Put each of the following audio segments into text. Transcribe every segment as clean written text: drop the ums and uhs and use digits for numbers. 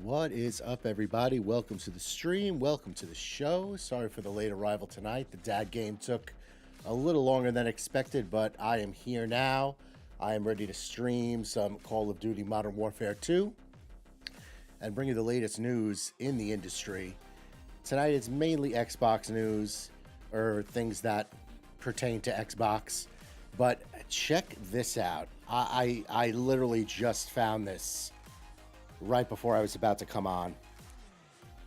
What is up, everybody? Welcome to the stream. Welcome to the show. Sorry for the late arrival tonight. The dad game took a little longer than expected, but I am here now. I am ready to stream some Call of Duty Modern Warfare 2 and bring you the latest news in the industry. Tonight it's mainly Xbox news or things that pertain to Xbox, but check this out. I literally just found this right before I was about to come on.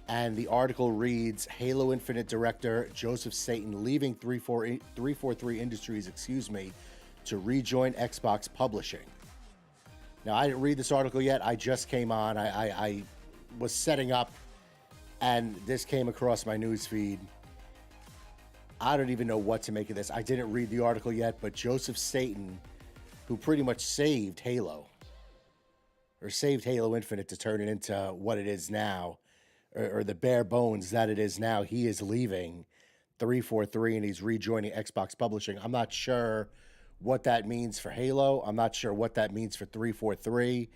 And the article reads, Halo Infinite director Joseph Staten leaving 343 Industries, to rejoin Xbox Publishing. Now, I didn't read this article yet. I just came on. I was setting up, and this came across my news feed. I don't even know what to make of this. I didn't read the article yet, but Joseph Staten, who pretty much saved Halo, or saved Halo Infinite to turn it into what it is now, or the bare bones that it is now, he is leaving 343 and he's rejoining Xbox Publishing. I'm not sure what that means for Halo. I'm not sure what that means for 343,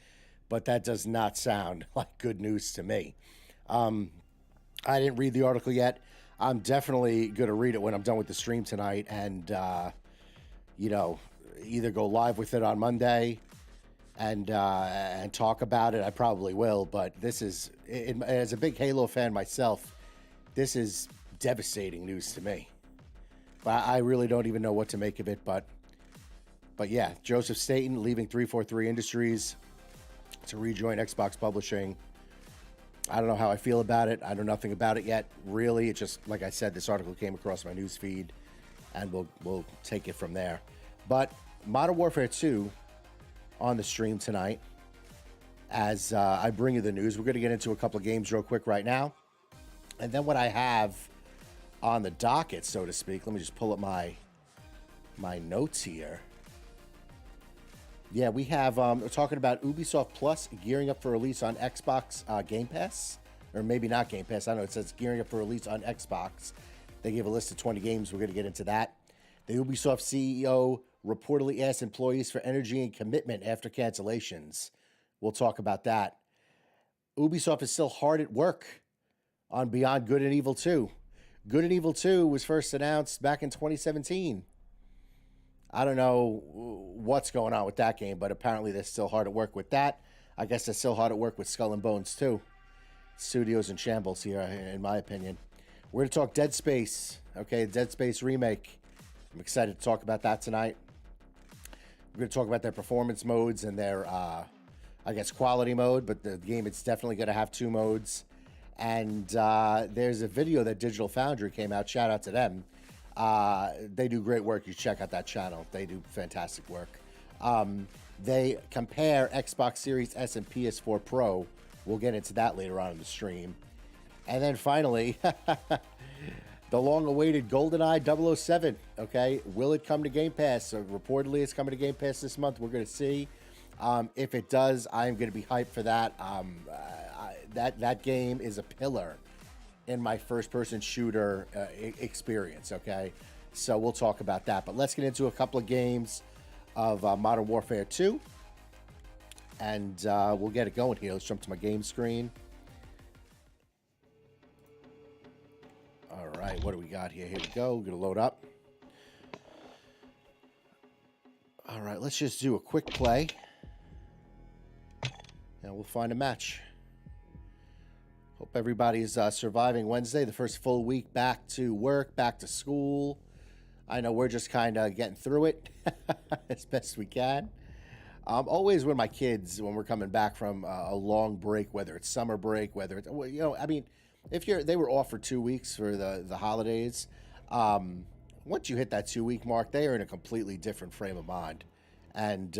but that does not sound like good news to me. I didn't read the article yet. I'm definitely going to read it when I'm done with the stream tonight and, either go live with it on Monday and talk about it. I probably will, but this is, as a big Halo fan myself, this is devastating news to me. But I really don't even know what to make of it, but yeah, Joseph Staten leaving 343 Industries to rejoin Xbox Publishing. I don't know how I feel about it. I know nothing about it yet, really. It just, like I said, this article came across my news feed, and we'll take it from there. But Modern Warfare 2 on the stream tonight, as I bring you the news. We're going to get into a couple of games real quick right now, and then what I have on the docket, so to speak. Let me just pull up my notes here. Yeah, we have we're talking about Ubisoft Plus gearing up for release on Xbox Game Pass, or maybe not Game Pass. I don't know, it says gearing up for release on Xbox. They gave a list of 20 games. We're going to get into that. The Ubisoft CEO reportedly asked employees for energy and commitment after cancellations. We'll talk about that. Ubisoft is still hard at work on Beyond Good and Evil 2. Good and Evil 2 was first announced back in 2017. I don't know what's going on with that game, but apparently they're still hard at work with that. I guess they're still hard at work with Skull and Bones too. Studios in shambles here, in my opinion. We're going to talk Dead Space, okay? Dead Space remake. I'm excited to talk about that tonight. We're going to talk about their performance modes and their, quality mode, but the game is definitely going to have two modes. And there's a video that Digital Foundry came out. Shout out to them. They do great work. You check out that channel. They do fantastic work. They compare Xbox Series S and PS4 Pro. We'll get into that later on in the stream. And then finally, the long-awaited GoldenEye 007, okay? Will it come to Game Pass? So reportedly, it's coming to Game Pass this month. We're going to see. If it does, I'm going to be hyped for that. That game is a pillar in my first-person shooter experience, okay? So we'll talk about that. But let's get into a couple of games of Modern Warfare 2. And we'll get it going here. Let's jump to my game screen. All right, what do we got here? Here we go. We're going to load up. All right, let's just do a quick play. And we'll find a match. Hope everybody's surviving Wednesday, the first full week back to work, back to school. I know we're just kind of getting through it as best we can. Always when my kids, when we're coming back from a long break, whether it's summer break, whether it's, they were off for 2 weeks for the holidays. Once you hit that 2 week mark, they are in a completely different frame of mind. And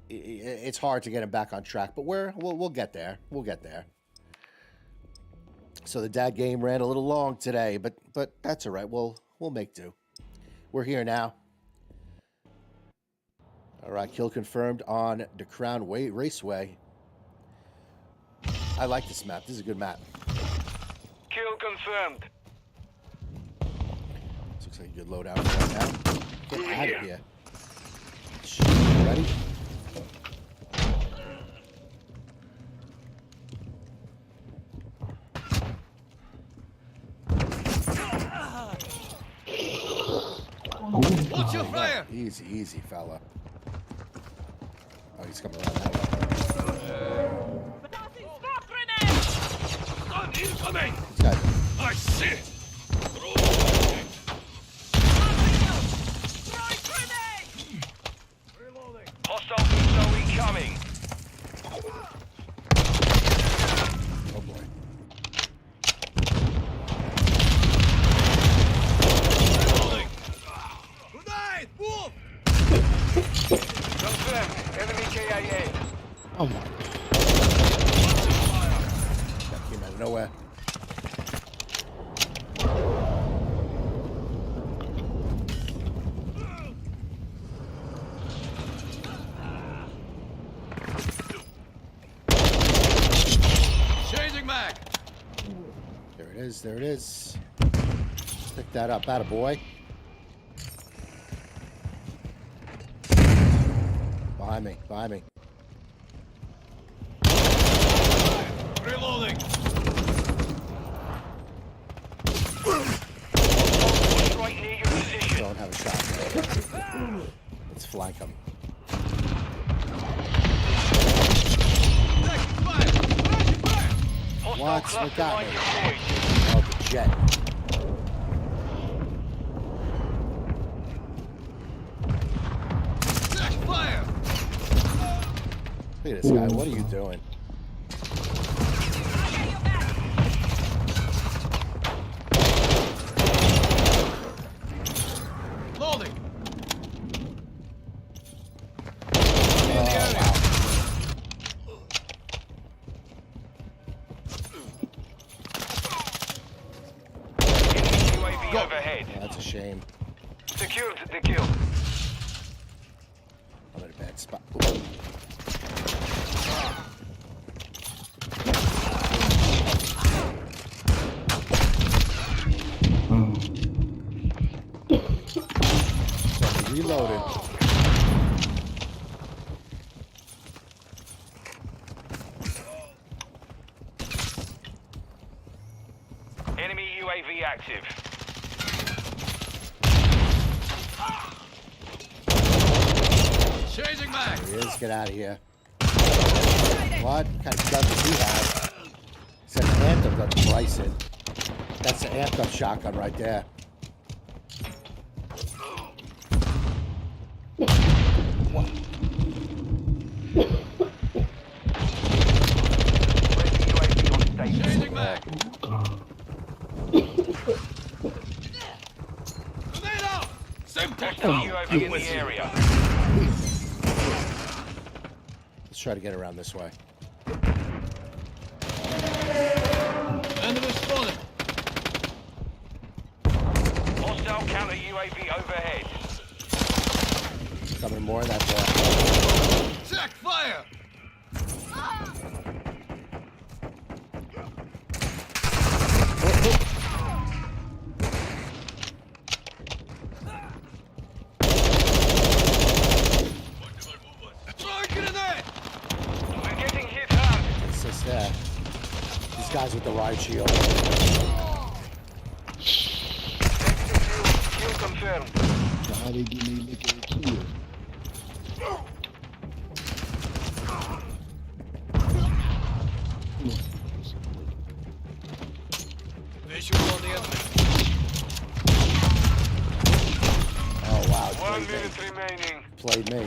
it's hard to get them back on track, but we'll get there. We'll get there. So the dad game ran a little long today, but that's all right. We'll make do. We're here now. All right, kill confirmed on the Crown Raceway. I like this map. This is a good map. Kill confirmed. This looks like a good loadout right now. Get out of here. Ready? Watch your fire! Easy, easy, fella. Oh, he's coming around that way. Gun incoming! This guy. I see it! Hostile missile incoming. Oh boy. Grenade! Move! Confirmed. Enemy KIA. Oh my. That came out of nowhere. Changing mag! There it is. There it is. Pick that up. Atta boy. Behind me. Behind me. Reloading! Right near your position. Don't have a shot. Let's flank him. Taking fire! Taking fire! Hostile What? cluster What got mine me? deployed. Oh, the jet. Tack fire! Look at this guy. What are you doing? Loading! Enemy UAV overhead. That's a shame. Secured the kill. I'm in a bad spot. Reloaded. Enemy UAV active. Changing mag! There he is. Get out of here. What kind of gun does he have? It's an amped up Bryson. That's an amped up shotgun right there. Friendly UAV on station. Changing mag! Grenade out! Same Hostile tactic! UAV in the area. Let's try to get around this way. Enemy spotted! Hostile counter UAV overhead. Coming more in that way. Tack fire! Throwing grenade! We're getting hit hard. It's just that. These guys with the ride shield. Kill confirmed. How they get me looking at kids? Visual on the enemy. Oh wow, 1 played me. minute remaining. Played me.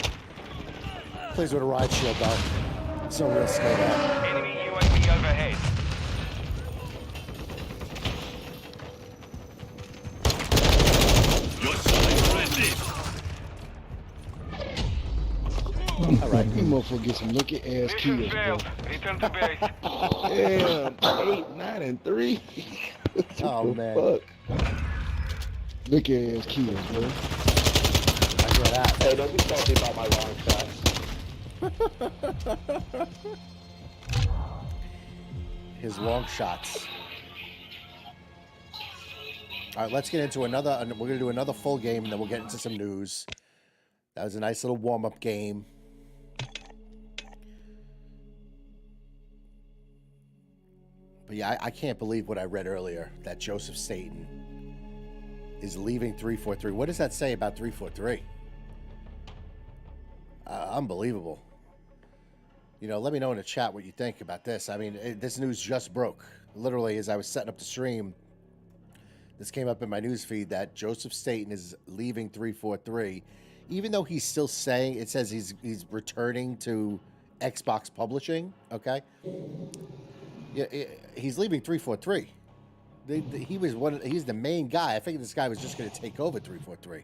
Plays with a ride shield though. It's no real skill there. Enemy UAV overhead. Your side ready! Alright. You motherfucker get some looking ass Mission kills, bro. failed. Return to base. Damn, 8, 9, and 3. Oh, What the man. Fuck. Look ass kills, bro. I hear that. Hey, don't be salty about my long shots. His long shots. All right, let's get into another. We're gonna do another full game, and then we'll get into some news. That was a nice little warm-up game. But yeah, I can't believe what I read earlier. That Joseph Staten is leaving 343. What does that say about 343? Unbelievable. You know, let me know in the chat what you think about this. I mean, this news just broke. Literally, as I was setting up the stream, this came up in my news feed that Joseph Staten is leaving 343, even though he's still saying, it says he's returning to Xbox Publishing. Okay, yeah, he's leaving 343. He's the main guy. I think this guy was just going to take over 343,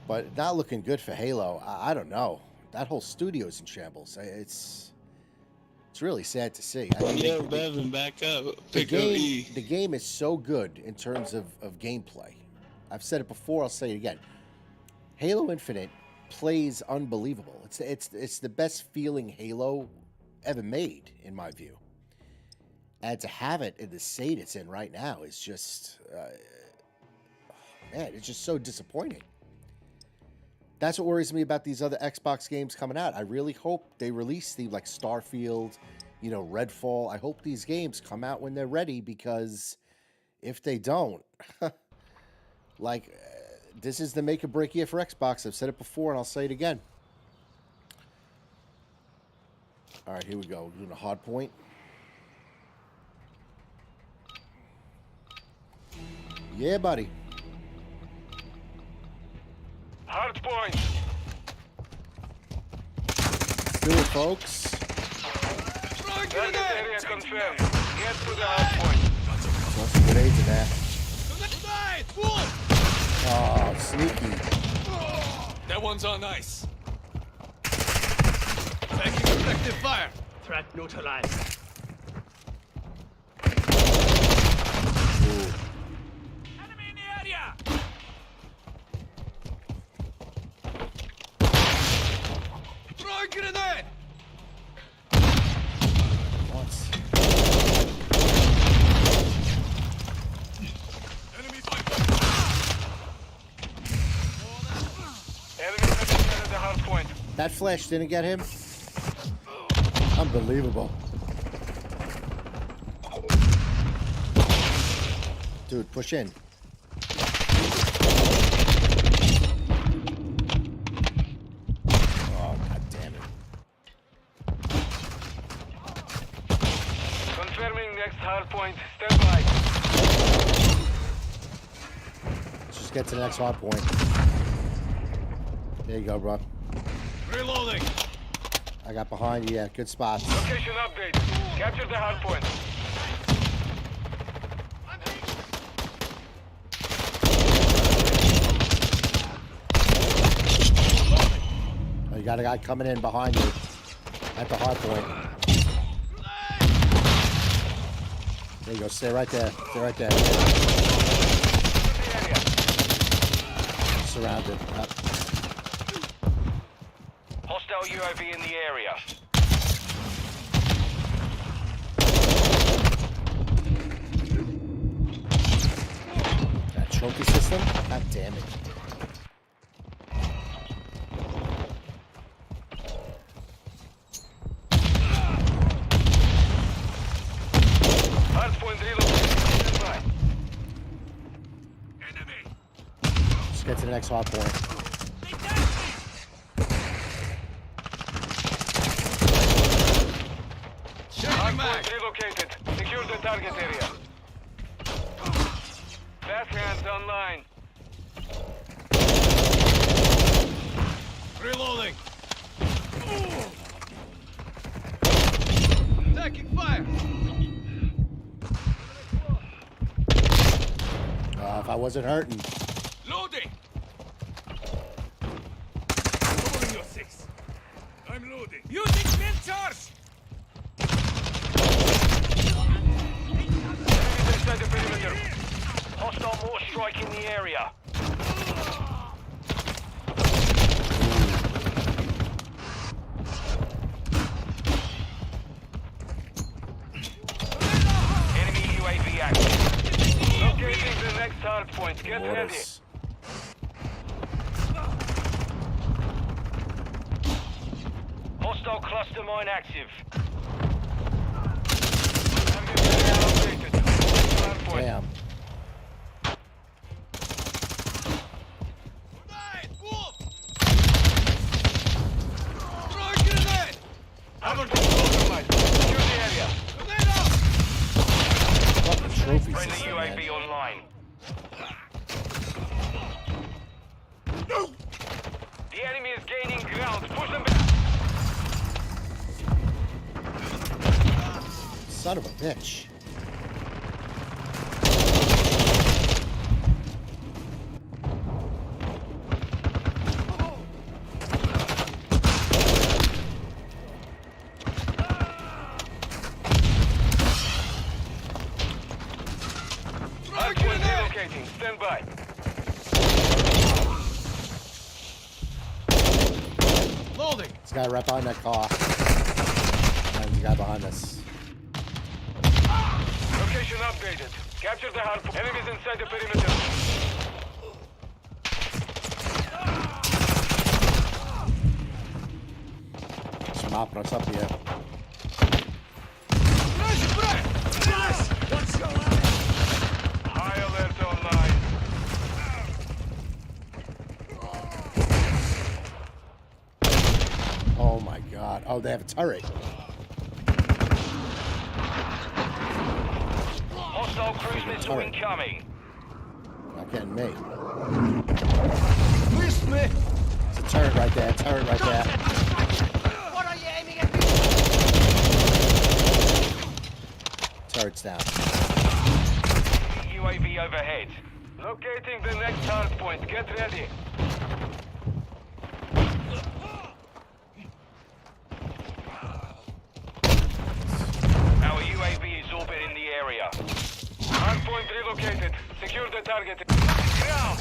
but not looking good for Halo. I don't know. That whole studio's in shambles. It's really sad to see. I mean, Yeah, Bevan, back up. the Pick up E. game is so good in terms of gameplay. I've said it before, I'll say it again. Halo Infinite plays unbelievable. It's the best feeling Halo ever made, in my view. And to have it in the state it's in right now is just, man, it's just so disappointing. That's what worries me about these other Xbox games coming out. I really hope they release the, like, Starfield, you know, Redfall. I hope these games come out when they're ready, because if they don't, like, this is the make or break year for Xbox. I've said it before and I'll say it again. All right, here we go. We're doing a hard point. Yeah, buddy. Hard point. Let's do it, folks. Throwing Target area grenade! confirmed. Get to the hard point. Throw some grenades in there. To the side! Wolf! Oh, sneaky. That one's on ice. Taking effective fire. Threat neutralized. Ooh. Enemy in the area! Throwing grenade! What? Enemy fighter! Enemy heading at the hard point. That flash didn't get him? Unbelievable. Dude, push in. Oh, god damn it. Confirming next hard point. Stand by. Let's just get to the next hard point. There you go, bro. Reloading! I got behind you. Yeah, good spots. Location update. Capture the hard point. Oh, you got a guy coming in behind you at the hard point. There you go. Stay right there. Stay right there. The area. Surrounded. Up. Hostile UAV in the area. That trophy system? God damn it. Hard point relocated. Stand by. Enemy! Let's get to the next hard point. Hard point relocated. Secure the target area. Fast hands online. Reloading! Taking fire! If I wasn't hurting. Loading! Covering your six. I'm loading. Using mid charge! Enemies inside the perimeter. Hostile more strike in the area. Enemy UAV active. Locating the next hard point. Get ready. Mortis. Hostile cluster mine active. Target area updated. Hard point. Damn. The enemy is gaining ground. Push them back. Son of a bitch. Hardpoint relocating. Stand by. Loading. This guy right behind that car. And the guy behind us. Location updated. Capture the hardpoint. Enemies inside the perimeter. He's mopping us up here. High alert online. Oh my god. Oh, they have a turret. Hostile cruise missile Alright. incoming. Not getting me. Missed me. It's a turret right there. Turret right there. What are you aiming at me? Turret's down. UAV overhead. Locating the next hardpoint. Get ready. Our UAV is orbiting the area. Hardpoint relocated. Secure the target. Ground.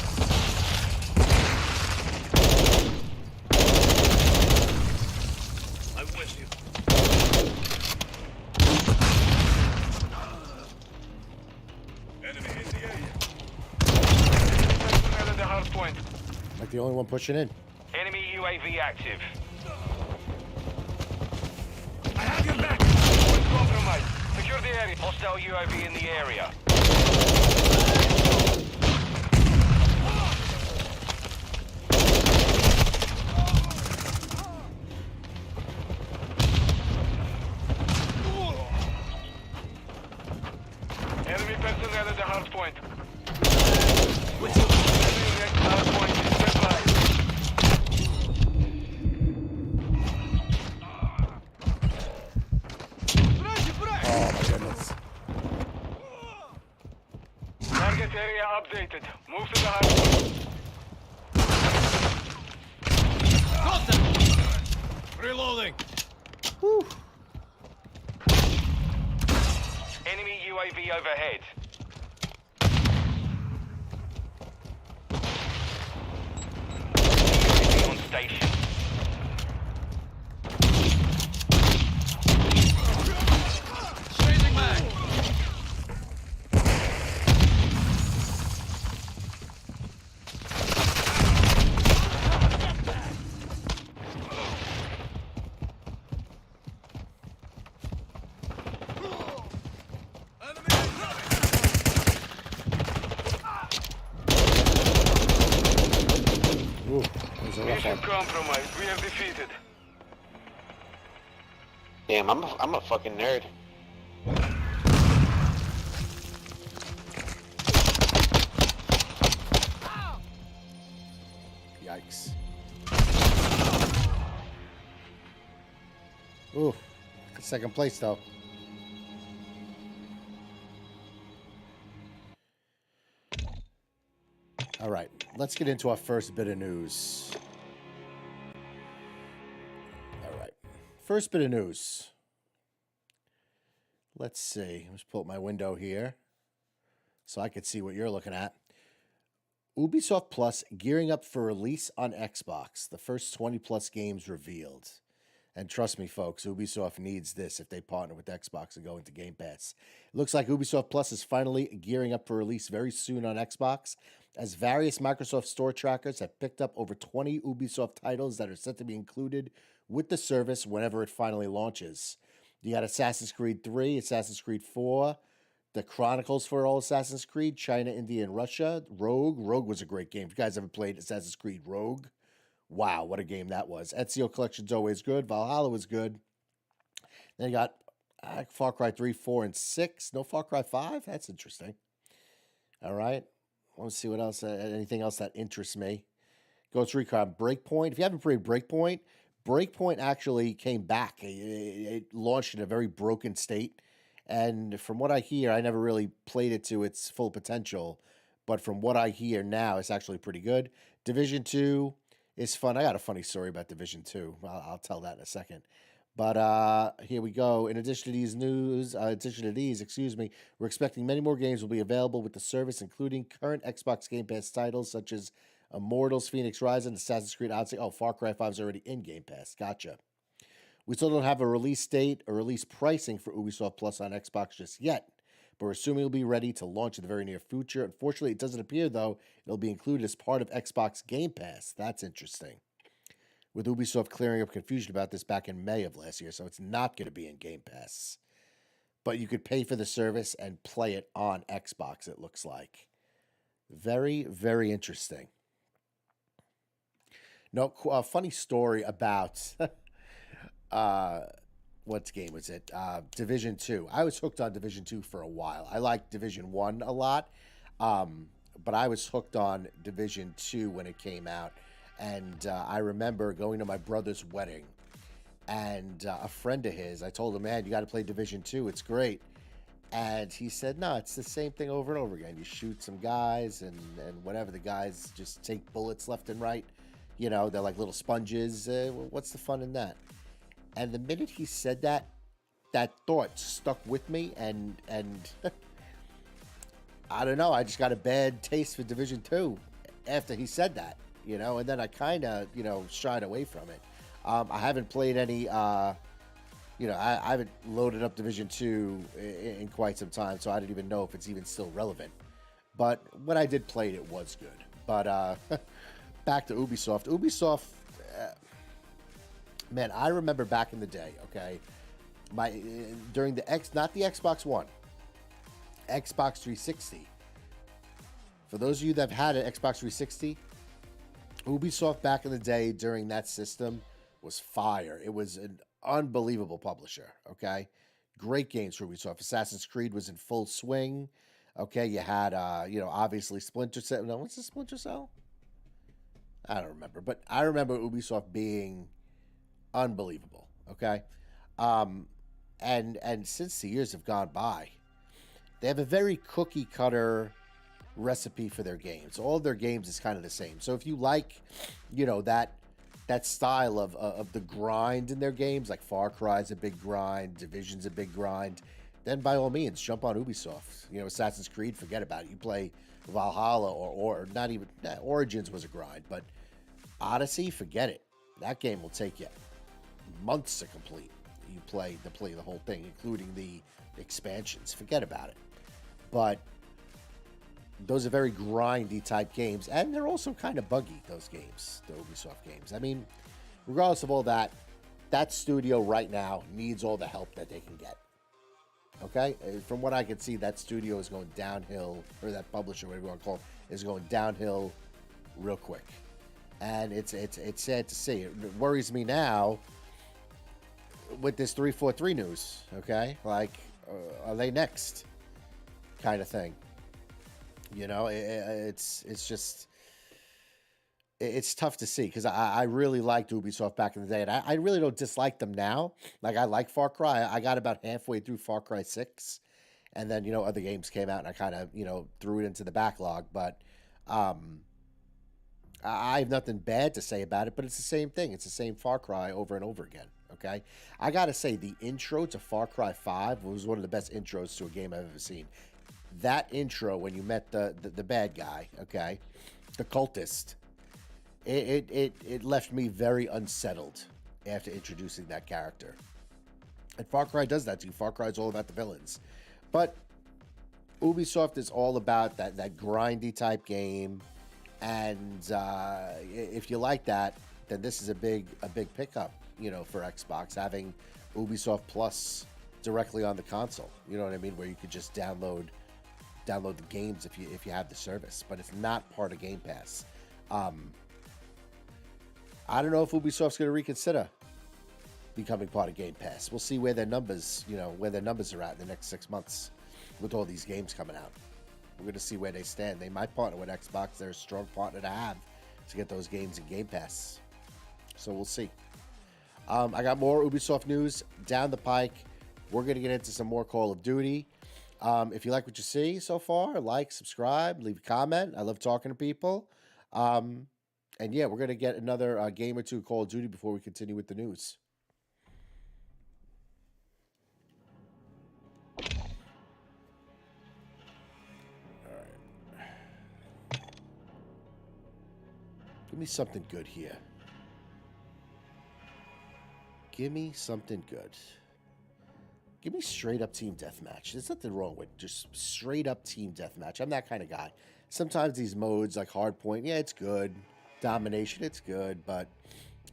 I'm with you. Enemy in the area. Personnel at the hardpoint. Like the only one pushing in. Enemy UAV active. I have your back. Point compromised. Secure the area. Hostile UAV in the area. Enemy personnel at the hardpoint. Enemy next hardpoint. Stand by. Oh my goodness. Target area updated. Move to the hardpoint. Got them. Reloading. Enemy UAV overhead. UAV on station. Changing mag. Ooh, there's a rough Mission one. compromised. We are defeated. Damn, I'm a fucking nerd. Yikes. Ooh, second place though. All right, let's get into our first bit of news. All right, first bit of news. Let's see. Let's pull up my window here so I could see what you're looking at. Ubisoft Plus gearing up for release on Xbox. The first 20 plus games revealed. And trust me, folks, Ubisoft needs this if they partner with Xbox and go into Game Pass. It looks like Ubisoft Plus is finally gearing up for release very soon on Xbox, as various Microsoft Store trackers have picked up over 20 Ubisoft titles that are set to be included with the service whenever it finally launches. You got Assassin's Creed 3, Assassin's Creed 4, the Chronicles for all Assassin's Creed, China, India, and Russia, Rogue. Rogue was a great game. If you guys haven't played Assassin's Creed Rogue, wow, what a game that was. Ezio Collection's always good. Valhalla was good. Then you got Far Cry 3, 4, and 6. No Far Cry 5? That's interesting. All right. Let's see what else. Anything else that interests me. Ghost Recon Breakpoint. If you haven't played Breakpoint, Breakpoint actually came back. It launched in a very broken state. And from what I hear, I never really played it to its full potential. But from what I hear now, it's actually pretty good. Division 2 is fun. I got a funny story about Division 2. I'll tell that in a second. But here we go. In addition to these, excuse me, we're expecting many more games will be available with the service, including current Xbox Game Pass titles such as Immortals, Phoenix Rising, Assassin's Creed Odyssey. Oh, Far Cry 5 is already in Game Pass. Gotcha. We still don't have a release date or release pricing for Ubisoft Plus on Xbox just yet, but we're assuming it'll be ready to launch in the very near future. Unfortunately, it doesn't appear, though, it'll be included as part of Xbox Game Pass. That's interesting. With Ubisoft clearing up confusion about this back in May of last year, so it's not going to be in Game Pass. But you could pay for the service and play it on Xbox, it looks like. Very, very interesting. No, a funny story about what game was it? Division 2. I was hooked on Division 2 for a while. I liked Division 1 a lot, but I was hooked on Division 2 when it came out. And I remember going to my brother's wedding, and a friend of his, I told him, man, you got to play Division 2. It's great. And he said, no, it's the same thing over and over again. You shoot some guys, and whatever. The guys just take bullets left and right. You know, they're like little sponges. What's the fun in that? And the minute he said that, that thought stuck with me, and I don't know. I just got a bad taste for Division 2 after he said that. You know, and then I kind of, shied away from it. I haven't played any, I haven't loaded up Division 2 in quite some time, so I don't even know if it's even still relevant. But when I did play it, it was good. But back to Ubisoft. Ubisoft, man, I remember back in the day, okay, during not the Xbox One, Xbox 360. For those of you that have had an Xbox 360, Ubisoft back in the day during that system was fire. It was an unbelievable publisher, okay? Great games for Ubisoft. Assassin's Creed was in full swing. Okay, you had, obviously Splinter Cell. No, what's the Splinter Cell? I don't remember. But I remember Ubisoft being unbelievable, okay? And since the years have gone by, they have a very cookie-cutter recipe for their games. All of their games is kind of the same. So if you like, that style of the grind in their games, like Far Cry's a big grind, Division's a big grind, then by all means jump on Ubisoft. Assassin's Creed, forget about it. You play Valhalla or not even Origins was a grind, but Odyssey, forget it. That game will take you months to complete. You play the whole thing, including the expansions. Forget about it. But those are very grindy type games, and they're also kind of buggy, those games, the Ubisoft games. I mean, regardless of all that, that studio right now needs all the help that they can get. Okay? From what I can see, that studio is going downhill, or that publisher, whatever you want to call it, is going downhill real quick. And it's sad to see. It worries me now with this 343 news, okay? Like, are they next? Kind of thing. It's just, it's tough to see, because I really liked Ubisoft back in the day, and I really don't dislike them now. Like, I like Far Cry. I got about halfway through Far Cry 6, and then, other games came out, and I kind of, threw it into the backlog. But I have nothing bad to say about it, but it's the same thing. It's the same Far Cry over and over again, okay? I got to say, the intro to Far Cry 5 was one of the best intros to a game I've ever seen. That intro, when you met the bad guy, okay, the cultist, it left me very unsettled after introducing that character. And Far Cry does that to you. Far Cry is all about the villains. But Ubisoft is all about that grindy type game. And if you like that, then this is a big pickup, for Xbox, having Ubisoft Plus directly on the console. You know what I mean? Where you could just download the games if you have the service, but it's not part of Game Pass. I don't know if Ubisoft's going to reconsider becoming part of Game Pass. We'll see where their numbers, are at in the next 6 months with all these games coming out. We're going to see where they stand. They might partner with Xbox. They're a strong partner to have to get those games in Game Pass. So we'll see. I got more Ubisoft news down the pike. We're going to get into some more Call of Duty. If you like what you see so far, like, subscribe, leave a comment. I love talking to people. And yeah, we're going to get another game or two Call of Duty before we continue with the news. Give me something good here. Give me something good. Give me straight up team deathmatch. There's nothing wrong with just straight up team deathmatch. I'm that kind of guy. Sometimes these modes like hardpoint, yeah, it's good. Domination, it's good. But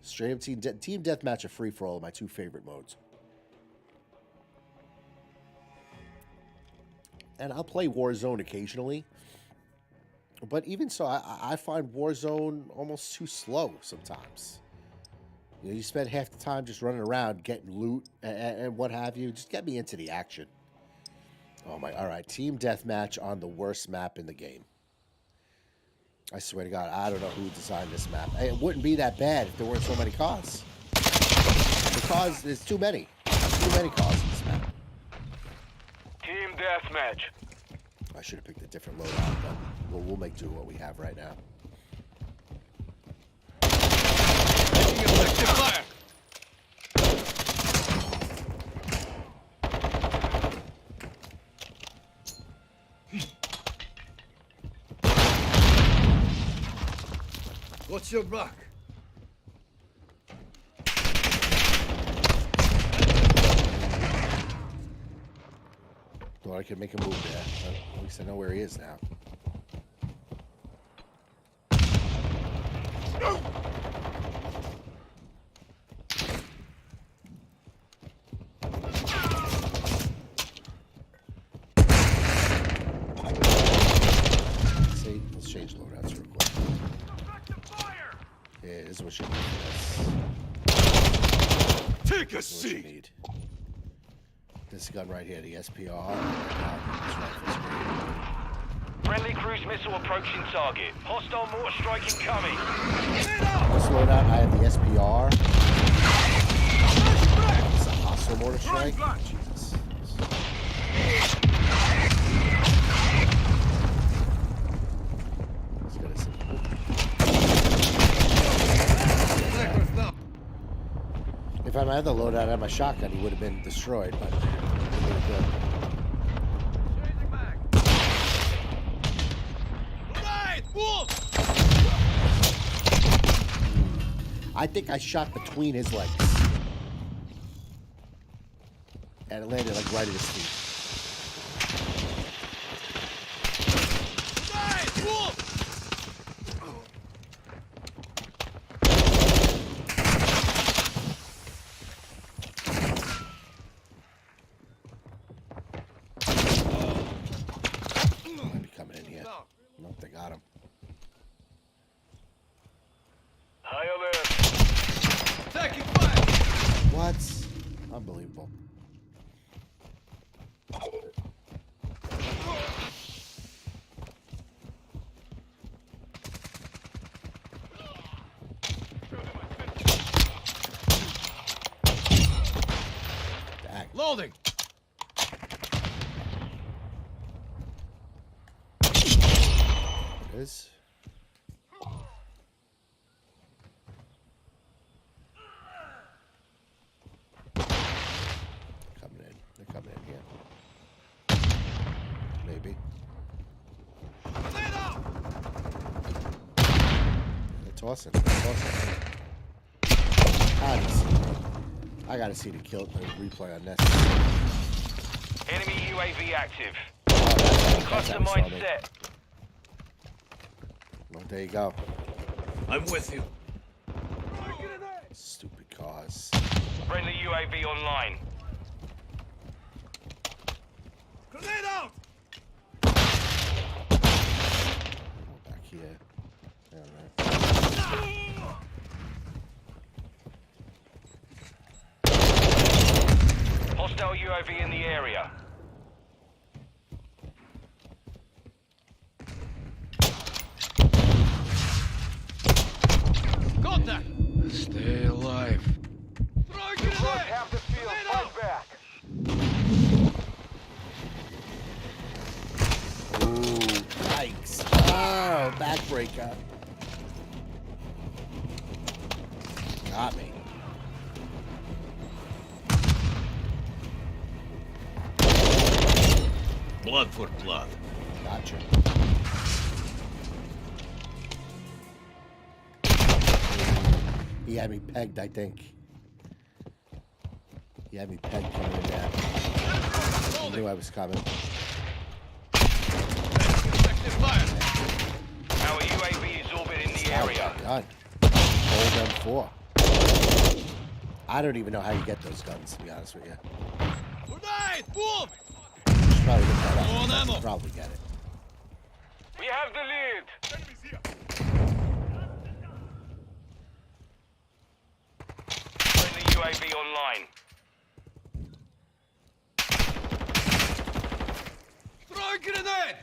straight up team deathmatch or free for all are my two favorite modes. And I'll play Warzone occasionally. But even so, I find Warzone almost too slow sometimes. You know, you spend half the time just running around getting loot and what have you. Just get me into the action. Oh my! All right, team deathmatch on the worst map in the game. I swear to God, I don't know who designed this map. It wouldn't be that bad if there weren't so many cars. Because there's too many. Too many cars in this map. Team deathmatch. I should have picked a different loadout, but we'll make do what we have right now. Taking effective fire. What's your back? Thought I could make a move there. But at least I know where he is now. See, let's change loadouts real quick. Yeah, this is what you need for this. Take a This is what you seat. need. This gun right here, the SPR. Friendly cruise missile approaching target. Hostile mortar strike incoming. This loadout, I have the SPR. It's a hostile mortar strike. Jesus. Let's get us in. If I had the loadout on my shotgun, he would have been destroyed, but he did good. Changing back. Right, wolf. I think I shot between his legs. And it landed like right at his feet. Right, wolf. Might be coming in here. Nope, they got him. High alert. Taking fire. What? Unbelievable. Dang. Loading. It is. Coming in. They're coming in here. Maybe. They're tossing. They're tossing. I gotta see the kill, the replay on this. Enemy UAV active. That's Cluster how he saw mine me. set. Well, there you go. I'm with you. Stupid cars. Friendly UAV online. Grenade out. Go back here. All right. Hostile UAV in the area. God. Got me. Blood for blood. Gotcha. He had me pegged, I think. He had me pegged coming in there. I knew I was coming. Effective fire. Our UAV is orbiting the area. Done. Gold M4. I don't even know how you get those guns, to be honest with you. Grenade! Boom! You should probably look that up. On You ammo. should probably get it. We have the lead. Enemies here. Friendly UAV online. Throw a grenade!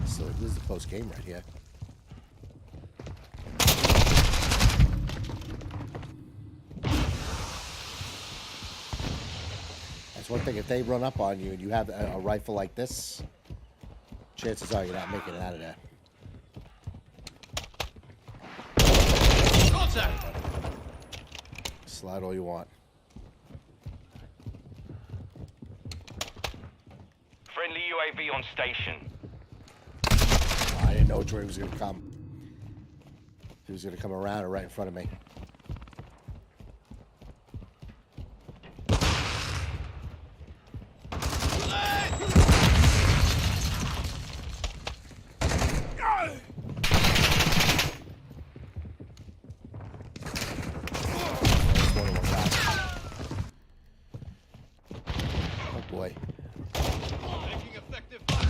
So this is the close game right here. That's one thing. If they run up on you and you have a rifle like this, chances are you're not making it out of there. Contact! Slide all you want. Friendly UAV on station. I didn't know which way he was going to come. He was going to come around or right in front of me. There's one of them back. Oh boy. Making effective fire.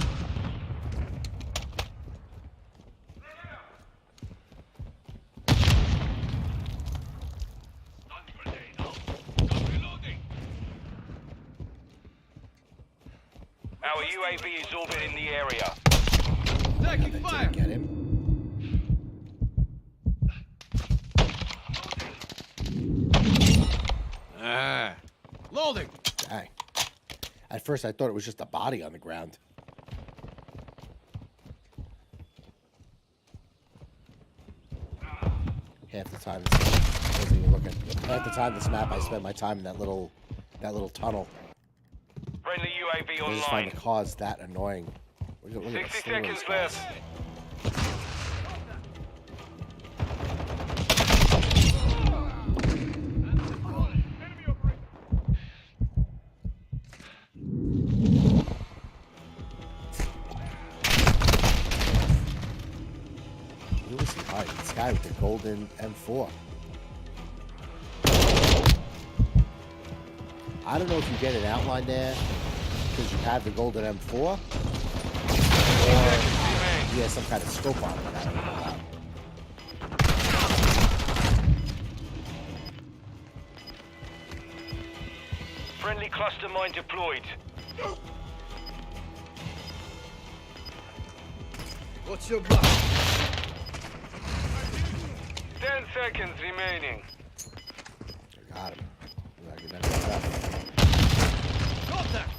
Our UAV is orbiting the area. Taking That fire. didn't get him. Ah. Loading. Dang. At first I thought it was just a body on the ground. Half the time, I wasn't even looking. Half the time this map, I spend my time in that little tunnel. Friendly UAV I just find online. the cause that annoying. Look at that 60 sting on his seconds face. left. Who is he hiding? This guy with the golden M4. I don't know if you get an outline there because you have the golden M4 or he has some kind of scope on it. I don't know about. Friendly cluster mine deployed. What's your block? 10 seconds remaining. I got him. I can never get up. Contact.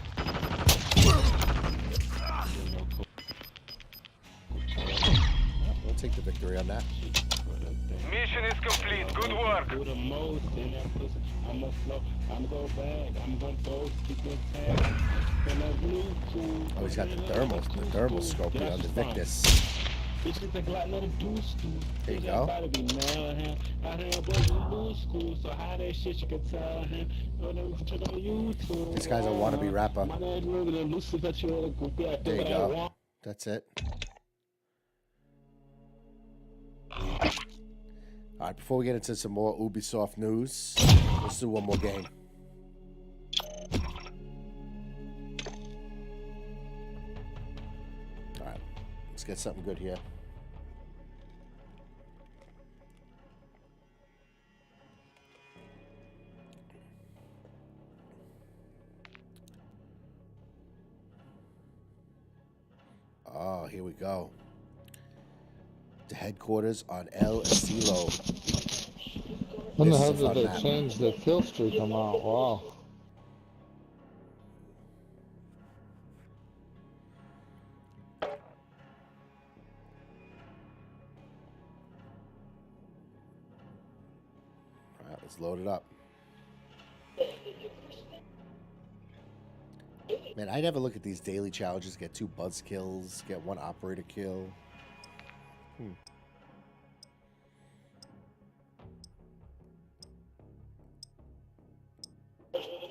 We'll take the victory on that. Mission is complete. Good work. Do the most in that pussy. I'ma flow, I'ma go back, I'm gonna go keep it tag. Oh, he's got the thermal scope here on the Victus. Bitches think like little do school. There you go. Gotta be mad him. I heard boys in blue school, so how that shit you can tell him. You can check on YouTube. This guy's a wannabe rapper. My name really elusive that you wanna go back. There you go. That's it. All right, before we get into some more Ubisoft news, let's do one more game. All right, let's get something good here. Oh, here we go. The headquarters on El Silo. When the This is hell a did fun they map. change the kill streak amount? Wow. All right, let's load it up. Man, I never look at these daily challenges. Get 2 buzz kills, get 1 operator kill.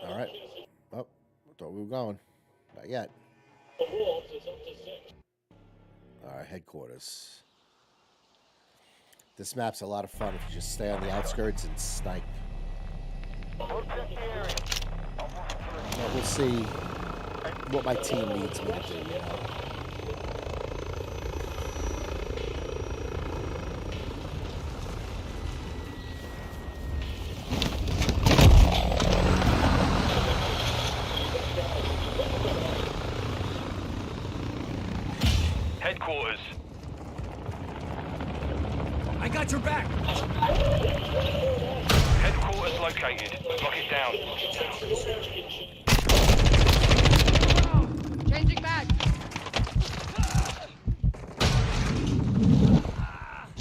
All right. Oh, I thought we were going. Not yet. All right, headquarters. This map's a lot of fun if you just stay on the outskirts and snipe. But we'll see what my team needs me to do, you know. Headquarters. I got your back. Headquarters located. Lock it down. Changing back.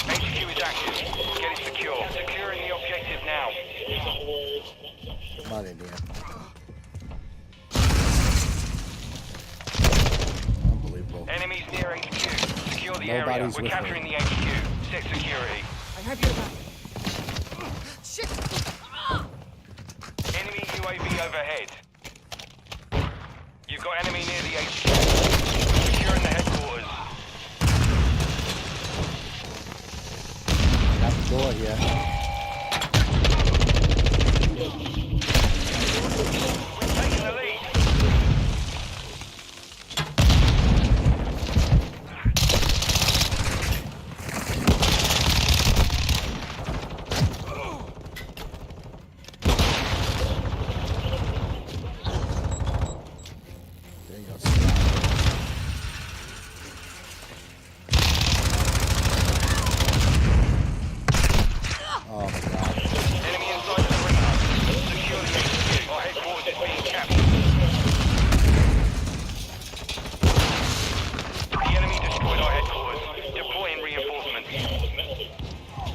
HQ is active. Get it secure. Securing the objective now. Come on, Indiana. Unbelievable. Enemies near HQ. Secure the area. Nobody's We're with capturing me. the HQ. Set security. I have your back. Shit! Enemy UAV overhead. You've got enemy near the HQ. Securing the headquarters. Got the door here. Taking the lead. There you go. Oh my god. Enemy inside the perimeter. Secure the HQ. Our headquarters is being captured. The enemy destroyed our headquarters. Deploying reinforcements.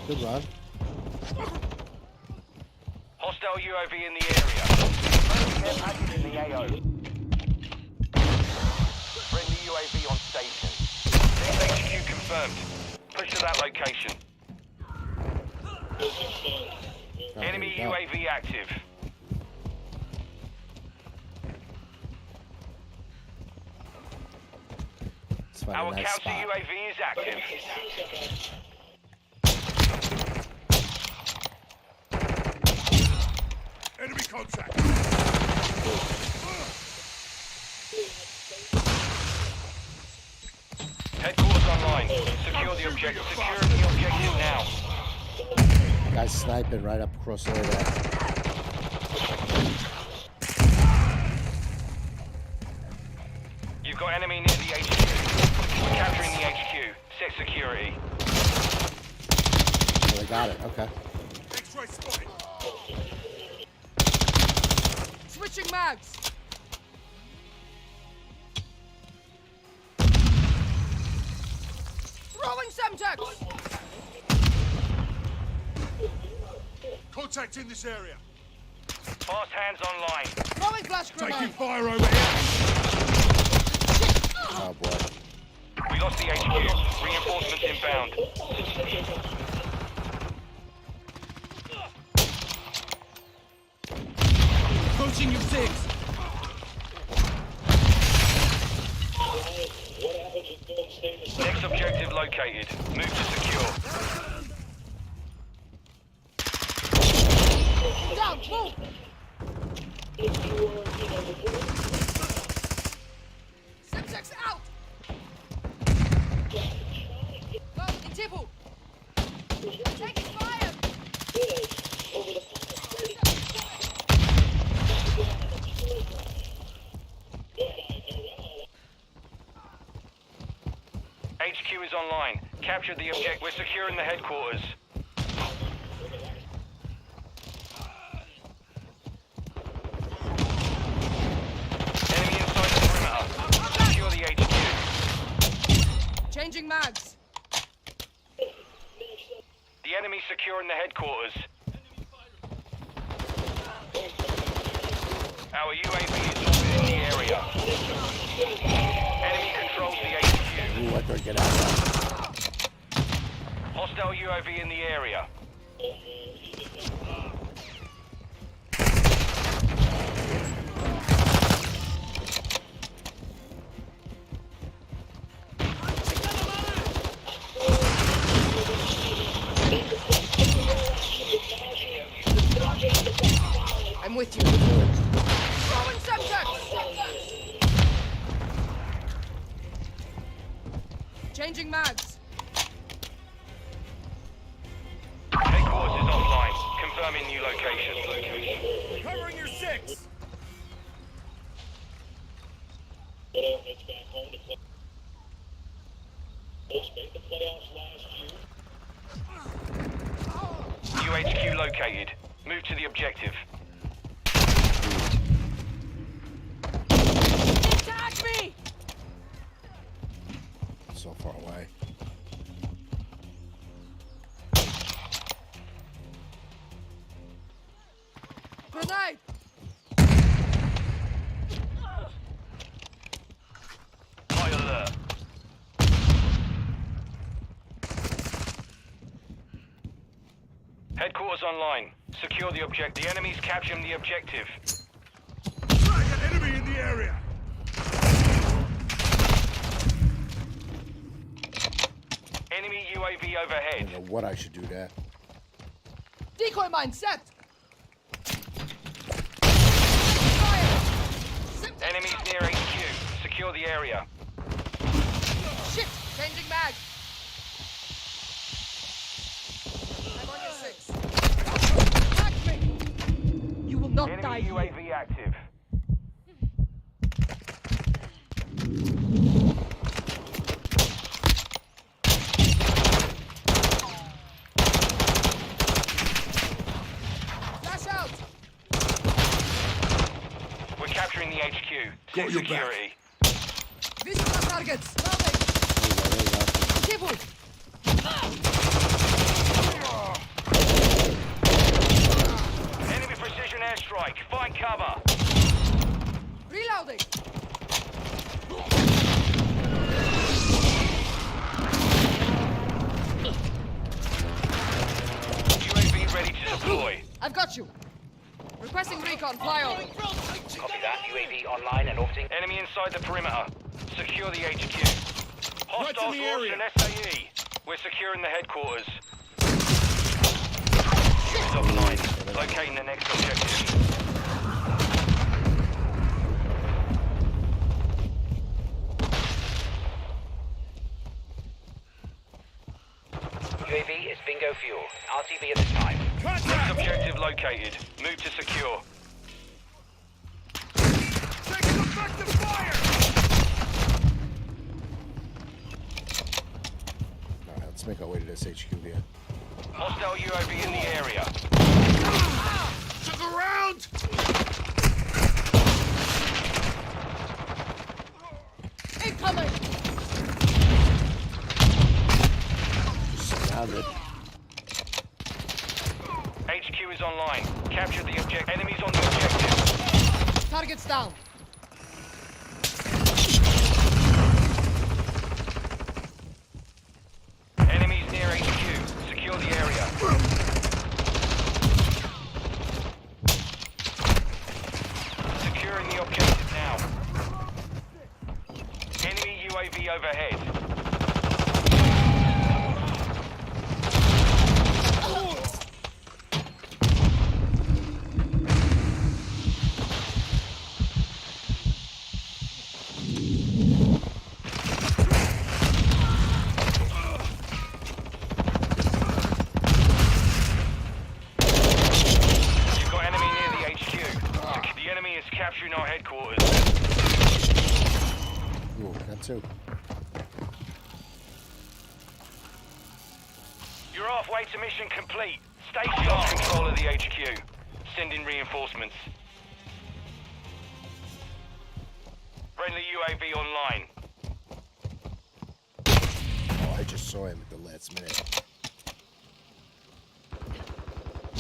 Good run. Hostile UAV in the area. Friendly package in the AO. Friendly UAV on station. Next HQ confirmed. Push to that location. Oh, Enemy here we go. UAV active. Let's find Our a nice counter spot. UAV is active. Enemy contact. Headquarters online. Secure the objective. Securing the objective now. Guy's sniping right up across the way there. You've got enemy near the HQ. We're capturing the HQ. Set security. Oh, they got it. Okay. X-ray spotted. Switching mags. Throwing Semtex. Contact in this area. Fast hands online. Throwing flash Taking grenade. fire over here. Oh boy. We lost the HQ. Reinforcements inbound. Approaching you 6. Next objective located. Move to secure. Down. Move. Semtex out. Go. Intibu. Taking fire. HQ is online. Capture the object. We're securing the headquarters. Enemy inside the perimeter. Secure the HQ. Changing mags. The enemy's securing the headquarters. Our UAV is orbiting the area. Enemy controls the HQ. Ooh, I better get out of Hostile UAV in the area. I'm with you. Throwing subject. Changing mags. Headquarters is offline. Confirming new location. Covering your 6. UHQ located. Move to the objective. Attack me! So far away. Grenade! High alert. Headquarters online. Secure the object. The enemy's capturing the objective. An enemy in the area. Enemy UAV I overhead. don't know what I should do there. Decoy mine set! Fire! Semtex Enemies out! near HQ. Secure the area. Shit! Changing mag! I'm on your 6. Attack me! You will not die Enemy here. UAV active. Flash out! We're capturing the HQ. Got Set your back. security. Vision on targets! Loading! Careful! Enemy precision airstrike. Find cover. Reloading! UAV ready to deploy. I've got you! Requesting recon, fly over. Copy that. UAV online and orbiting. Enemy inside the perimeter. Secure the HQ. Hostiles the launched area. an SAE. We're securing the headquarters. Units offline. Locating the next objective. UAV is bingo fuel. RTB at the time. Next Contact. objective located. Move to secure. Taking effective fire. Alright, let's make our way to this HQ here. Hostile UAV in the area. Took around. Incoming! Surrounded. HQ is online. Capture the objective. Enemies on the objective. Targets down. Enemies near HQ. Secure the area. Securing the objective now. Enemy UAV overhead. You've got enemy near the HQ. The enemy is capturing our headquarters. Ooh, got two. Halfway to mission complete. Stay sharp. Control of the HQ. Sending reinforcements. Friendly UAV online. Oh, I just saw him at the last minute.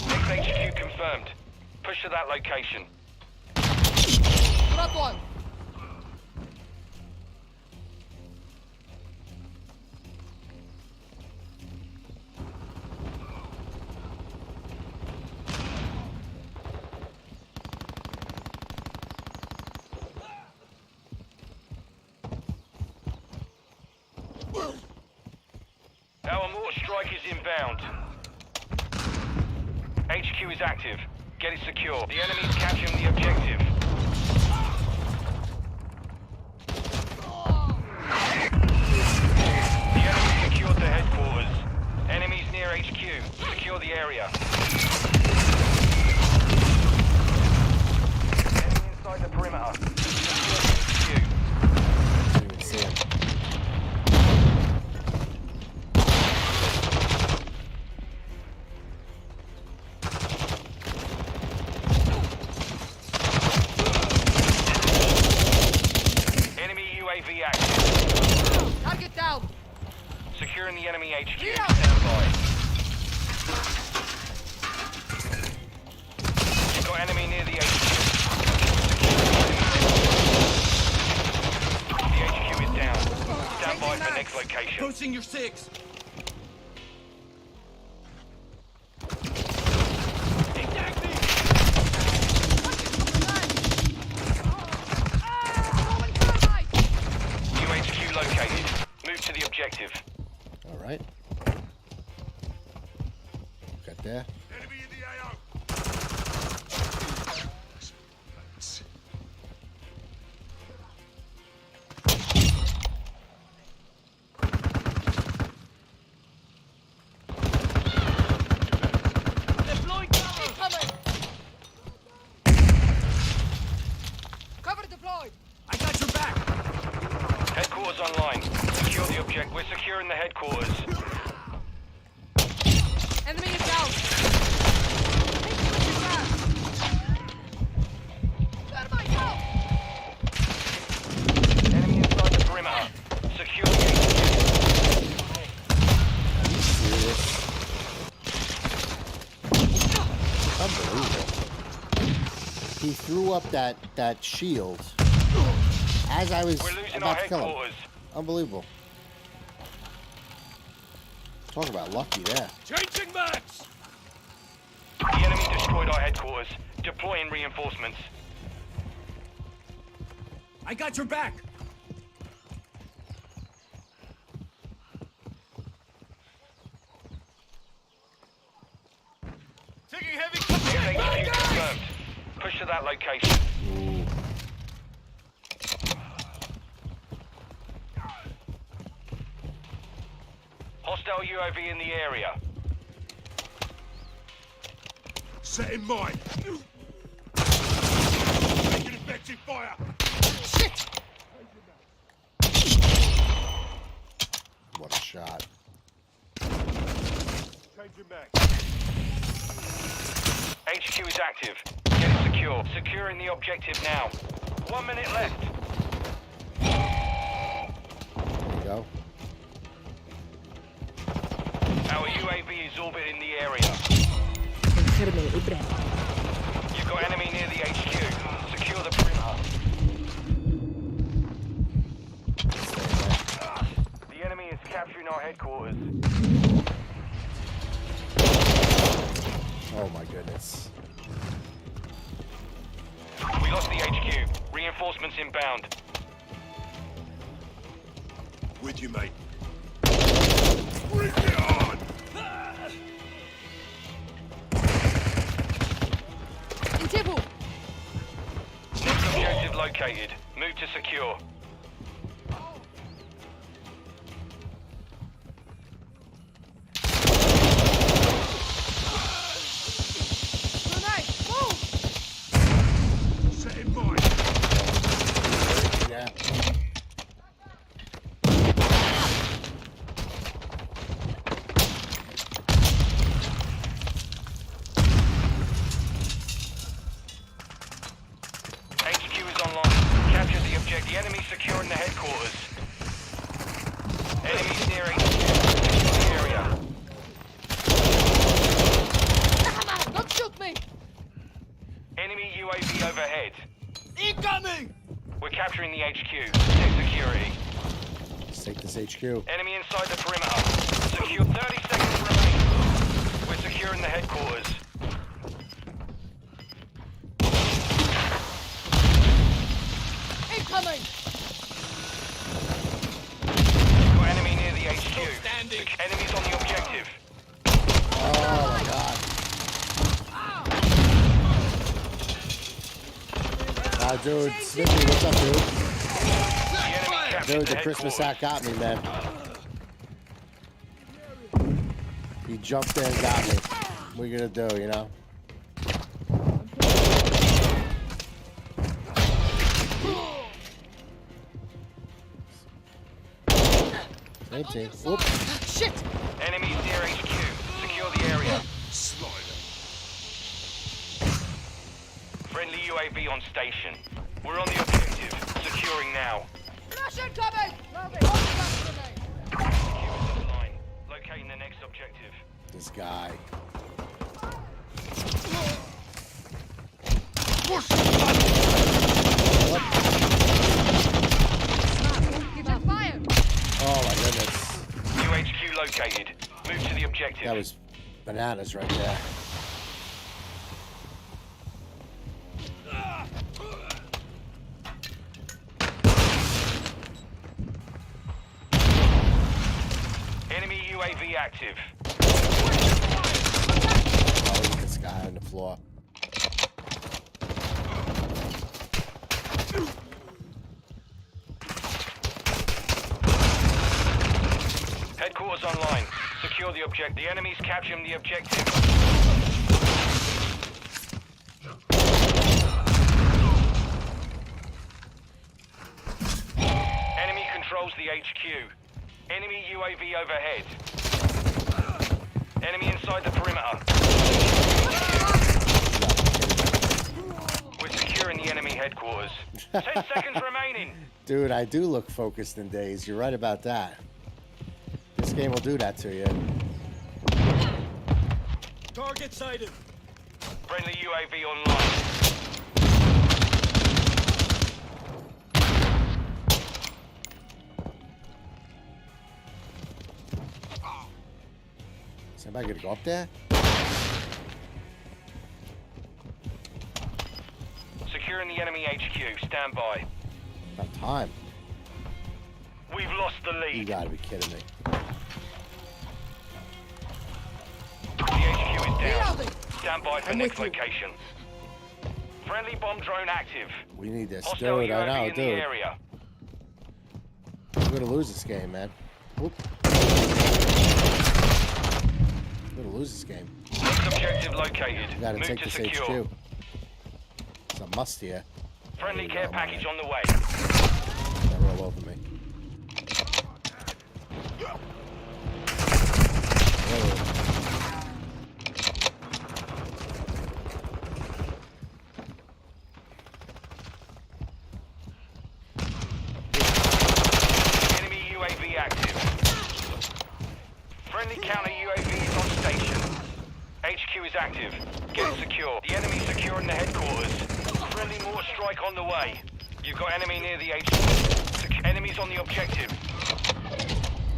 Next HQ confirmed. Push to that location. Drop one. Our mortar strike is inbound. HQ is active. Get it secure. The enemy's capturing the objective. The enemy secured the headquarters. Enemies near HQ. Secure the area. Enemy inside the perimeter. Secure the HQ. Didn't even see him. UAV active. Target down. Securing the enemy HQ. Yeah. Stand by. You've got enemy near the HQ. The HQ is down. Stand by for next location. Approaching your 6. New HQ located. Move to the objective. All right. Got there. Enemy in the AO. Deploying cover. Incoming. Cover deployed. I got your back. Headquarters online. Secure the object. We're securing the headquarters. Enemy is down. Enemy inside the perimeter. Secure the Unbelievable. He threw up that shield as I was We're losing about our to kill him. headquarters. Unbelievable. Talk about lucky there. Changing max. The enemy destroyed our headquarters. Deploying reinforcements. I got your back. Taking heavy HQ confirmed. Push to that location. Ooh. Hostile UAV in the area. Set in mine. Taking effective fire. Shit. What a shot. Changing back. HQ is active. Get it secure. Securing the objective now. 1 minute left. There you go. Our UAV is orbiting the area. You've got enemy near the HQ. Secure the perimeter. The enemy is capturing our headquarters. Oh my goodness. We lost the HQ. Reinforcements inbound. With you, mate. Bring it on! In table. Next objective located. Move to secure. Grenade. Move. Set in mine. Yeah. take this HQ. Enemy inside the perimeter. Secure 30 seconds remaining. We're securing the headquarters. Incoming! Got enemy near the HQ. Enemies on the objective. Oh my god. Dude, Smithy, what's up, dude? The enemy captured Dude, the the Christmas hat headquarters. got me, man. He jumped in and got me. What are you gonna do, you know? Same team. Whoop. Shit! Enemies near HQ. Secure the area. Friendly UAV on station. We're on the objective. Securing now. Flash incoming! Flash grenade! Secure the line. Locating the next objective. This guy. Get fire! Oh my goodness. UHQ located. Move to the objective. That was bananas right there. Enemy UAV active. Oh, look at this guy on the floor. Headquarters online. Secure the object. The enemy's capturing the objective. Enemy controls the HQ. Enemy UAV overhead. Enemy inside the perimeter. We're securing the enemy headquarters. 10 seconds remaining. Dude, I do look focused in days. You're right about that. This game will do that to you. Target sighted. Friendly UAV online. Is anybody gonna go up there? Securing the enemy HQ. Stand by. About time. We've lost the You lead. gotta be kidding me. The HQ is down. Reloading! Stand by for I'm next with you. location. Friendly bomb drone active. We need this. Hostile Dude, I UAV know, in the dude. area. We're gonna lose this game, man. Whoop. We're gonna lose this game. Next objective located. We gotta Move take to this secure. HQ. It's a must here. Friendly There you care go, package man. on the way. They're all over me. Oh. Enemy UAV active. Friendly counter UAV is on station. HQ is active. Get secure. The enemy securing the headquarters. Friendly mortar strike on the way. You've got enemy near the HQ. Enemies on the objective.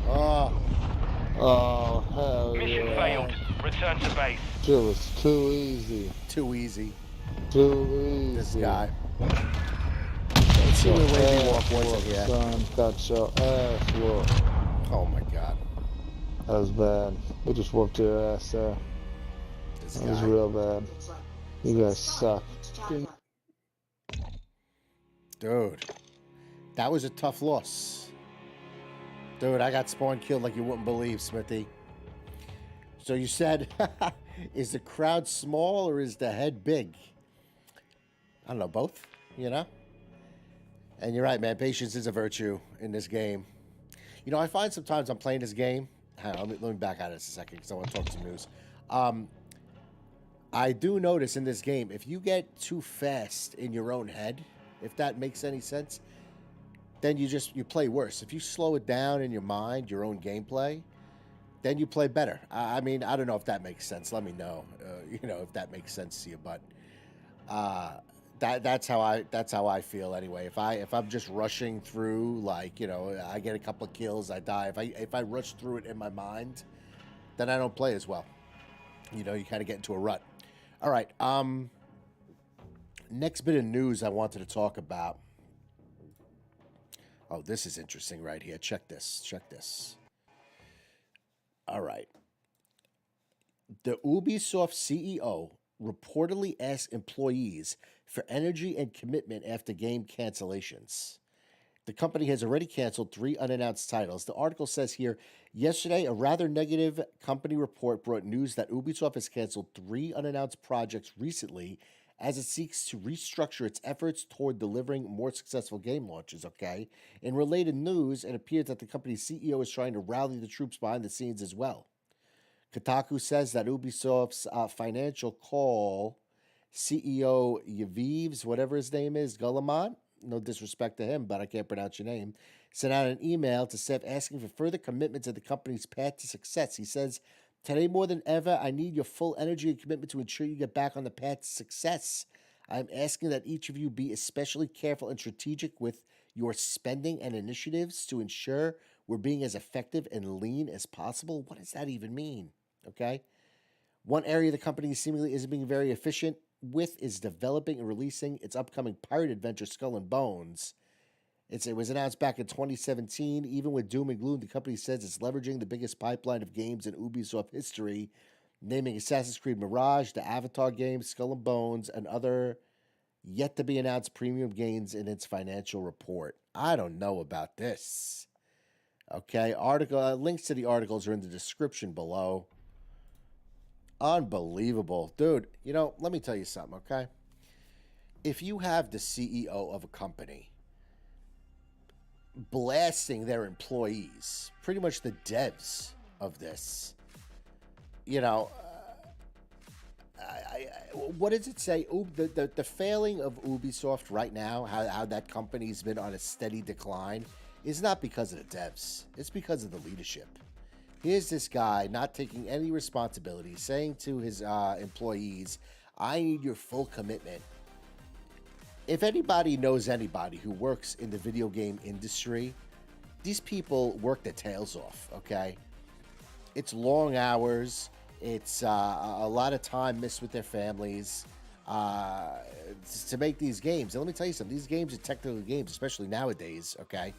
Oh. Oh, hell Mission yeah. failed. Return to base. Shit was too easy. Too easy. Too easy. This guy. Let's see Your where Wavy Walk ass was in whooped, here. son. Got your ass whooped. Oh my god. That was bad. We just whooped your ass there. This That was guy. real bad. You guys suck. Dude. That was a tough loss. Dude, I got spawn killed like you wouldn't believe, Smithy. So you said, is the crowd small or is the head big? I don't know, both, you know? And you're right, man. Patience is a virtue in this game. You know, I find sometimes I'm playing this game. Hang on, let me back out of this a second because I want to talk some news. I do notice in this game, if you get too fast in your own head, if that makes any sense, then you play worse. If you slow it down in your mind, your own gameplay, then you play better. I mean, I don't know if that makes sense. Let me know, you know, if that makes sense to you. But That's how I feel anyway. If I'm just rushing through, like, you know, I get a couple of kills, I die. If I rush through it in my mind, then I don't play as well. You know, you kind of get into a rut. All right. Next bit of news I wanted to talk about. Oh, this is interesting right here. Check this. Check this. All right. The Ubisoft CEO reportedly asked employees for energy and commitment after game cancellations. The company has already canceled 3 unannounced titles. The article says here, yesterday, a rather negative company report brought news that Ubisoft has canceled 3 unannounced projects recently as it seeks to restructure its efforts toward delivering more successful game launches, okay? In related news, it appears that the company's CEO is trying to rally the troops behind the scenes as well. Kotaku says that Ubisoft's financial call CEO Yves, whatever his name is, Guillemot, no disrespect to him, but I can't pronounce your name, sent out an email to staff asking for further commitment to the company's path to success. He says, today more than ever, I need your full energy and commitment to ensure you get back on the path to success. I'm asking that each of you be especially careful and strategic with your spending and initiatives to ensure we're being as effective and lean as possible. What does that even mean? Okay. One area the company seemingly isn't being very efficient with is developing and releasing its upcoming pirate adventure, Skull and Bones. It was announced back in 2017. Even with doom and gloom, the company says it's leveraging the biggest pipeline of games in Ubisoft history, naming Assassin's Creed Mirage, the Avatar game, Skull and Bones, and other yet-to-be-announced premium games in its financial report. I don't know about this. Okay, links to the articles are in the description below. Unbelievable. Dude, you know, let me tell you something, okay? If you have the CEO of a company blasting their employees, pretty much the devs of this, you know, what does it say? The failing of Ubisoft right now, how that company's been on a steady decline, is not because of the devs. It's because of the leadership. Here's this guy not taking any responsibility, saying to his employees, I need your full commitment. If anybody knows anybody who works in the video game industry, these people work their tails off, okay? It's long hours. It's a lot of time missed with their families to make these games. And let me tell you something. These games are technical games, especially nowadays, okay?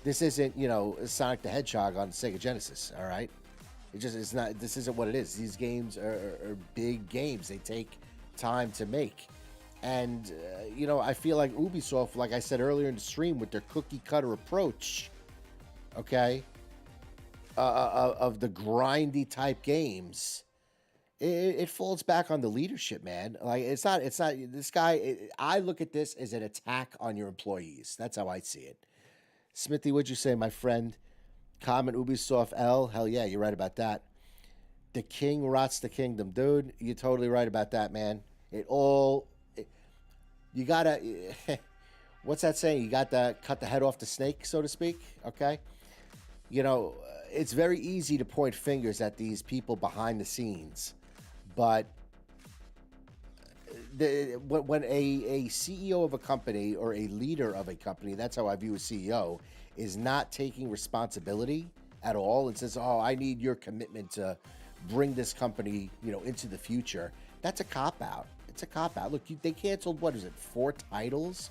This isn't, you know, Sonic the Hedgehog on Sega Genesis, all right? It's not, this isn't what it is. These games are big games. They take time to make. And, you know, I feel like Ubisoft, like I said earlier in the stream, with their cookie-cutter approach, okay, of the grindy type games, it falls back on the leadership, man. Like, it's not, this guy, I look at this as an attack on your employees. That's how I see it. Smithy, what'd you say, my friend? Comment Ubisoft L. Hell yeah, you're right about that. The king rots the kingdom. Dude, you're totally right about that, man. You gotta, what's that saying? You got to cut the head off the snake, so to speak, okay? You know, it's very easy to point fingers at these people behind the scenes, but when a CEO of a company or a leader of a company, that's how I view a CEO, is not taking responsibility at all and says, oh, I need your commitment to bring this company, you know, into the future, that's a cop-out. It's a cop-out. Look, they canceled, what is it, 4 titles?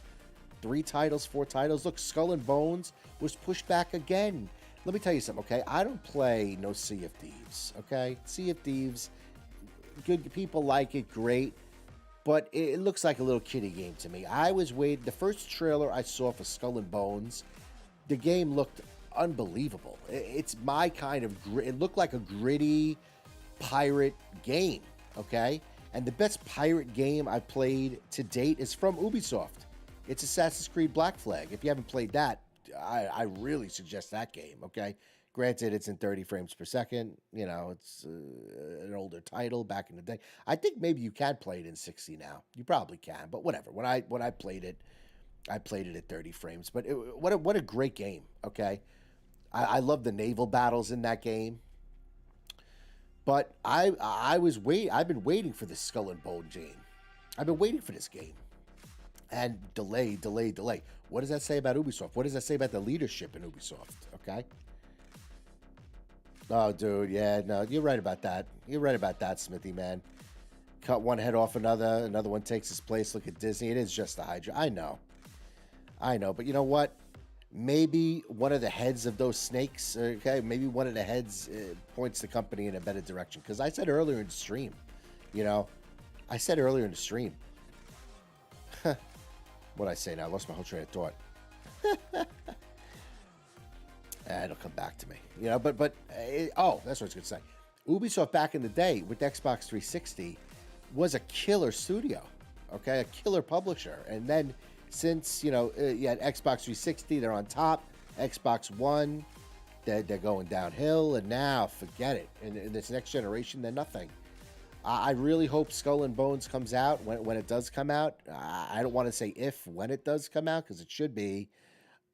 3 titles, 4 titles. Look, Skull and Bones was pushed back again. Let me tell you something, okay? I don't play no Sea of Thieves, okay? Sea of Thieves, good people like it, great. But it looks like a little kiddie game to me. I was waiting. The first trailer I saw for Skull and Bones, the game looked unbelievable. It's my kind of, it looked like a gritty pirate game, okay? And the best pirate game I've played to date is from Ubisoft. It's Assassin's Creed Black Flag. If you haven't played that, I really suggest that game, okay? Granted, it's in 30 frames per second. You know, it's an older title back in the day. I think maybe you can play it in 60 now. You probably can, but whatever. When I played it, I played it at 30 frames. But what a great game, okay? I love the naval battles in that game. But I've been waiting for this Skull and Bones game. I've been waiting for this game. And delay. What does that say about Ubisoft? What does that say about the leadership in Ubisoft? Okay. Oh, dude, yeah, no, you're right about that. You're right about that, Smithy, man. Cut one head off another one takes its place. Look at Disney. It is just a Hydra. I know, but you know what? Maybe one of the heads of those snakes, okay, maybe one of the heads points the company in a better direction. Because I said earlier in the stream, what I say now? I lost my whole train of thought. It'll come back to me, but that's what I was gonna say. Ubisoft back in the day with Xbox 360 was a killer studio, okay, a killer publisher. And then since you had Xbox 360, they're on top. Xbox One, they're going downhill, and now forget it. In this next generation, they're nothing. I really hope Skull and Bones comes out when it does come out. I don't want to say when it does come out, because it should be.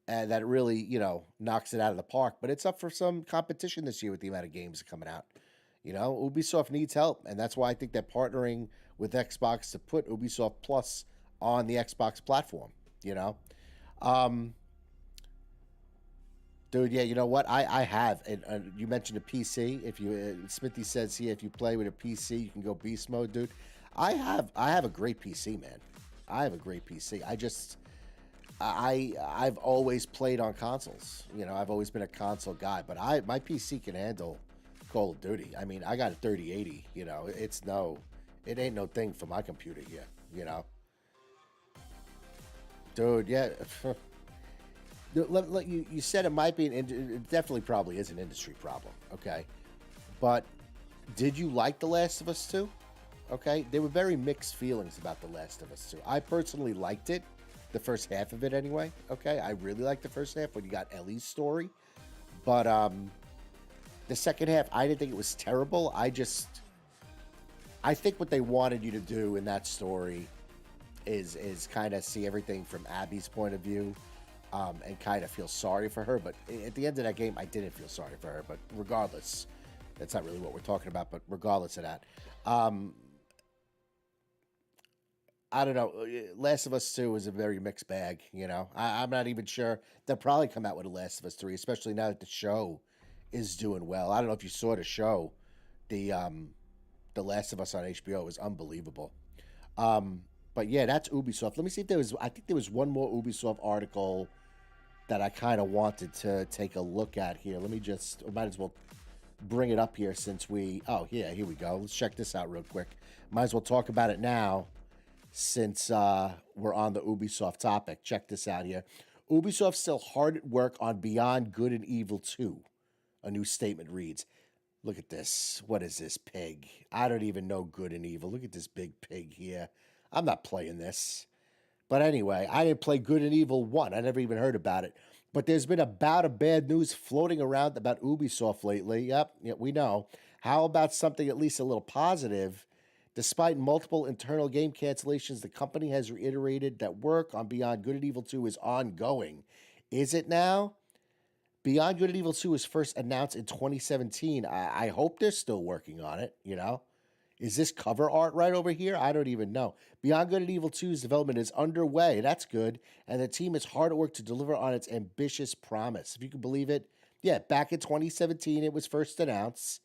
That really, knocks it out of the park. But it's up for some competition this year with the amount of games coming out. Ubisoft needs help, and that's why I think they're partnering with Xbox to put Ubisoft Plus on the Xbox platform. Dude, yeah, you know what? I have, and you mentioned a PC. If you, Smithy says here, if you play with a PC, you can go beast mode, dude. I have a great PC, man. I have a great PC. I've always played on consoles. I've always been a console guy, but my PC can handle Call of Duty. I mean, I got a 3080. It ain't no thing for my computer here. Dude, yeah. You said it might be it definitely probably is an industry problem, okay? But did you like The Last of Us 2? Okay, there were very mixed feelings about The Last of Us 2. I personally liked it, the first half of it anyway, okay? I really liked the first half when you got Ellie's story. But the second half, I didn't think it was terrible. I think what they wanted you to do in that story is kind of see everything from Abby's point of view. And kind of feel sorry for her, but at the end of that game, I didn't feel sorry for her. But regardless, that's not really what we're talking about. But regardless of that, I don't know. Last of Us 2 is a very mixed bag. I'm not even sure. They'll probably come out with a Last of Us 3, especially now that the show is doing well. I don't know if you saw the show, the Last of Us on HBO was unbelievable. But yeah, that's Ubisoft. Let me see if I think there was one more Ubisoft article that I kind of wanted to take a look at here. Let me might as well bring it up here since here we go. Let's check this out real quick. Might as well talk about it now since we're on the Ubisoft topic. Check this out here. Ubisoft still hard at work on Beyond Good and Evil 2. A new statement reads, look at this. What is this pig? I don't even know Good and Evil. Look at this big pig here. I'm not playing this. But anyway, I didn't play Good and Evil 1. I never even heard about it. But there's been a bout of bad news floating around about Ubisoft lately. Yep, we know. How about something at least a little positive? Despite multiple internal game cancellations, the company has reiterated that work on Beyond Good and Evil 2 is ongoing. Is it now? Beyond Good and Evil 2 was first announced in 2017. I hope they're still working on it, Is this cover art right over here? I don't even know. Beyond Good and Evil 2's development is underway. That's good. And the team is hard at work to deliver on its ambitious promise. If you can believe it. Yeah, back in 2017, it was first announced.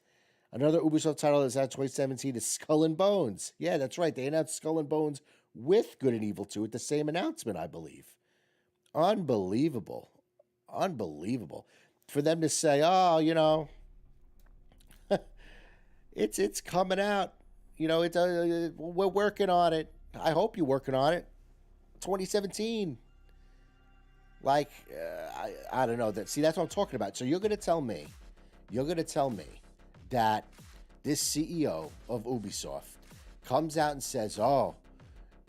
Another Ubisoft title that's out in 2017 is Skull and Bones. Yeah, that's right. They announced Skull and Bones with Good and Evil 2 at the same announcement, I believe. Unbelievable. For them to say, it's coming out. We're working on it. I hope you're working on it. 2017. I don't know. That's what I'm talking about. So you're going to tell me that this CEO of Ubisoft comes out and says, "Oh,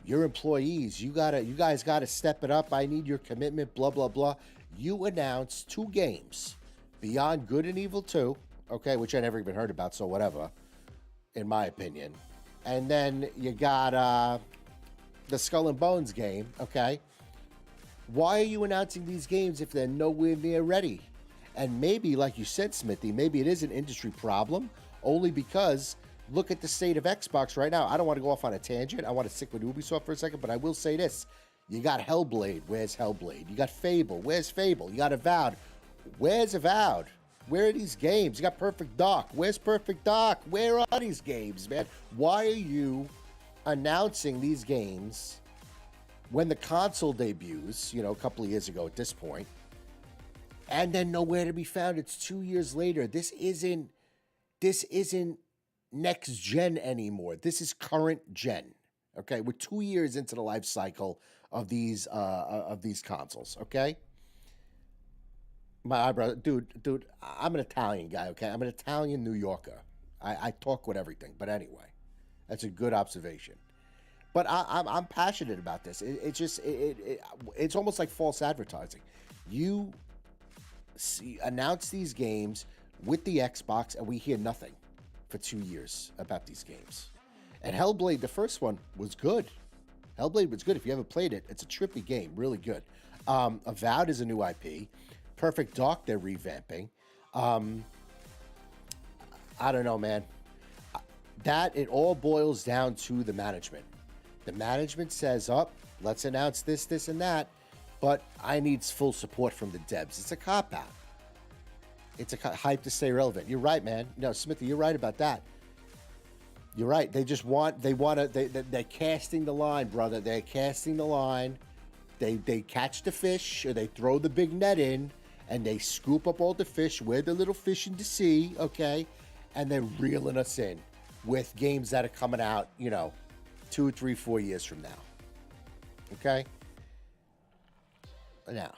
your employees, you guys gotta step it up. I need your commitment." Blah blah blah. You announced 2 games, Beyond Good and Evil 2, okay, which I never even heard about. So whatever. In my opinion. And then you got the Skull and Bones game, okay? Why are you announcing these games if they're nowhere near ready? And maybe, like you said, Smithy, maybe it is an industry problem, only because look at the state of Xbox right now. I don't want to go off on a tangent. I want to stick with Ubisoft for a second, but I will say this. You got Hellblade. Where's Hellblade? You got Fable. Where's Fable? You got Avowed. Where's Avowed? Where are these games? You got Perfect Dark. Where's Perfect Dark? Where are these games, man? Why are you announcing these games when the console debuts, you know, a couple of years ago at this point, and then nowhere to be found? It's 2 years later. This isn't next gen anymore. This is current gen. Okay, we're 2 years into the life cycle of these consoles. Okay, my eyebrow, dude. I'm an Italian guy. Okay, I'm an Italian New Yorker. I talk with everything. But anyway, that's a good observation. But I'm passionate about this. It's almost like false advertising. You announce these games with the Xbox, and we hear nothing for 2 years about these games. And Hellblade, the first one, was good. Hellblade was good. If you haven't played it, it's a trippy game, really good. Avowed is a new IP. Perfect Dark, they're revamping. I don't know, man. That it all boils down to the management. The management says, let's announce this, this, and that, but I need full support from the devs. It's a cop-out. It's a hype to stay relevant. You're right, man. No, Smithy, you're right about that. You're right. They're casting the line, brother. They're casting the line. They catch the fish, or they throw the big net in, and they scoop up all the fish. We're the little fish in the sea, okay? And they're reeling us in with games that are coming out, 2, 3, 4 years from now. Okay? Now,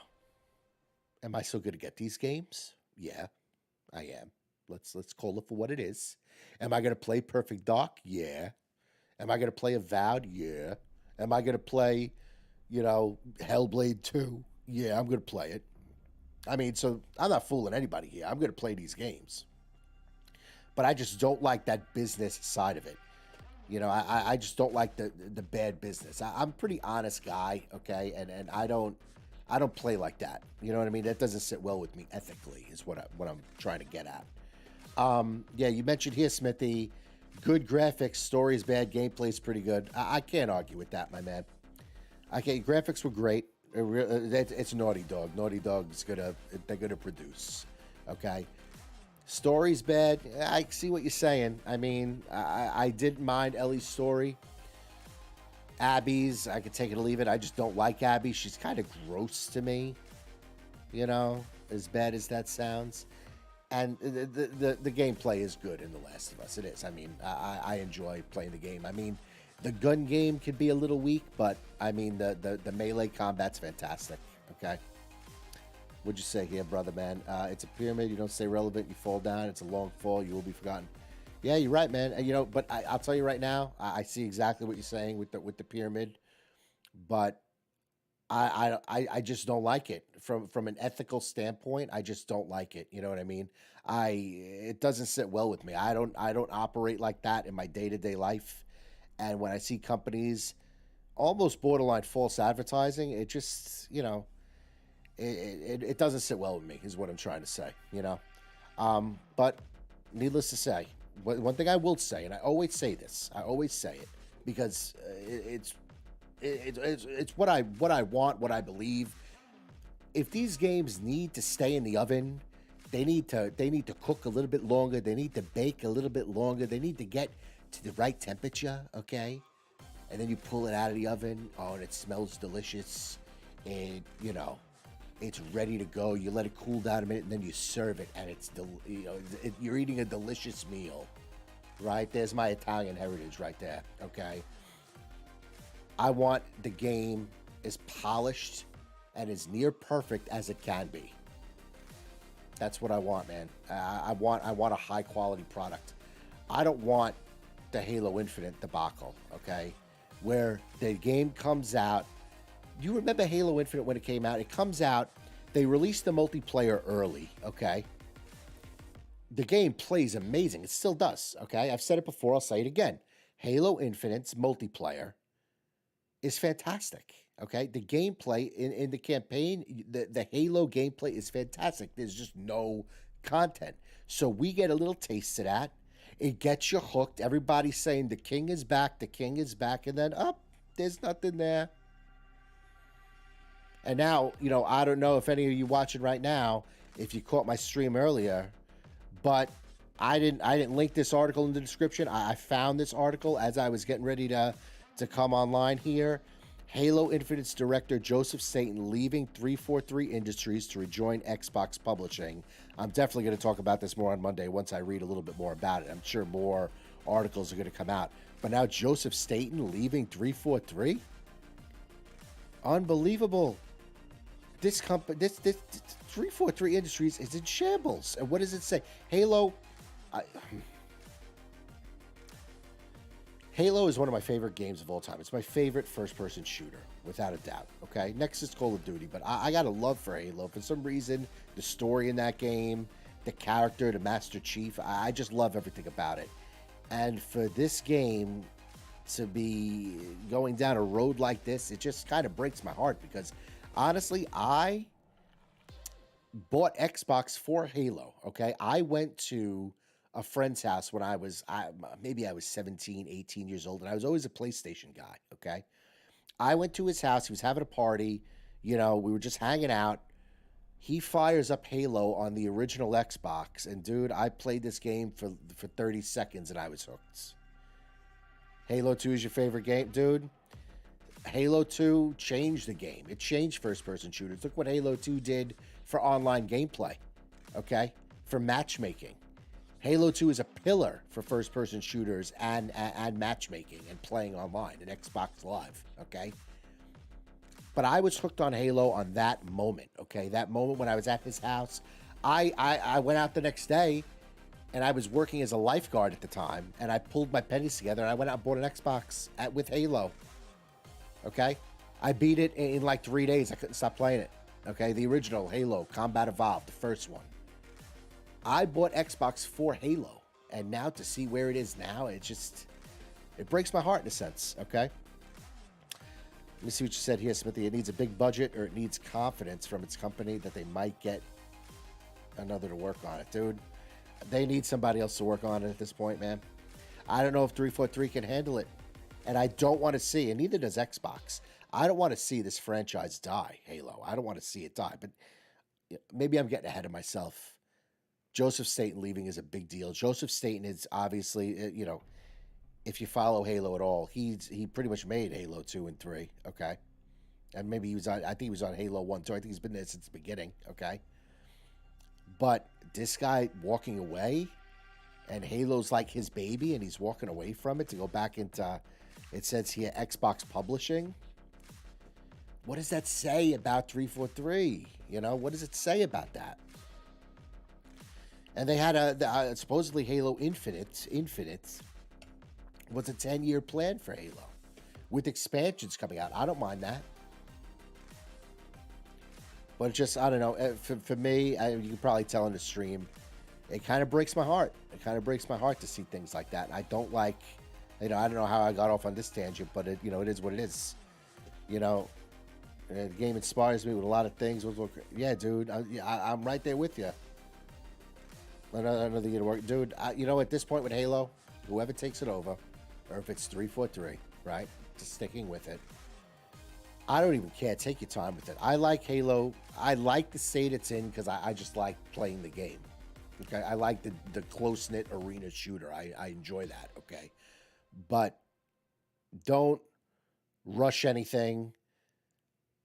am I still going to get these games? Yeah, I am. Let's call it for what it is. Am I going to play Perfect Dark? Yeah. Am I going to play Avowed? Yeah. Am I going to play, Hellblade 2? Yeah, I'm going to play it. I mean, so I'm not fooling anybody here. I'm going to play these games. But I just don't like that business side of it. I just don't like the bad business. I'm a pretty honest guy, okay? And I don't play like that. You know what I mean? That doesn't sit well with me ethically, is what I'm trying to get at. Yeah, you mentioned here, Smithy, good graphics, story's bad, gameplay's pretty good. I can't argue with that, my man. Okay, graphics were great. It's Naughty Dog. Naughty Dog's they're gonna produce. Okay. Story's bad. I see what you're saying. I mean, I didn't mind Ellie's story. Abby's, I could take it or leave it. I just don't like Abby. She's kind of gross to me. As bad as that sounds. And the gameplay is good in The Last of Us. It is. I mean, I enjoy playing the game. I mean, the gun game could be a little weak, but I mean, the melee combat's fantastic. Okay. What'd you say here, brother, man? It's a pyramid. You don't stay relevant. You fall down. It's a long fall. You will be forgotten. Yeah, you're right, man. And, but I'll tell you right now, I see exactly what you're saying with the pyramid, but I just don't like it from an ethical standpoint. I just don't like it. You know what I mean? It doesn't sit well with me. I don't operate like that in my day-to-day life. And when I see companies almost borderline false advertising, it just, it doesn't sit well with me, is what I'm trying to say, But needless to say, one thing I will say, and I always say this, because it's what I want, what I believe. If these games need to stay in the oven, they need to cook a little bit longer. They need to bake a little bit longer. They need to get to the right temperature, okay? And then you pull it out of the oven. Oh, and it smells delicious. And it's ready to go. You let it cool down a minute, and then you serve it, and you're eating a delicious meal, right? There's my Italian heritage right there, okay? I want the game as polished and as near perfect as it can be. That's what I want, man. I want a high quality product. I don't want the Halo Infinite debacle, okay? Where the game comes out. You remember Halo Infinite when it came out? It comes out, they released the multiplayer early, okay? The game plays amazing. It still does, okay? I've said it before. I'll say it again. Halo Infinite's multiplayer is fantastic, okay? The gameplay in the campaign, the Halo gameplay is fantastic. There's just no content. So we get a little taste of that. It gets you hooked. Everybody's saying the king is back, and then, there's nothing there. And now, you know, I don't know if any of you watching right now, if you caught my stream earlier, but I didn't link this article in the description. I found this article as I was getting ready to come online here. Halo Infinite's director Joseph Staten leaving 343 Industries to rejoin Xbox Publishing. I'm definitely going to talk about this more on Monday once I read a little bit more about it. I'm sure more articles are going to come out. But now Joseph Staten leaving 343? Unbelievable. This company, this 343 Industries is in shambles. And what does it say? Halo is one of my favorite games of all time. It's my favorite first-person shooter, without a doubt, okay? Next is Call of Duty, but I got a love for Halo. For some reason, the story in that game, the character, the Master Chief, I just love everything about it. And for this game to be going down a road like this, it just kind of breaks my heart because, honestly, I bought Xbox for Halo, okay? I went to a friend's house when I was, maybe I was 17, 18 years old, and I was always a PlayStation guy, okay? I went to his house. He was having a party. You know, we were just hanging out. He fires up Halo on the original Xbox, and dude, I played this game for 30 seconds, and I was hooked. Halo 2 is your favorite game, dude? Halo 2 changed the game. It changed first-person shooters. Look what Halo 2 did for online gameplay, okay? For matchmaking. Halo 2 is a pillar for first-person shooters and matchmaking and playing online and Xbox Live, okay? But I was hooked on Halo on that moment, okay? That moment when I was at his house. I went out the next day, and I was working as a lifeguard at the time, and I pulled my pennies together, and I went out and bought an Xbox with Halo, okay? I beat it in like 3 days. I couldn't stop playing it, okay? The original Halo, Combat Evolved, the first one. I bought Xbox for Halo, and now to see where it is now, it breaks my heart in a sense, okay? Let me see what you said here, Smithy. It needs a big budget, or it needs confidence from its company that they might get another to work on it. Dude, they need somebody else to work on it at this point, man. I don't know if 343 can handle it, and I don't want to see, and neither does Xbox. I don't want to see this franchise die, Halo. I don't want to see it die, but maybe I'm getting ahead of myself. Joseph Staten leaving is a big deal. Joseph Staten is obviously, you know, if you follow Halo at all, he pretty much made Halo 2 and 3, okay? And maybe he was on, I think he was on Halo 1 too. I think he's been there since the beginning, okay? But this guy walking away, and Halo's like his baby, and he's walking away from it to go back into, it says here, Xbox Publishing. What does that say about 343? You know, what does it say about that? And they had supposedly Halo Infinite was a 10-year plan for Halo with expansions coming out. I don't mind that. But just, I don't know, for me, you can probably tell in the stream, it kind of breaks my heart. It kind of breaks my heart to see things like that. And I don't like, you know, I don't know how I got off on this tangent, but it, you know, it is what it is. You know, the game inspires me with a lot of things. Yeah, dude, I'm right there with you. Another year to work. Dude, you know, at this point with Halo, whoever takes it over, or if it's 343, right, just sticking with it, I don't even care. Take your time with it. I like Halo. I like the state it's in because I just like playing the game. Okay, I like the close-knit arena shooter. I enjoy that, okay? But don't rush anything.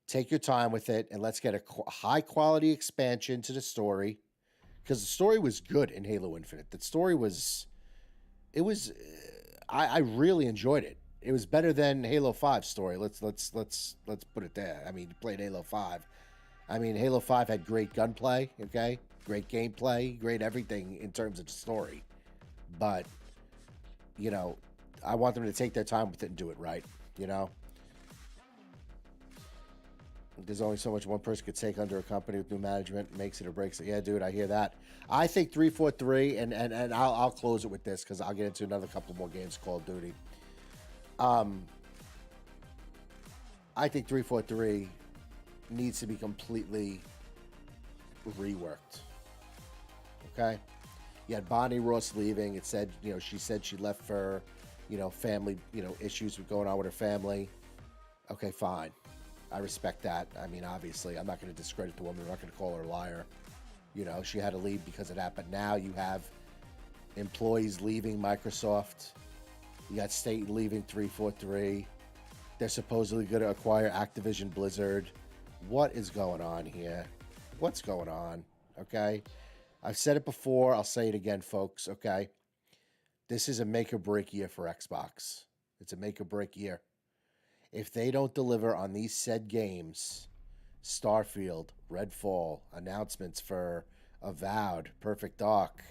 Take your time with it, and let's get a high-quality expansion to the story. Because the story was good in Halo Infinite. The story was, I really enjoyed it. It was better than Halo 5's story. Let's put it there. I mean, you played Halo 5. I mean, Halo 5 had great gunplay, okay? Great gameplay, great everything in terms of the story. But, you know, I want them to take their time with it and do it right, you know? There's only so much one person could take under a company with new management. Makes it or breaks it. Yeah, dude, I hear that. I think 343, and I'll close it with this because I'll get into another couple more games of Call of Duty. I think 343 needs to be completely reworked. Okay? You had Bonnie Ross leaving. It said, you know, she said she left for, you know, family, you know, issues going on with her family. Okay, fine. I respect that. I mean, obviously, I'm not going to discredit the woman. I'm not going to call her a liar. You know, she had to leave because of that. But now you have employees leaving Microsoft. You got State leaving 343. They're supposedly going to acquire Activision Blizzard. What is going on here? What's going on? Okay? I've said it before. I'll say it again, folks. Okay? This is a make or break year for Xbox. It's a make or break year. If they don't deliver on these said games, Starfield, Redfall, announcements for Avowed, Perfect Dark,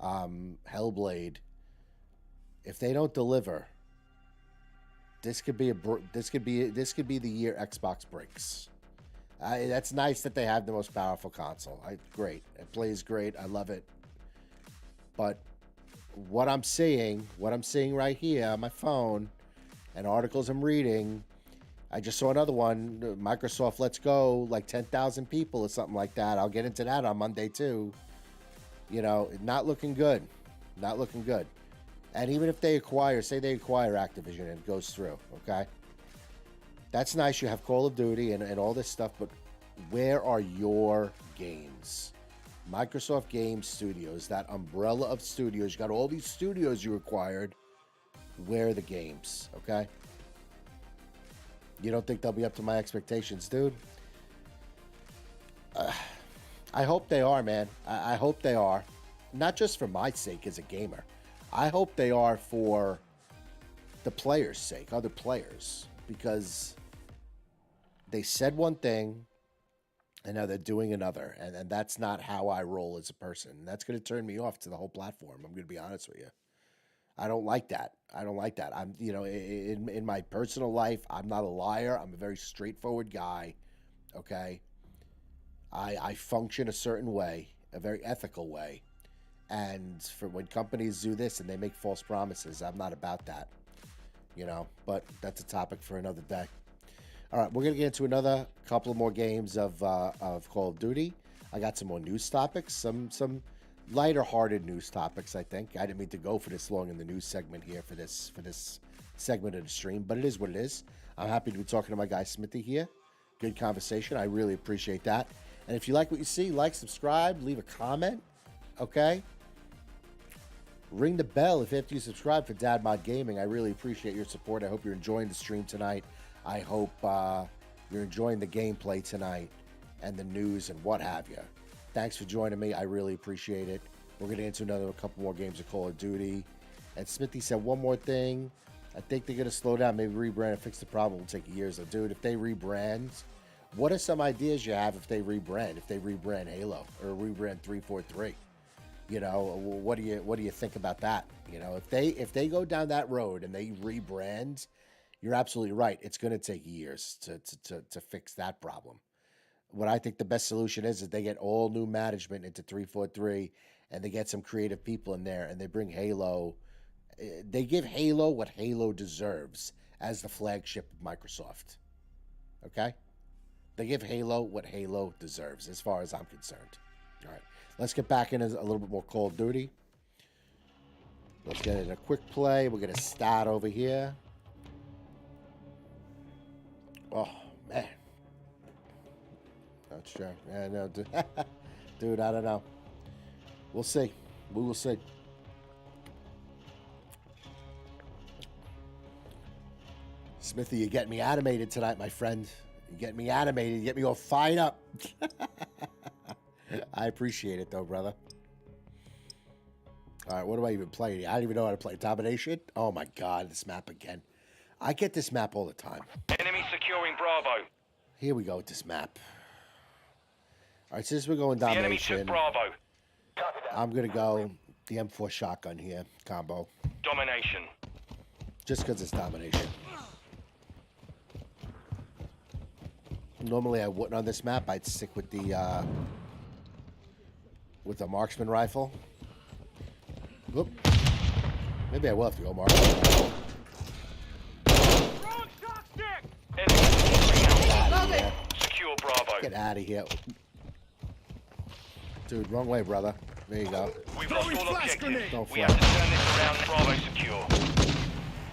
Hellblade, if they don't deliver, this could be the year Xbox breaks. That's nice that they have the most powerful console. Great, it plays great. I love it. But what I'm seeing right here on my phone, and articles I'm reading, I just saw another one. Microsoft lets go like 10,000 people or something like that. I'll get into that on Monday too. You know, not looking good. Not looking good. And even if they acquire, say they acquire Activision and it goes through, okay? That's nice. You have Call of Duty and all this stuff, but where are your games? Microsoft Game Studios, that umbrella of studios. You got all these studios you acquired. Where are the games, okay? You don't think they'll be up to my expectations, dude? I hope they are, man. I hope they are. Not just for my sake as a gamer. I hope they are for the players' sake, other players. Because they said one thing, and now they're doing another. And that's not how I roll as a person. And that's going to turn me off to the whole platform. I'm going to be honest with you. I don't like that. I don't like that. I'm, you know, in my personal life, I'm not a liar. I'm a very straightforward guy. Okay. I function a certain way, a very ethical way. And for when companies do this and they make false promises, I'm not about that, you know, but that's a topic for another day. All right. We're going to get into another couple of more games of Call of Duty. I got some more news topics, some lighter-hearted news topics, I think. I didn't mean to go for this long in the news segment here for this segment of the stream, but it is what it is. I'm happy to be talking to my guy Smithy here. Good conversation. I really appreciate that. And if you like what you see, like, subscribe, leave a comment, okay? Ring the bell if after you subscribe for Dad Mod Gaming. I really appreciate your support. I hope you're enjoying the stream tonight. I hope you're enjoying the gameplay tonight and the news and what have you. Thanks for joining me. I really appreciate it. We're going to get into a couple more games of Call of Duty. And Smithy said one more thing. I think they're going to slow down, maybe rebrand and fix the problem. It will take years. So, dude, if they rebrand, what are some ideas you have if they rebrand? If they rebrand Halo or rebrand 343? You know, what do you think about that? You know, if they go down that road and they rebrand, you're absolutely right. It's going to take years to fix that problem. What I think the best solution is they get all new management into 343 and they get some creative people in there and they bring Halo. They give Halo what Halo deserves as the flagship of Microsoft. Okay? They give Halo what Halo deserves as far as I'm concerned. All right. Let's get back into a little bit more Call of Duty. Let's get in a quick play. We'll get a stat over here. Oh, man. That's true. Yeah, no, dude. Dude, I don't know. We'll see. We will see. Smithy, you're getting me animated tonight, my friend. You're getting me animated. You get me all fired up. I appreciate it, though, brother. All right, what do I even play? I don't even know how to play. Domination? Oh, my God, this map again. I get this map all the time. Enemy securing Bravo. Here we go with this map. All right, since we're going The enemy domination, took Bravo. I'm going to go the M4 shotgun here, combo. Domination. Just because it's domination. Normally I wouldn't on this map. I'd stick with the marksman rifle. Whoop. Maybe I will have to go marksman rifle. Wrong shot stick. Enemy securing Alpha. Secure Bravo. Get out of here. Dude, wrong way, brother. There you go. We've lost all objectives. Don't We fly. have to turn this around. Bravo secure.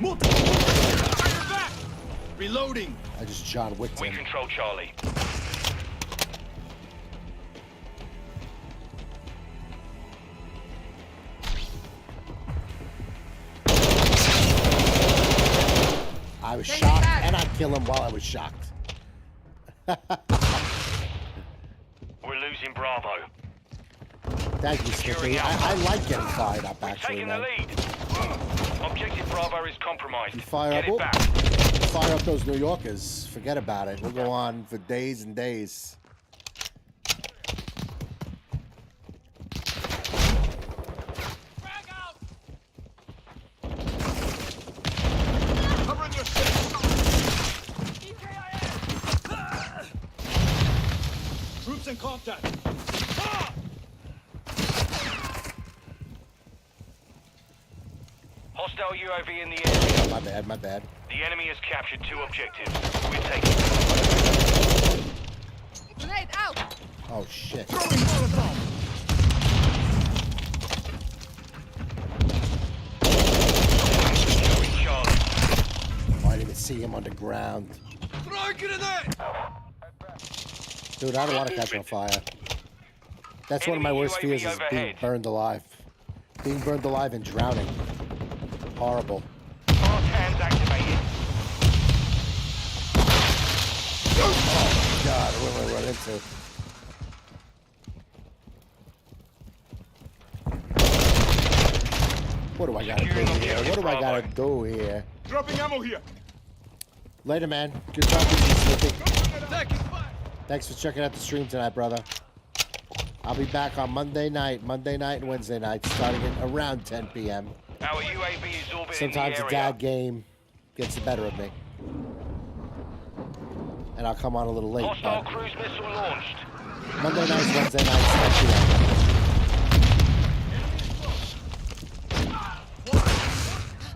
Multiple. Fire back. Reloading. I just John Wicked We him. control Charlie. I was shocked, and I kill him while I was shocked. We're losing Bravo. Thank you, Sticky. I like getting fired up, actually, Taking the man. lead. Objective Bravo is compromised. You fire Get up, it oh, back. fire up those New Yorkers. Forget about it. We'll go on for days and days. Covering your six. Troops in contact. Hostile UAV in the area. My bad, my bad. The enemy has captured 2 objectives. We're taking. Grenade out! Oh, shit. Throwing Molotov. Securing Charlie. Oh, I didn't even see him underground. Throw a grenade. Dude, I don't want to catch on fire. That's one of my Enemy worst UAV fears is being overhead. burned alive. Being burned alive and drowning. Horrible. Fast hands activated. Oh, God, what did I run into? What do I gotta do here? What do I gotta do here? Dropping ammo here. Later, man. Good talking to you, Slippy. Taking fire. Thanks for checking out the stream tonight, brother. I'll be back on Monday night and Wednesday night, starting at around 10 p.m. Our UAV is orbiting Sometimes the a area. dad game gets the better of me. And I'll come on a little late, Hostile but cruise missile launched. Monday nights, Wednesday nights, 10 p.m.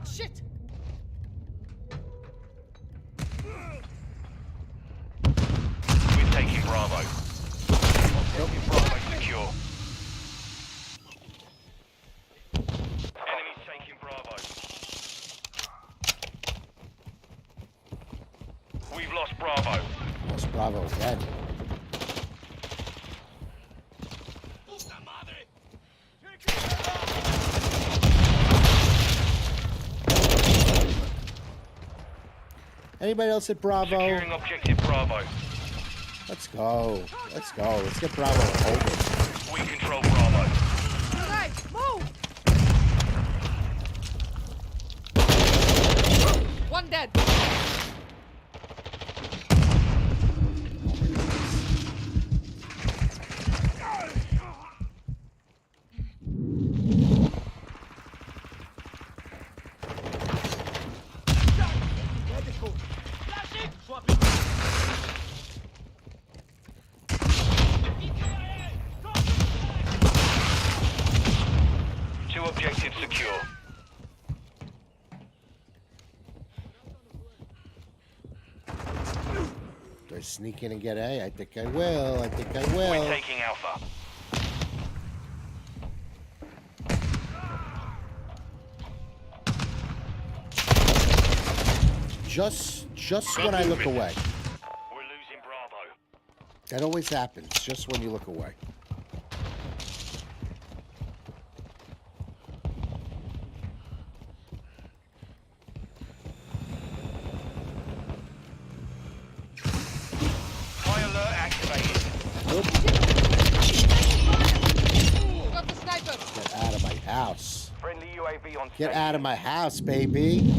Shit! We're taking Bravo. Objective Bravo secure. Enemies taking Bravo. We've lost Bravo. That's Bravo again. Anybody else at Bravo? Securing objective Bravo. Let's go. Let's go. Let's get Bravo over. We control Bravo. Grenade! Move! One dead. Two objectives secure. Do I sneak in and get A? I think I will. I think I We're will. taking Alpha. Just when I look away. We're losing Bravo. That always happens, just when you look away. High alert activated. Got the sniper. Get out of my house. Friendly UAV on Get station. out of my house, baby.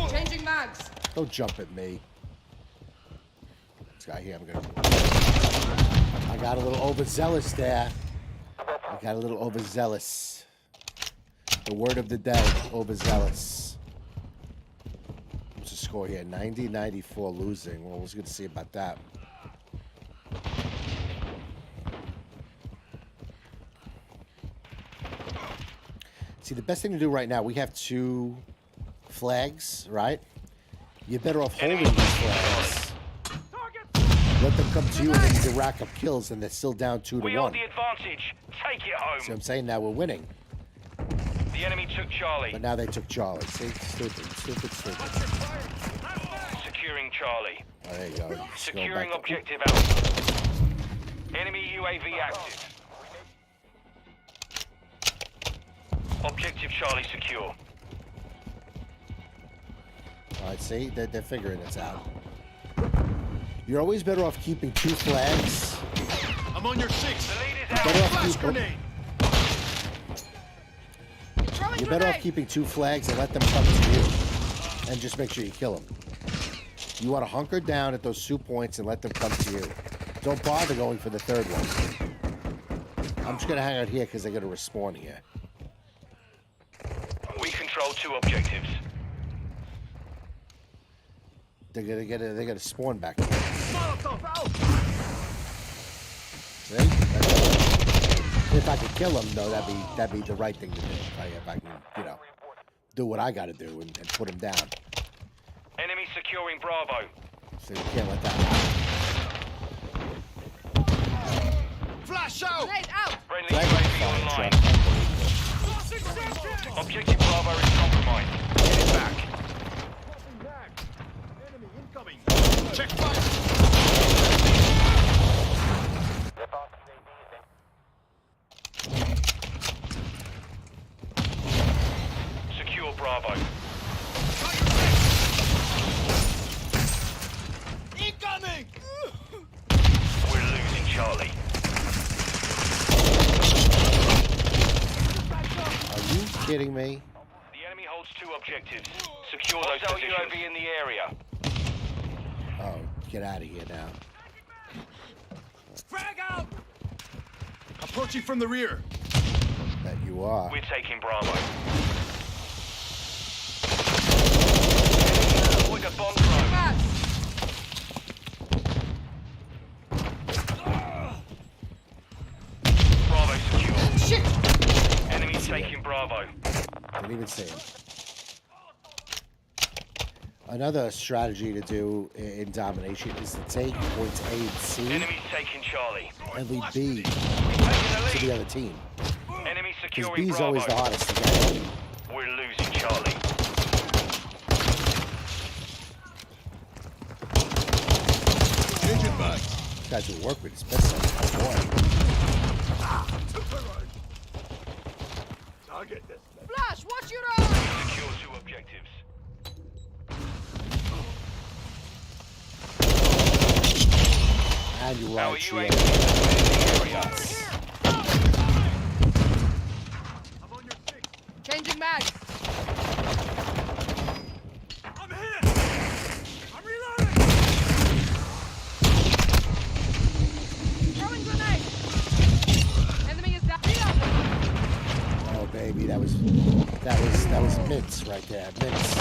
Changing mags. Don't jump at me. This guy here, I'm gonna... I got a little overzealous there. I got a little overzealous. The word of the day, overzealous. What's the score here? 90-94 losing. Well, we're going to see about that. See, the best thing to do right now, we have 2 flags, right? You're better off holding these flags. Let them come to you, and then you can rack up kills, and they're still down 2 to We 1. hold the advantage. Take it home. See what I'm saying? Now we're winning. The enemy took Charlie. But now they took Charlie. See? Stupid. Securing Charlie. Oh, there you go. Just going Securing back to- objective Alpha. Enemy UAV active. Objective Charlie secure. All right, see? They're figuring this out. You're always better off keeping 2 flags. I'm on your 6. The lead is Better out. off Flash keep- grenade. Throwing You're better off grenade. keeping 2 flags and let them come to you. And just make sure you kill them. You want to hunker down at those 2 points and let them come to you. Don't bother going for the 3rd one. I'm just going to hang out here because they're going to respawn here. We control 2 objectives. They're gonna spawn back here. Molotov out. See? If I could kill them, though, that'd be the right thing to do. If I can, do what I got to do and put them down. Enemy securing Bravo. So you can't let that happen. Flash out. Grenade out. Friendly Flag UAV fire online. truck. Lost exception. Objective Bravo is compromised. Get it back. Enemy incoming. Check fire. Secure Bravo. Incoming. We're losing Charlie. Are you kidding me? The enemy holds 2 objectives. Secure those positions. UAV in the area. Oh, get out of here now. Frag out. Approaching from the rear. That you are. We're taking Bravo. Avoid a bomb drone. Back. Bravo secure. Shit. Enemy taking Bravo. Didn't even see him. Another strategy to do in domination is to take points A and C Enemy's taking Charlie. and leave B Taking to the the lead. other team. Enemy Because securing B's Bravo. always the hardest to get. We're losing Charlie. Engine back. These guys who work with his pistol. Oh boy. Target this. Flash, watch your eyes. Secure 2 objectives. And you Our are UAV GA. is in the area. I'm on your 6. Changing mag. I'm hit. I'm reloading. Throwing grenade. Enemy is down. Reloading. Oh baby, that was mints right there. Mints.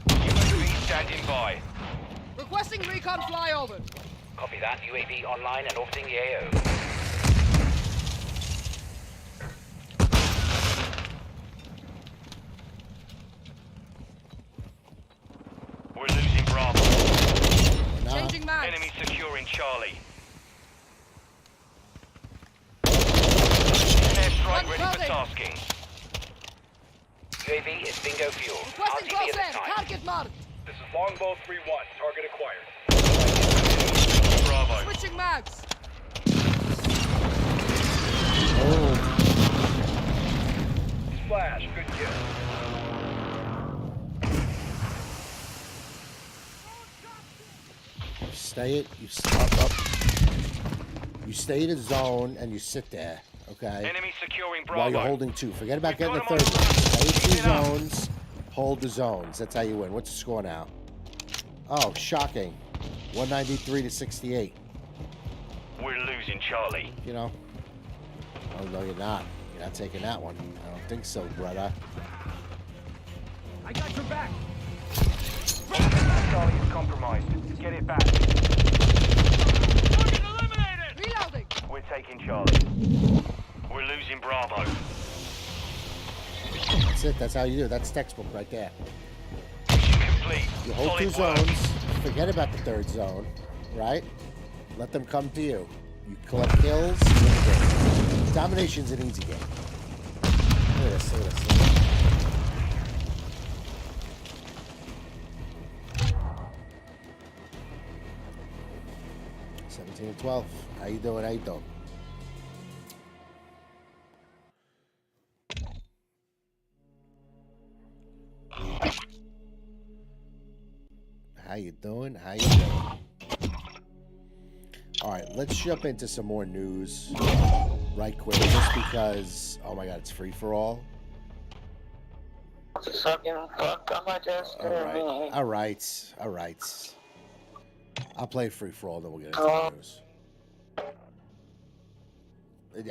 UAV standing by. Requesting recon flyover. Copy that. UAV online and orbiting the AO. We're losing Bravo. Nah. Changing mags. Enemy securing Charlie. Airstrike ready for Unclothing. tasking. UAV is bingo fuel. Requesting RTB close at this in. time. Target marked. This is Longbow 3-1. Target acquired. Bravo. Switching mags. Oh, Splash. Good kill. you stay it. You up. You stay in a zone and you sit there. Okay. Enemy securing Bravo. While you're holding 2. Forget about We've getting the got 'em 3rd on- one. Stay in 2 Keep it up. zones. Hold the zones. That's how you win. What's the score now? Oh, shocking. 193 to 68. We're losing Charlie. You know. Oh no, you're not. You're not taking that one. I don't think so, brother. I got your back. Charlie is compromised. Get it back. Target eliminated. Reloading. We're taking Charlie. We're losing Bravo. That's it. That's how you do it. That's textbook right there. Mission complete. You hold 2 Solid work. zones. Forget about the 3rd zone, right? Let them come to you. You collect kills, you win the game. Domination's an easy game. Look at this, look at this. Look at this. 17 and 12. How you doing? How you doing? How you doing? How you doing? All right, let's jump into some more news right quick, just because. Oh my God, it's free for all. All right. I'll play free for all, then we'll get into the news.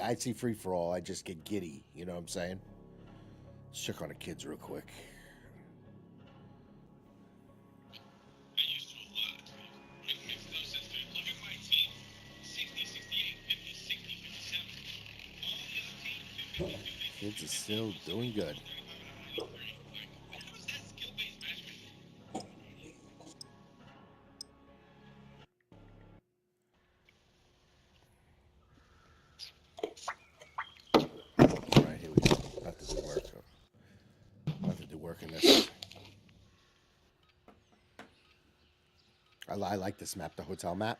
I see free for all, I just get giddy. You know what I'm saying? Let's check on the kids real quick. Kids are still doing good. Alright, here we go. About to do work. About to do work in this. I like this map, the hotel map.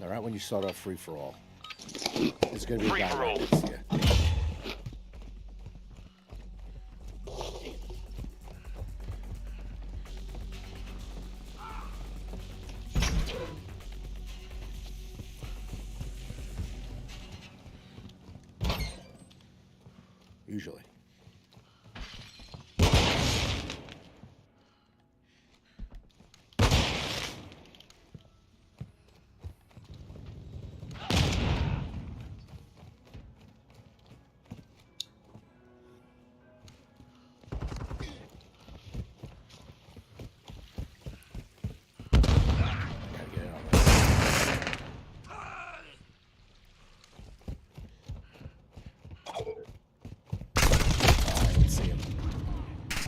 Alright, when you start off free for all. It's gonna be Free for all. Yeah. Usually.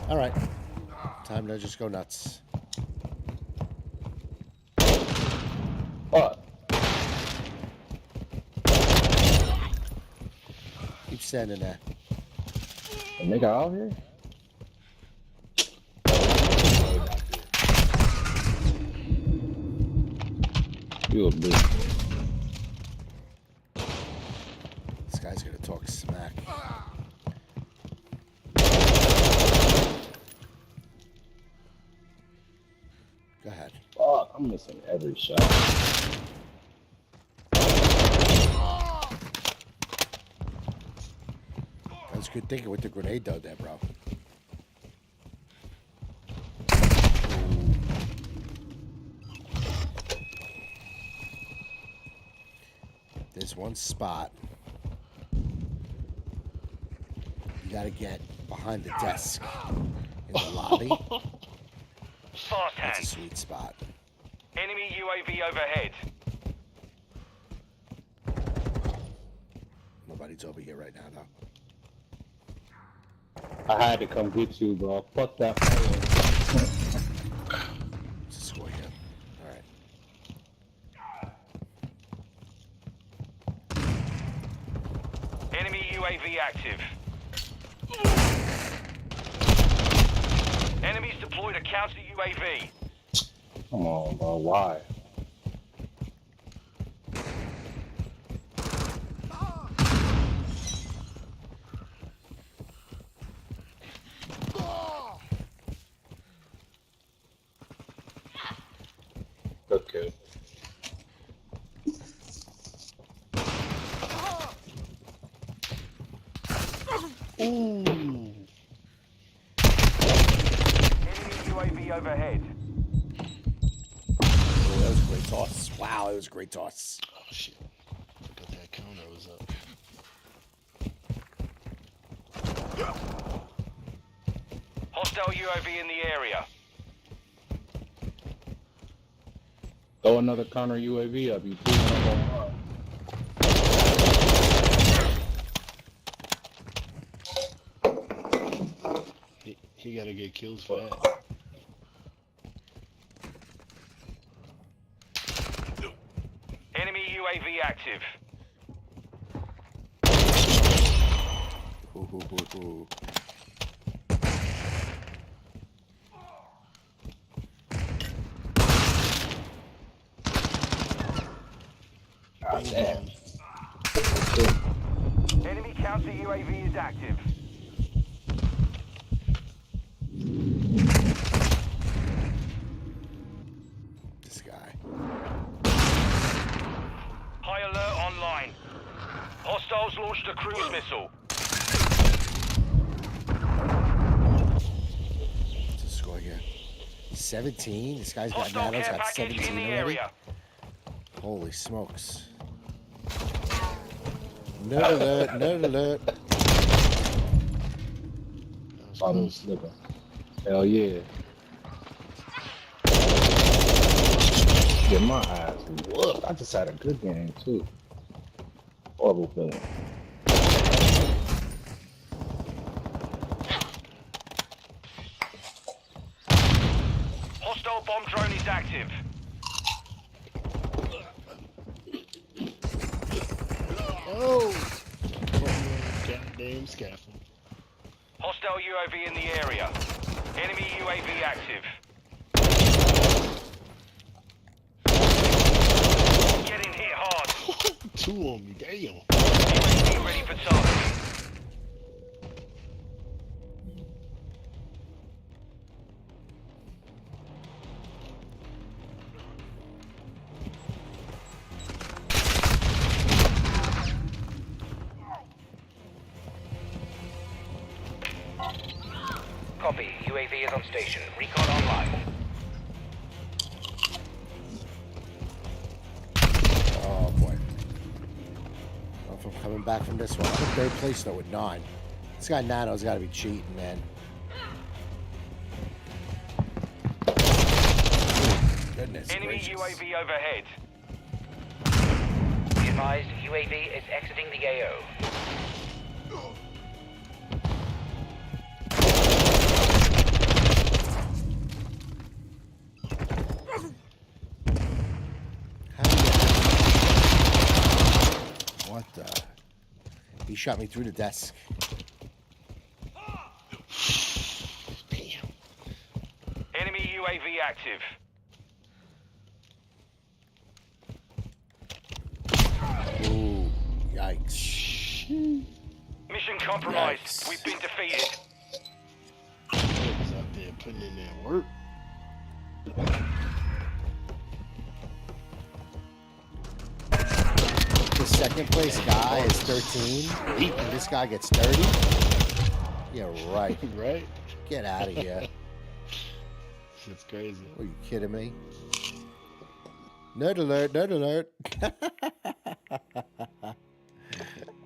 All right, time to just go nuts. What? Keep standing there. A nigga out here? You a bitch. This guy's gonna talk smack. Go ahead. Fuck, I'm missing every shot. That's good thinking with the grenade though there, bro. There's one spot. You gotta get behind the desk in the lobby. Fast That's a hand. sweet spot. Enemy UAV overhead. Nobody's over here right now, though. I had to come get you, bro. Fuck that fire. It's a score here. All right. Enemy UAV active. Enemies deployed a counter UAV. Come on, bro. Why? Okay. Ooh. Enemy UAV overhead. Oh, that was a great toss. Wow, that was a great toss. Oh shit. Forgot that counter was up. Hostile UAV in the area. Throw another counter UAV up. You proving up on hard. He gotta get kills for that. active. Ooh. Damn. Enemy counter UAV is active. This guy. High alert online. Hostiles launched a cruise missile. What's the score here? 17? This guy's got Hostile Nano's care got package 17 in the already? area. Holy smokes. Nerd alert, nerd alert. That was I'm close. slipping. Hell yeah. Get my eyes whooped. I just had a good game too. Horrible feeling. Hostile bomb drone is active. Oh! Goddamn scaffold. Hostile UAV in the area. Enemy UAV active. Getting hit hard. Two on me, damn. UAV ready for target. Copy. UAV is on station. Recon online. Oh boy. I don't know if I'm coming back from this one. I'm in third place though with 9. This guy Nano's got to be cheating, man. Goodness Enemy gracious. UAV overhead. Be advised, UAV is exiting the AO. What the? He shot me through the desk. Damn. Enemy UAV active. Ooh, yikes. Mission compromised. Yikes. We've been defeated. Niggas out there putting in their work. The second place guy is 13, and this guy gets 30? Yeah, right. Right? Get out of here. Shit's crazy. Are you kidding me? Nerd alert, nerd alert.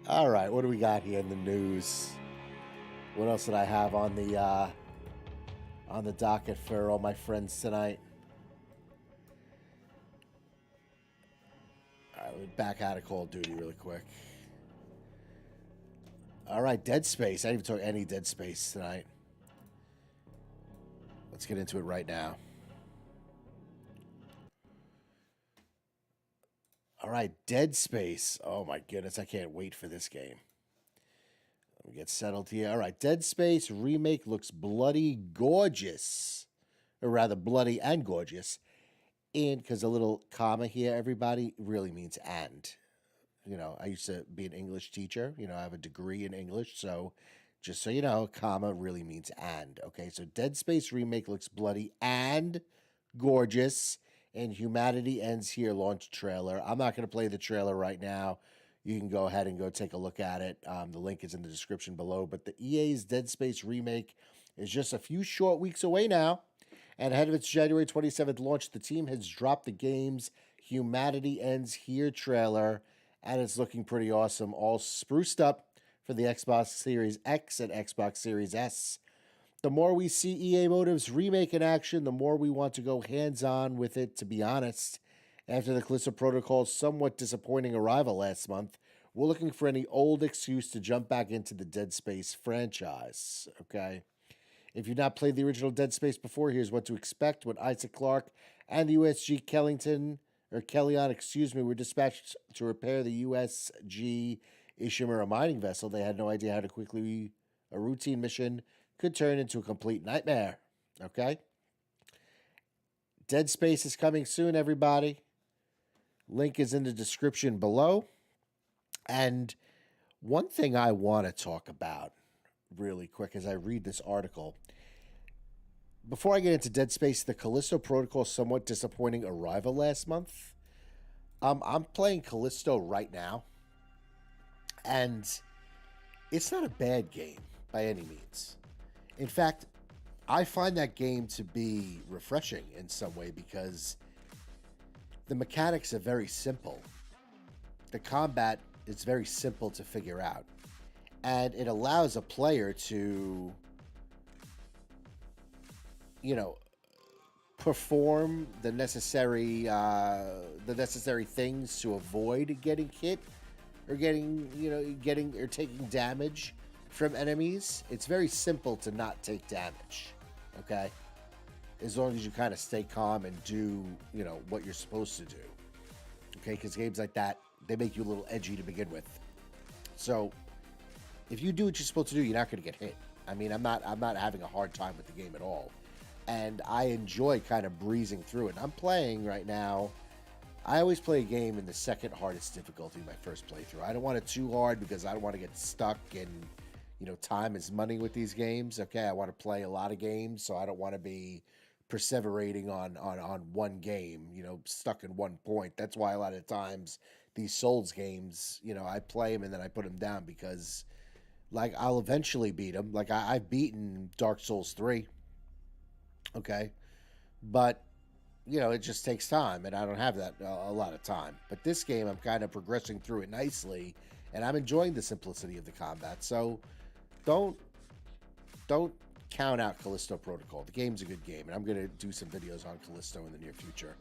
All right, what do we got here in the news? What else did I have on the docket for all my friends tonight? All right, let me back out of Call of Duty really quick. All right, Dead Space. I didn't even talk any Dead Space tonight. Let's get into it right now. All right, Dead Space. Oh my goodness, I can't wait for this game. Let me get settled here. All right, Dead Space remake looks bloody gorgeous. Or rather, bloody and gorgeous. And because a little comma here, everybody, really means and. You know, I used to be an English teacher. You know, I have a degree in English. So just so you know, comma really means and. Okay, so Dead Space remake looks bloody and gorgeous. And Humanity Ends Here launch trailer. I'm not going to play the trailer right now. You can go ahead and go take a look at it. The link is in the description below. But the EA's Dead Space remake is just a few short weeks away now. And ahead of its January 27th launch, the team has dropped the game's Humanity Ends Here trailer. And it's looking pretty awesome. All spruced up for the Xbox Series X and Xbox Series S. The more we see EA Motive's remake in action, the more we want to go hands-on with it, to be honest. After the Callisto Protocol's somewhat disappointing arrival last month, we're looking for any old excuse to jump back into the Dead Space franchise, okay? If you've not played the original Dead Space before, here's what to expect when Isaac Clarke and the USG Kellington or Kellyanne, excuse me, were dispatched to repair the USG Ishimura mining vessel. They had no idea how to quickly a routine mission could turn into a complete nightmare. Okay? Dead Space is coming soon, everybody. Link is in the description below. And one thing I want to talk about really quick as I read this article. Before I get into Dead Space, the Callisto Protocol somewhat disappointing arrival last month. I'm playing Callisto right now, and it's not a bad game by any means. In fact, I find that game to be refreshing in some way because the mechanics are very simple. The combat is very simple to figure out, and it allows a player to, perform the necessary things to avoid getting hit or getting or taking damage from enemies. It's very simple to not take damage. Okay, as long as you kind of stay calm and do what you're supposed to do. Okay, because games like that, they make you a little edgy to begin with. So if you do what you're supposed to do, you're not going to get hit. I mean, I'm not having a hard time with the game at all. And I enjoy kind of breezing through it. I'm playing right now. I always play a game in the second hardest difficulty my first playthrough. I don't want it too hard because I don't want to get stuck, and time is money with these games. Okay, I want to play a lot of games, so I don't want to be perseverating on one game, stuck in one point. That's why a lot of times these Souls games, I play them and then I put them down because, like, I'll eventually beat them. Like, I've beaten Dark Souls 3. Okay, but it just takes time, and I don't have that a lot of time. But this game, I'm kind of progressing through it nicely, and I'm enjoying the simplicity of the combat. So don't count out Callisto Protocol. The game's a good game, and I'm going to do some videos on Callisto in the near future.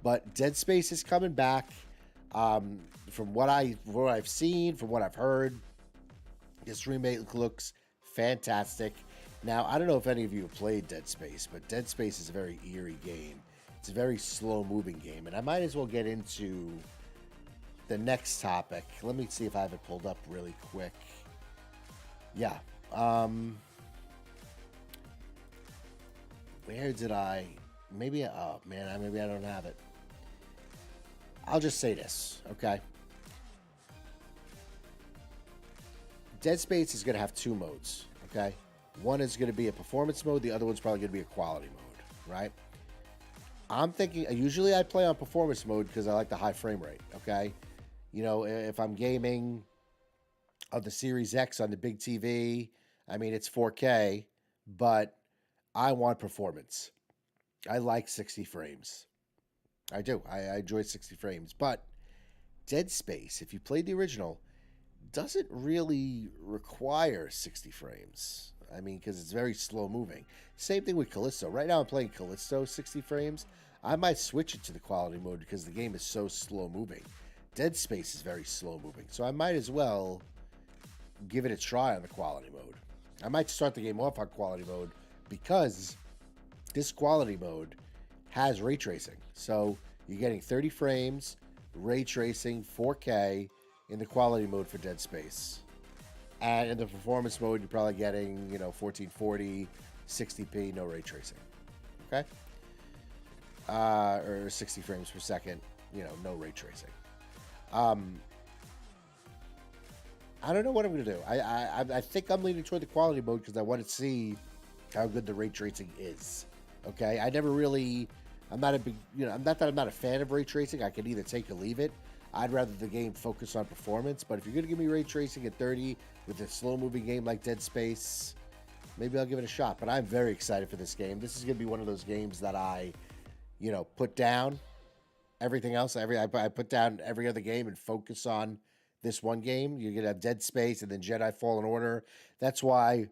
But Dead Space is coming back. From what I've seen, from what I've heard, this remake looks fantastic. Now, I don't know if any of you have played Dead Space, but Dead Space is a very eerie game. It's a very slow-moving game, and I might as well get into the next topic. Let me see if I have it pulled up really quick. Yeah. Where did I... Maybe I don't have it. I'll just say this, okay? Dead Space is going to have two modes, okay? One is going to be a performance mode. The other one's probably going to be a quality mode, right? I'm thinking, usually I play on performance mode because I like the high frame rate, okay? If I'm gaming on the Series X on the big TV, I mean, it's 4K, but I want performance. I like 60 frames. I do. I enjoy 60 frames. But Dead Space, if you played the original, doesn't really require 60 frames. I mean, because it's very slow moving. Same thing with Callisto. Right now I'm playing Callisto 60 frames. I might switch it to the quality mode because the game is so slow moving. Dead Space is very slow moving. So I might as well give it a try on the quality mode. I might start the game off on quality mode because this quality mode has ray tracing. So you're getting 30 frames, ray tracing, 4K in the quality mode for Dead Space. And in the performance mode, you're probably getting, 1440, 60p, no ray tracing. Okay? Or 60 frames per second, no ray tracing. I don't know what I'm going to do. I think I'm leaning toward the quality mode because I want to see how good the ray tracing is. Okay? I never really... I'm not a big... not that I'm not a fan of ray tracing. I can either take or leave it. I'd rather the game focus on performance, but if you're going to give me ray tracing at 30 with a slow-moving game like Dead Space, maybe I'll give it a shot. But I'm very excited for this game. This is going to be one of those games that I, put down everything else. I put down every other game and focus on this one game. You're going to have Dead Space and then Jedi Fallen Order. That's why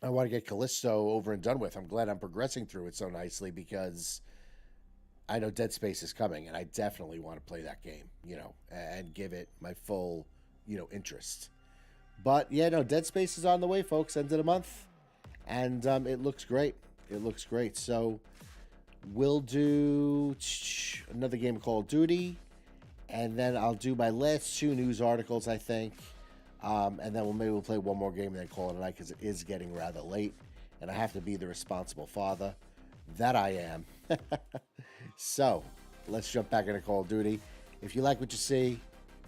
I want to get Callisto over and done with. I'm glad I'm progressing through it so nicely because I know Dead Space is coming, and I definitely want to play that game, and give it my full, interest. But, yeah, no, Dead Space is on the way, folks, end of the month, and it looks great. It looks great. So, we'll do another game of Call of Duty, and then I'll do my last 2 news articles, I think. And then maybe we'll play one more game and then call it a night because it is getting rather late, and I have to be the responsible father that I am. So let's jump back into Call of Duty. If you like what you see,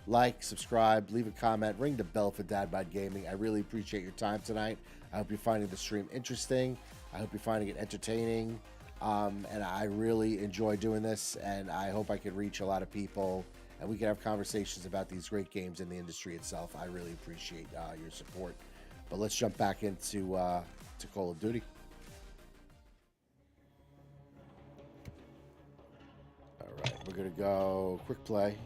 like, subscribe, leave a comment, ring the bell for Dad Bod Gaming. I really appreciate your time tonight. I hope you're finding the stream interesting. I hope you're finding it entertaining. And I really enjoy doing this, and I hope I can reach a lot of people and we can have conversations about these great games in the industry itself. I really appreciate your support. But let's jump back into to Call of Duty. All right, we're gonna go quick play.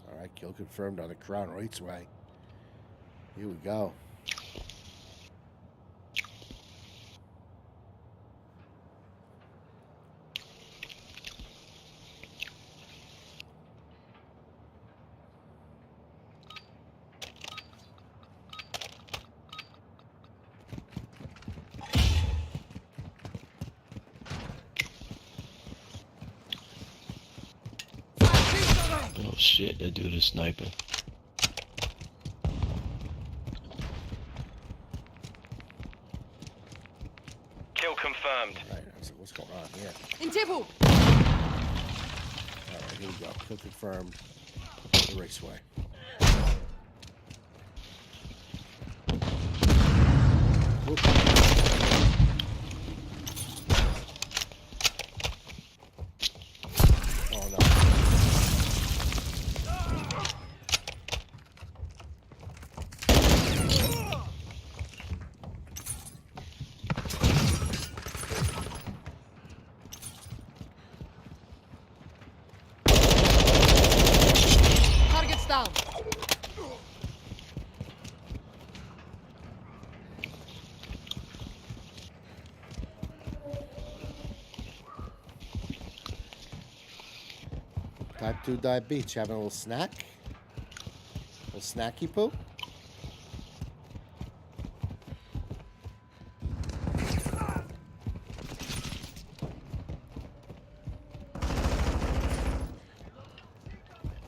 All right, kill confirmed on the Crown Raceway. Here we go. Oh shit, that dude is sniping. Kill confirmed. Right, I was like, what's going on here? In Tibu! All right, here we go. Kill confirmed. The Raceway. Whoop. Oh no. Target's down. Type 2 diabetes. Having a little snack? A little snacky poo?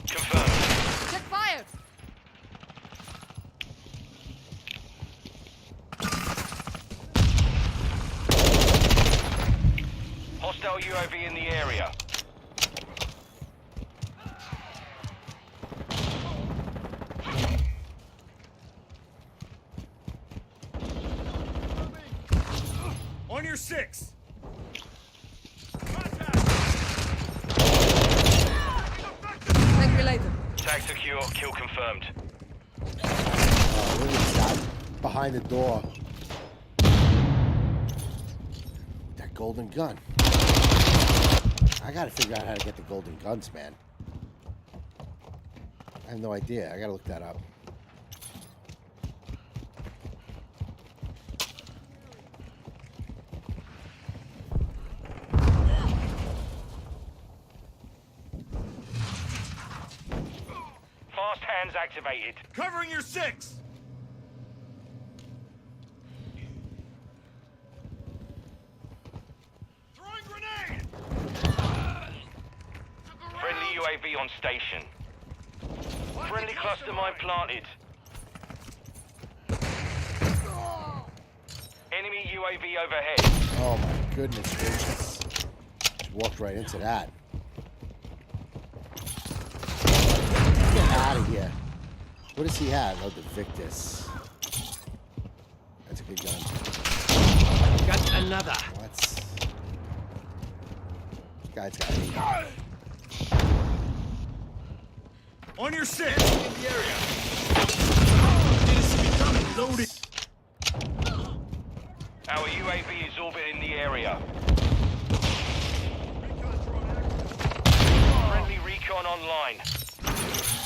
Confirmed. Check fire! Hostile UAV in the area. On your 6. Thank me later. Tag secure. Kill confirmed. Oh, look at this guy behind the door. That golden gun. I gotta figure out how to get the golden guns, man. I have no idea. I gotta look that up. Fast hands activated. Covering your 6. Throwing grenade. Friendly UAV on station. Friendly cluster mine planted. Enemy UAV overhead. Oh my goodness gracious. Just walked right into that. Get out of here. What does he have? Oh, the Victus. That's a good gun. Got another. What? This guy's got On your six. In the area. Innocent coming. Loaded. Our UAV is orbiting the area. Friendly recon online.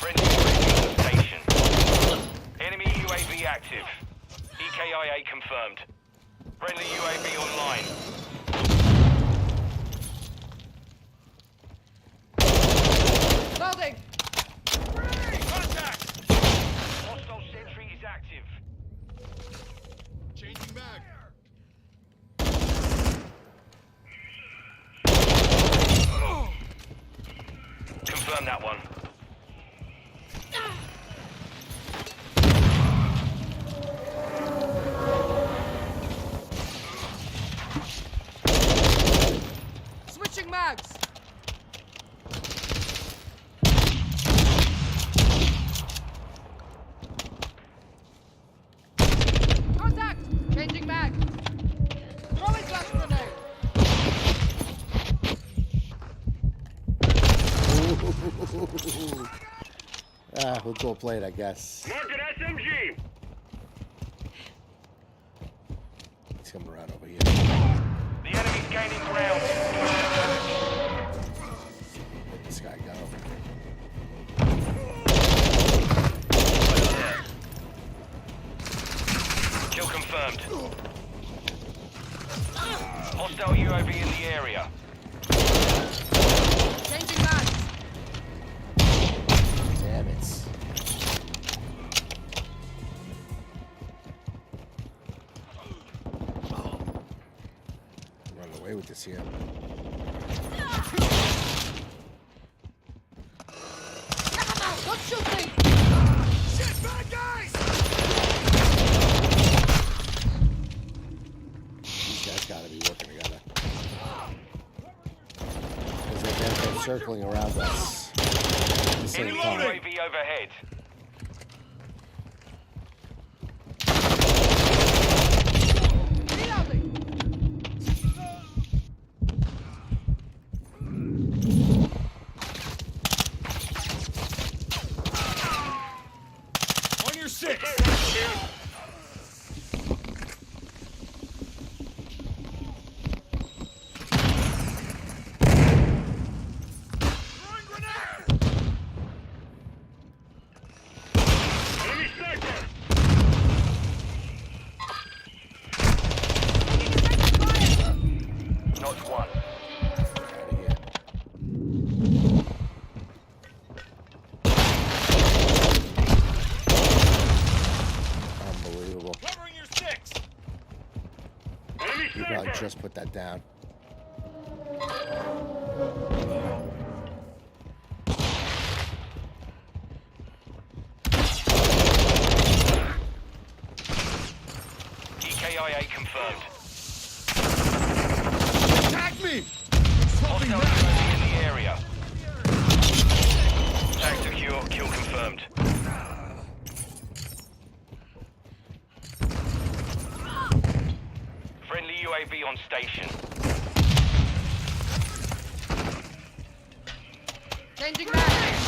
Friendly UAV on station. Enemy UAV active. EKIA confirmed. Friendly UAV online. Loading! Contact. Hostile sentry is active. Changing back. Confirm that one. Switching mags! Contact! Changing mag! Throwing flash grenade! We'll go play it, I guess. Market SMG. He's coming around over here. The enemy's gaining ground. This guy got over here. Kill confirmed. Hostile UAV in the area. Changing mags! Damn it. Run away with this here. Stop shooting! Shit, bad guys. These guys gotta be working together. Because they're circling around us at the same Enemy time. UAV overhead. Reloading! On your six. Throwing grenade. Enemy sniper. Not one. Out of here. Unbelievable. Covering your six. You probably just put that down. EKIA confirmed. Attack me. Hostile UAV in the area. Tag secure. Kill confirmed. Friendly UAV on station. Changing mags!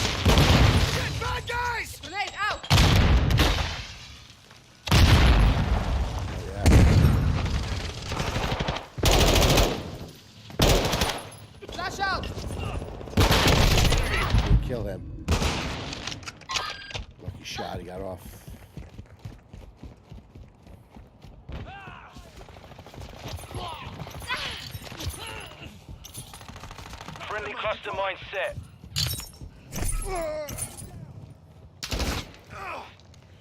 Shit, bad guys. Grenade out! Flash out! We kill him. Lucky shot, he got off. Friendly cluster mine set.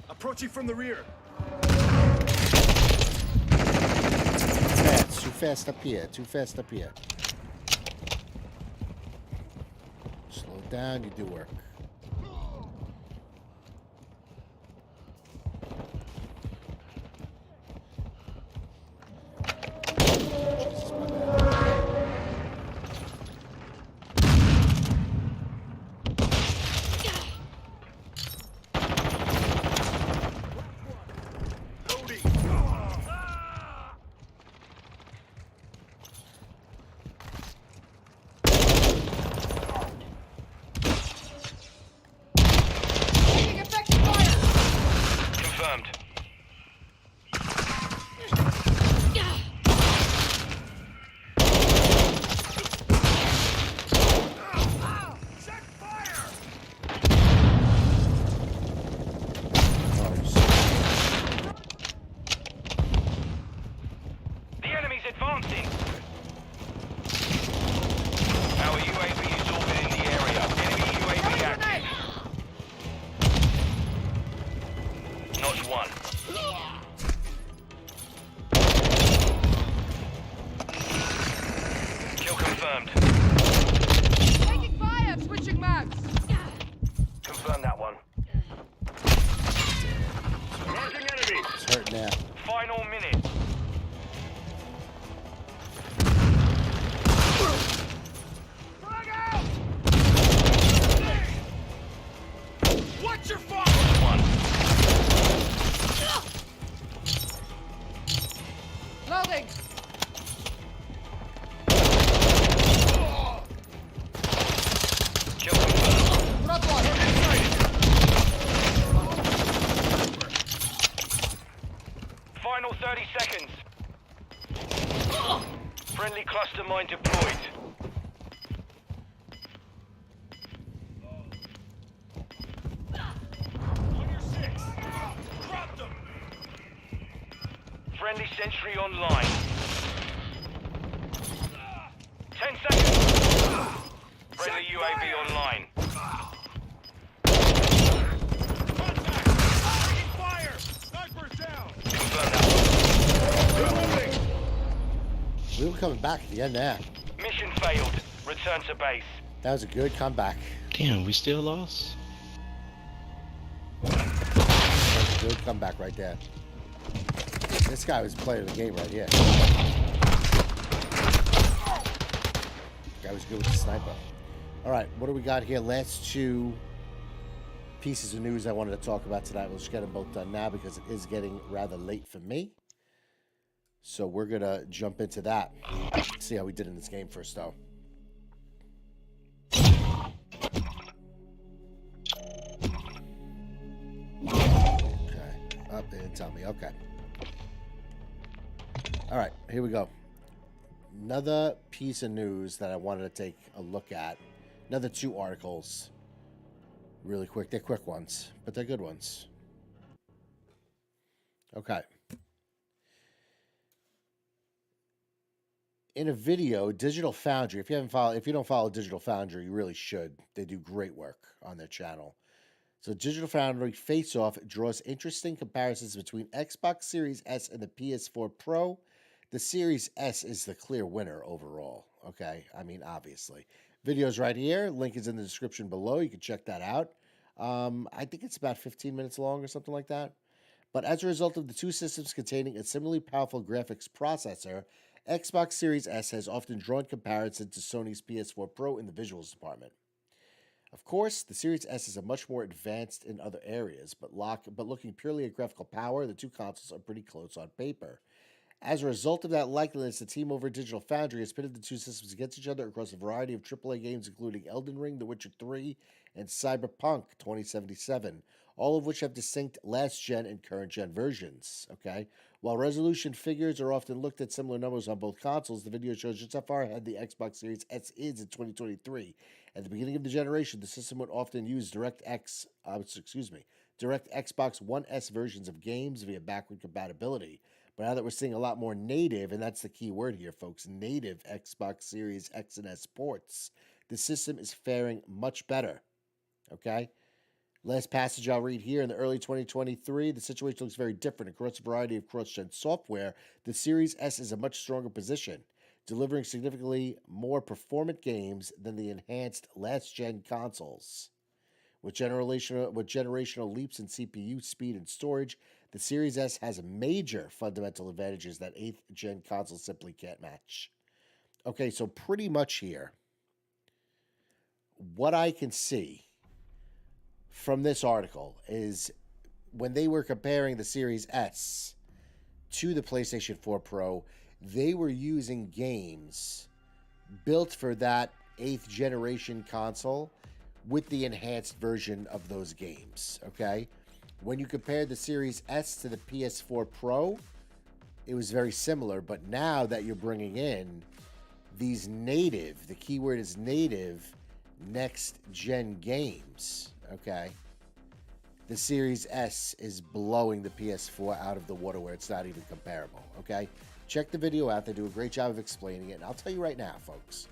Approaching from the rear. Fast, too fast up here, too fast up here. Slow down, you do work. Jesus, my bad. confirmed. Taking fire! Switching mags! Confirm that one. Marking enemy. It's hurting now. Final minute. Frag out! Watch your fire! One. Loading! Kill confirmed. Drop one! Final 30 seconds. Friendly cluster mine deployed. On your 6. Drop them. Friendly sentry online. 10 seconds. Friendly UAV online. Contact. Taking fire. Sniper's down. Confirm that one. We were coming back at the end there. Mission failed. Return to base. That was a good comeback. Damn, we still lost? That was a good comeback right there. This guy was playing the game right here. Guy was good with the sniper. All right, what do we got here? Last two pieces of news I wanted to talk about tonight. We'll just get them both done now because it is getting rather late for me. So we're going to jump into that. See how we did in this game first, though. Okay. Up, they didn't tell me. Okay. All right, here we go. Another piece of news that I wanted to take a look at. Another two articles. Really quick. They're quick ones, but they're good ones. Okay. In a video, Digital Foundry, if you don't follow Digital Foundry, you really should. They do great work on their channel. So Digital Foundry Face Off draws interesting comparisons between Xbox Series S and the PS4 Pro. The Series S is the clear winner overall. Okay, I mean, obviously. Video's right here. Link is in the description below. You can check that out. I think it's about 15 minutes long or something like that. But as a result of the two systems containing a similarly powerful graphics processor, Xbox Series S has often drawn comparison to Sony's PS4 Pro in the visuals department. Of course, the Series S is a much more advanced in other areas, but looking purely at graphical power, the two consoles are pretty close on paper. As a result of that likeliness, the team over at Digital Foundry has pitted the two systems against each other across a variety of AAA games, including Elden Ring, The Witcher 3, and Cyberpunk 2077, all of which have distinct last-gen and current-gen versions. Okay, while resolution figures are often looked at similar numbers on both consoles, the video shows just how far ahead the Xbox Series S is in 2023. At the beginning of the generation, the system would often use DirectX One S versions of games via backward compatibility. But now that we're seeing a lot more native, and that's the key word here, folks, native Xbox Series X and S ports, the system is faring much better. Okay? Last passage I'll read here. In the early 2023, the situation looks very different. Across a variety of cross-gen software, the Series S is a much stronger position, delivering significantly more performant games than the enhanced last-gen consoles. With generational leaps in CPU speed and storage, the Series S has major fundamental advantages that 8th-gen consoles simply can't match. Okay, so pretty much here, what I can see from this article is when they were comparing the Series S to the PlayStation 4 Pro, they were using games built for that 8th generation console with the enhanced version of those games, okay? When you compare the Series S to the PS4 Pro, it was very similar, but now that you're bringing in these native, the keyword is native, next-gen games, okay? The Series S is blowing the PS4 out of the water where it's not even comparable, okay? Check the video out. They do a great job of explaining it. And I'll tell you right now, folks,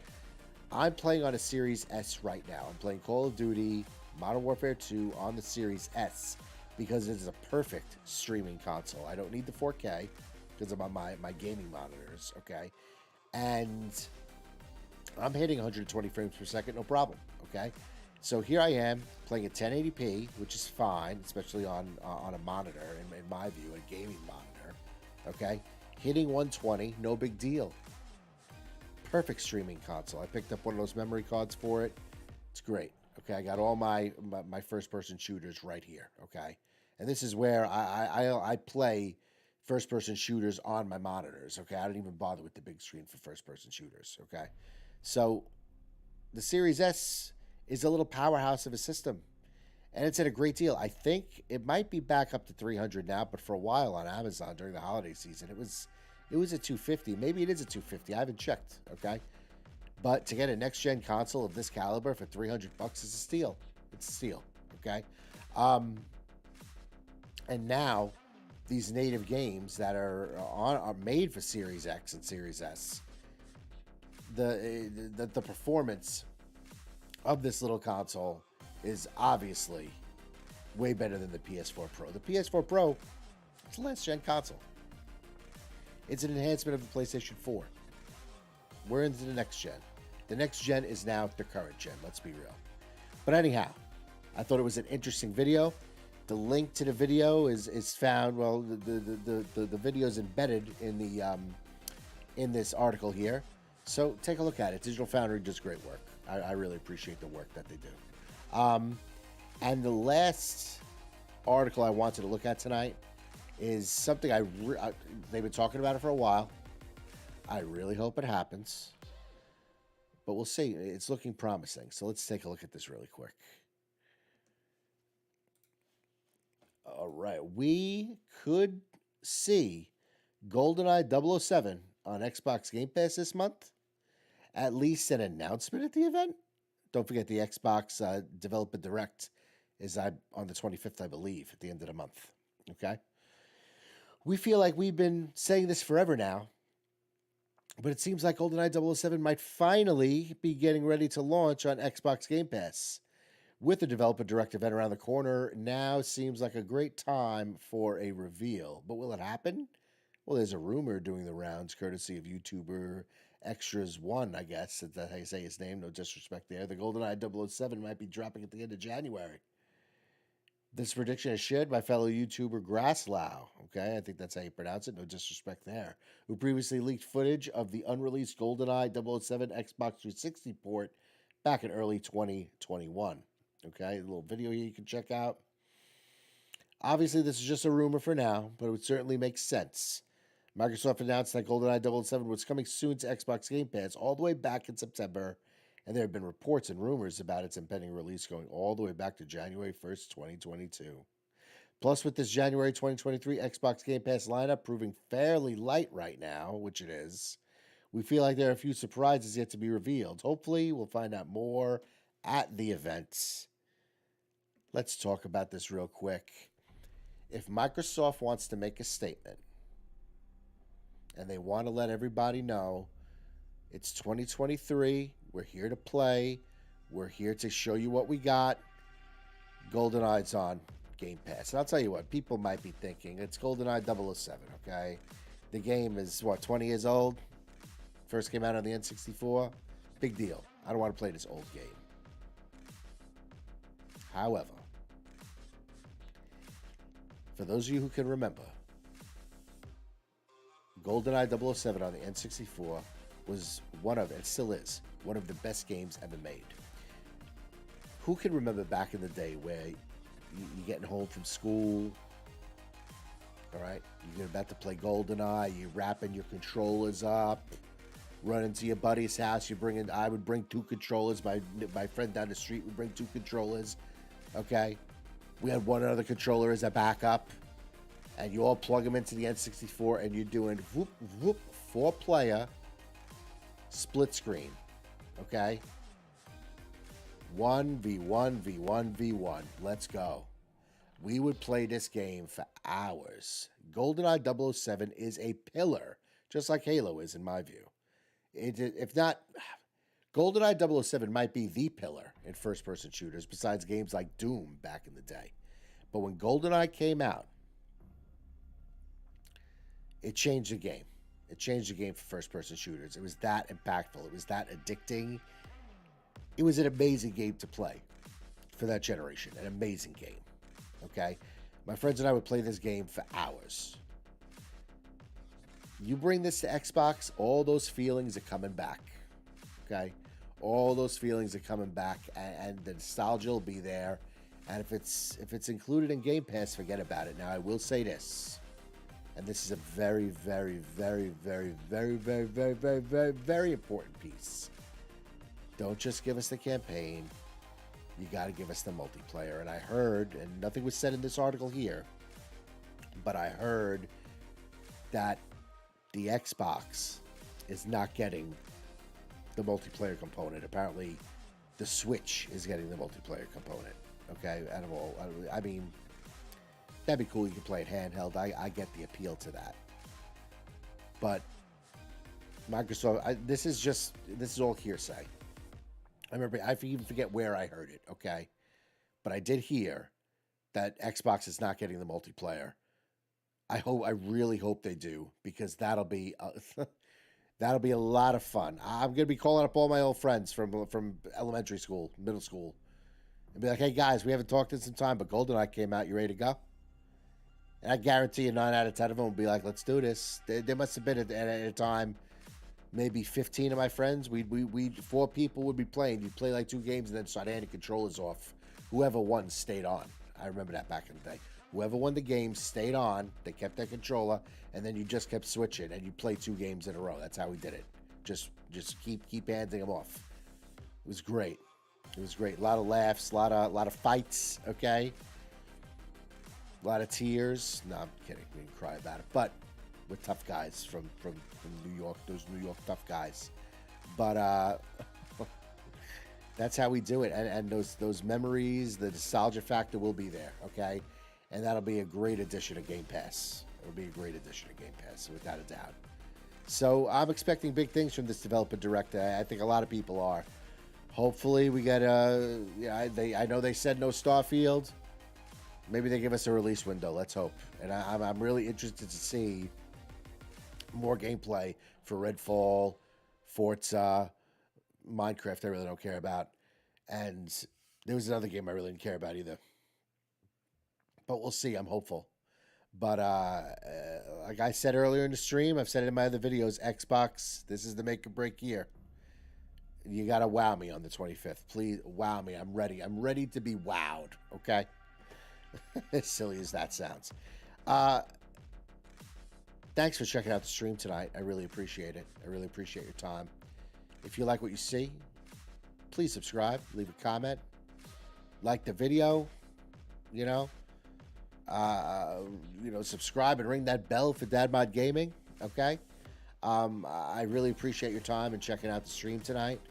I'm playing on a Series S right now. I'm playing Call of Duty Modern Warfare 2 on the Series S because it is a perfect streaming console. I don't need the 4K because I'm on my gaming monitors, okay? And I'm hitting 120 frames per second, no problem. Okay, so here I am playing at 1080p, which is fine, especially on a monitor, in my view, a gaming monitor. Okay, hitting 120, no big deal. Perfect streaming console. I picked up one of those memory cards for it. It's great. Okay, I got all my first-person shooters right here. Okay, and this is where I play first-person shooters on my monitors. Okay, I don't even bother with the big screen for first-person shooters. Okay, so the Series S is a little powerhouse of a system, and it's at a great deal. I think it might be back up to 300 now, but for a while on Amazon during the holiday season, it was at 250. Maybe it is at 250. I haven't checked. Okay. But to get a next-gen console of this caliber for $300 is a steal. It's a steal, okay? And now, these native games that are made for Series X and Series S, the performance of this little console is obviously way better than the PS4 Pro. The PS4 Pro, it's a last-gen console. It's an enhancement of the PlayStation 4. We're into the next gen. The next gen is now the current gen, let's be real. But anyhow, I thought it was an interesting video. The link to the video is found, well, the video is embedded in the in this article here. So take a look at it. Digital Foundry does great work. I really appreciate the work that they do. And the last article I wanted to look at tonight is something they've been talking about it for a while. I really hope it happens, but we'll see. It's looking promising. So let's take a look at this really quick. All right. We could see GoldenEye 007 on Xbox Game Pass this month. At least an announcement at the event. Don't forget the Xbox Developer Direct is on the 25th, I believe, at the end of the month. Okay? We feel like we've been saying this forever now, but it seems like GoldenEye 007 might finally be getting ready to launch on Xbox Game Pass. With the Developer Direct event around the corner, now seems like a great time for a reveal. But will it happen? Well, there's a rumor doing the rounds, courtesy of YouTuber Extras1, I guess. That's how you say his name. No disrespect there. The GoldenEye 007 might be dropping at the end of January. This prediction is shared by fellow YouTuber Grasslow. Okay, I think that's how you pronounce it. No disrespect there. Who previously leaked footage of the unreleased GoldenEye 007 Xbox 360 port back in early 2021. Okay, a little video here you can check out. Obviously, this is just a rumor for now, but it would certainly make sense. Microsoft announced that GoldenEye 007 was coming soon to Xbox Game Pass all the way back in September, and there have been reports and rumors about its impending release going all the way back to January 1st, 2022. Plus, with this January 2023 Xbox Game Pass lineup proving fairly light right now, which it is, we feel like there are a few surprises yet to be revealed. Hopefully, we'll find out more at the event. Let's talk about this real quick. If Microsoft wants to make a statement, and they want to let everybody know it's 2023, we're here to play, we're here to show you what we got, GoldenEye's on Game Pass. And I'll tell you what, people might be thinking, it's GoldenEye 007, okay? The game is, 20 years old? First came out on the N64? Big deal. I don't want to play this old game. However, for those of you who can remember, GoldenEye 007 on the N64 was it still is, one of the best games ever made. Who can remember back in the day where you're getting home from school, all right, you're about to play GoldenEye, you're wrapping your controllers up, running to your buddy's house, I would bring 2 controllers, my friend down the street would bring 2 controllers, okay? We had one other controller as a backup, and you all plug them into the N64, and you're doing whoop, whoop, 4-player split screen, okay? 1v1v1v1. Let's go. We would play this game for hours. GoldenEye 007 is a pillar, just like Halo is in my view. If not, GoldenEye 007 might be the pillar in first-person shooters besides games like Doom back in the day. But when GoldenEye came out, it changed the game. It changed the game for first-person shooters. It was that impactful. It was that addicting. It was an amazing game to play for that generation. An amazing game. Okay? My friends and I would play this game for hours. You bring this to Xbox, all those feelings are coming back. Okay? All those feelings are coming back, and the nostalgia will be there. And if it's included in Game Pass, forget about it. Now, I will say this. And this is a very, very, very, very, very, very, very, very, very, very important piece. Don't just give us the campaign. You got to give us the multiplayer. And I heard, and nothing was said in this article here, but I heard that the Xbox is not getting the multiplayer component. Apparently, the Switch is getting the multiplayer component. Okay, out of all, I mean, that'd be cool. You can play it handheld. I get the appeal to that. But Microsoft, this is all hearsay. I remember, I even forget where I heard it, okay? But I did hear that Xbox is not getting the multiplayer. I really hope they do, because that'll be a lot of fun. I'm gonna be calling up all my old friends from elementary school, middle school, and be like, "Hey guys, we haven't talked in some time, but GoldenEye came out. You ready to go?" And I guarantee you, 9 out of 10 of them will be like, "Let's do this." There must have been at a time, maybe 15 of my friends. We 4 people would be playing. You'd play like 2 games and then start handing controllers off. Whoever won stayed on. I remember that back in the day. Whoever won the game stayed on. They kept their controller, and then you just kept switching, and you play 2 games in a row. That's how we did it. Just keep handing them off. It was great. It was great. A lot of laughs, a lot of fights. Okay. A lot of tears. No, I'm kidding. We didn't cry about it, but we're tough guys from New York. Those New York tough guys. But that's how we do it. And those memories, the nostalgia factor will be there. Okay. And that'll be a great addition to Game Pass. It'll be a great addition to Game Pass, without a doubt. So I'm expecting big things from this developer direct. I think a lot of people are. Hopefully we get I know they said no Starfield. Maybe they give us a release window. Let's hope. And I'm really interested to see more gameplay for Redfall, Forza, Minecraft. I really don't care about. And there was another game I really didn't care about either. But we'll see. I'm hopeful. But like I said earlier in the stream, I've said it in my other videos, Xbox, this is the make or break year. You got to wow me on the 25th. Please wow me. I'm ready. I'm ready to be wowed. Okay? As silly as that sounds. Thanks for checking out the stream tonight. I really appreciate it. I really appreciate your time. If you like what you see, please subscribe. Leave a comment. Like the video. Subscribe and ring that bell for Dad Mod Gaming. Okay? I really appreciate your time and checking out the stream tonight.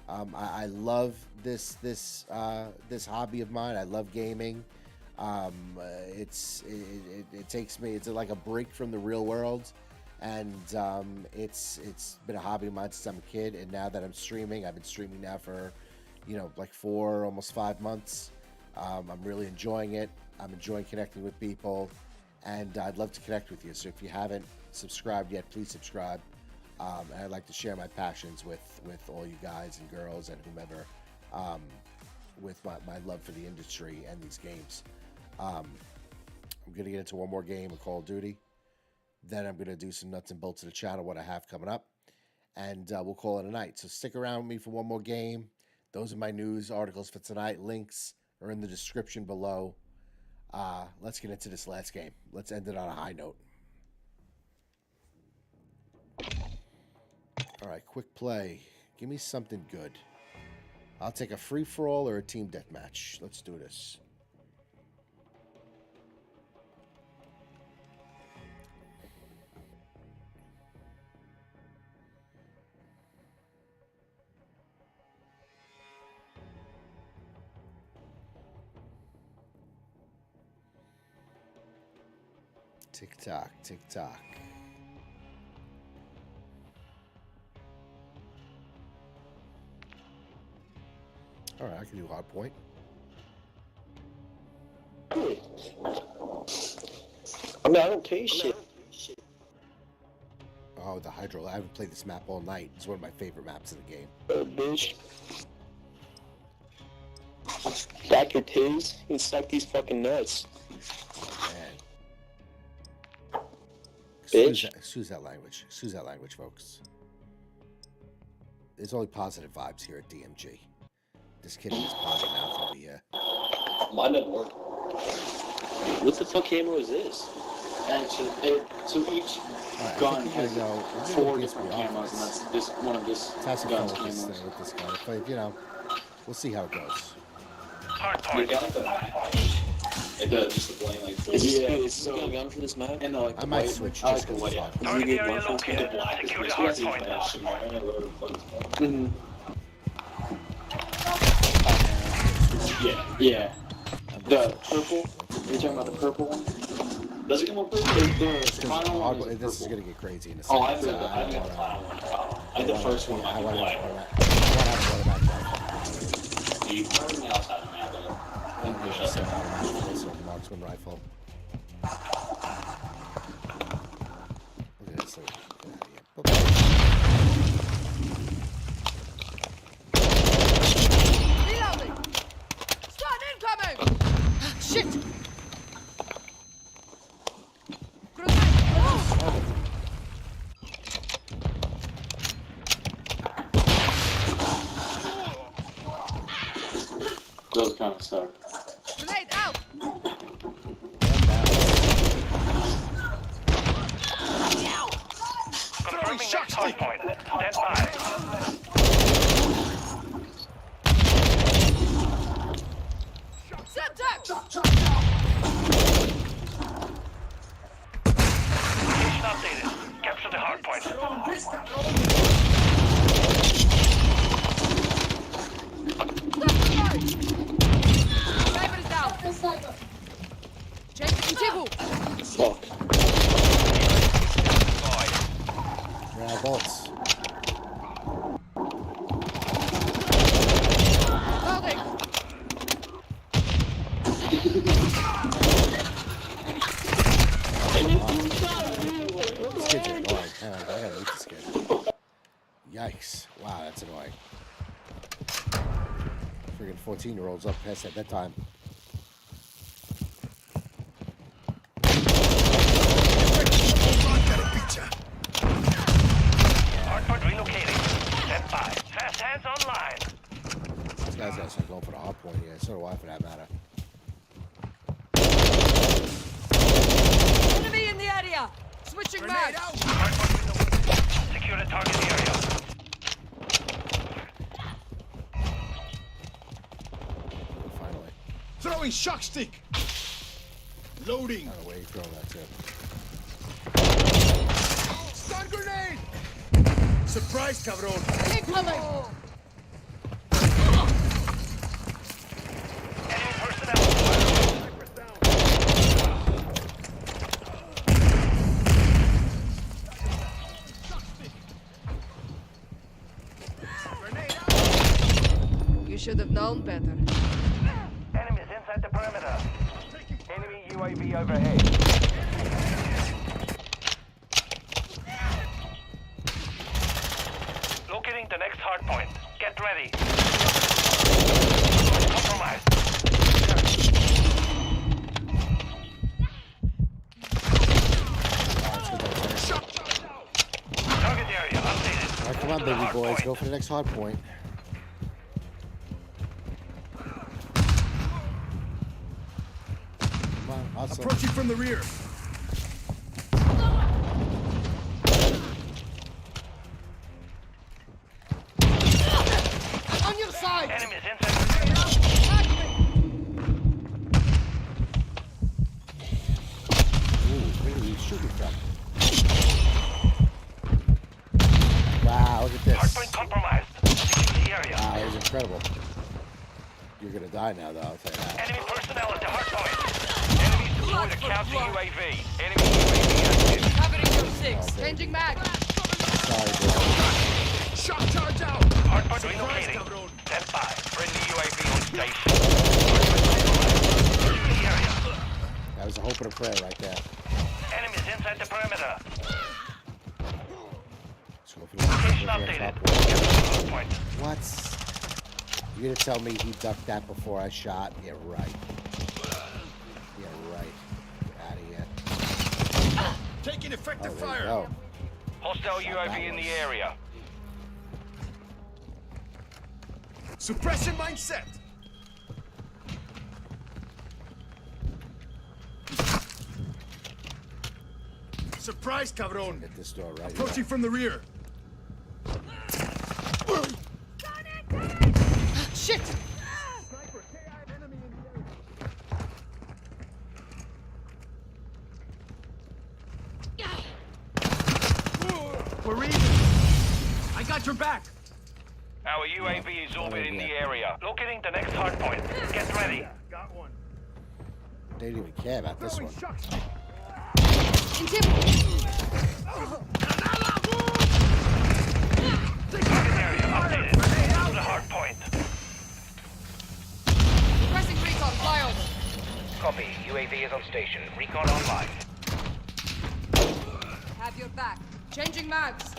I love this hobby of mine. I love gaming. It takes me. It's like a break from the real world, and it's been a hobby of mine since I'm a kid. And now that I'm streaming, I've been streaming now for like 4, almost 5 months. I'm really enjoying it. I'm enjoying connecting with people, and I'd love to connect with you. So if you haven't subscribed yet, please subscribe. And I'd like to share my passions with all you guys and girls and whomever, with my love for the industry and these games. I'm going to get into one more game of Call of Duty. Then I'm going to do some nuts and bolts of the channel, what I have coming up. And we'll call it a night. So stick around with me for one more game. Those are my news articles for tonight. Links are in the description below. Let's get into this last game. Let's end it on a high note. All right, quick play. Give me something good. I'll take a free-for-all or a team deathmatch. Let's do this. Tick-tock, tick-tock. All right, I can do hard point. I mean, I don't taste shit. Oh, Oh, the Hydro. I haven't played this map all night. It's one of my favorite maps in the game. Bitch. Back your titties and suck these fucking nuts. Man. Bitch. Excuse that language. Excuse that language, folks. There's only positive vibes here at DMG. This kid in his potty mouth over here. Mine doesn't work. What the fuck camo is this? Actually, so each Alright, gun I has think we're 4 gonna different go camos, and that's this one of this Let's have some fun gun's with this, camos. with this guy. But, you know, we'll see how it goes. You got it does just the plain like full. Is this a gun for this map? And like I might switch I just like the because white. it's fun. Target area located. Secure the hard point. Mm-hmm. Yeah. The purple. You're talking about the purple one? Does it come with purple? This is gonna get crazy in a Oh, second. I feel that. I got the final one. I had the first one. I I want to like. You heard me outside of map. Marksman rifle. Look at this thing. Get out of here. Reloading! Stun incoming! Shit! Grenade! Those kind of suck. Grenade out! Confirming next hard point. Stand by. Syntax! Location updated. Capture the hard point. Sniper is down! Change Tivu! Fuck. Yeah, bolts. Loading! This kid's annoying. I gotta eat this kid. Yikes. Wow, that's annoying. Friggin' 14-year-olds up past that bedtime. Hardpoint relocating. Stand by. Fast hands online. These guys gotta start going for the hard point here. So do I, for that matter. Enemy in the area! Switching mag! Hardpoint relocated. Secure the target area. Finally. Throwing shock stick. Loading. I don't know where you throw that to. Stun grenade. Surprise, cabron. Incoming! Enemy personnel. You should have known better. Enemies inside the perimeter. Enemy UAV overhead. Locating the next hard point. Get ready. Compromised. Target area updated. All right, come on, To the baby hard boys. point. Go for the next hard point. Come on, awesome. Approaching from the rear. On your side! Enemies inside. Attack me! Ooh, where are you shooting from? Wow, look at this. Hardpoint compromised. Secure the area. Wow, that was incredible. You're gonna die now, though, I'll tell you that. Enemy personnel at the hardpoint. Enemies deployed a counter UAV. Enemy UAV active. Covering your six. Oh, baby. Changing mag. Sorry, bro. Shock charge out. Hardpoint Surprise, relocating. cabron. Stand by. Friendly UAV on station. Secure the area. That was a hope and a prayer right there. Enemies inside the perimeter. What? You're gonna tell me he ducked that before I shot? Yeah, right. Yeah, right. Get out of here. Taking effective Oh, there you fire. go. Hostile UAV in the area. Suppression mine set. Surprise, cabron. Hit this door right Approaching from the rear. Shit! We're even. I got your back. Our UAV is orbiting the area. Locating the next hard point. Get ready. Got one. They didn't even care about this one. Target area updated. To the hard point. Pressing recon flyover. Copy. UAV is on station. Recon online. Have your back. Changing mags.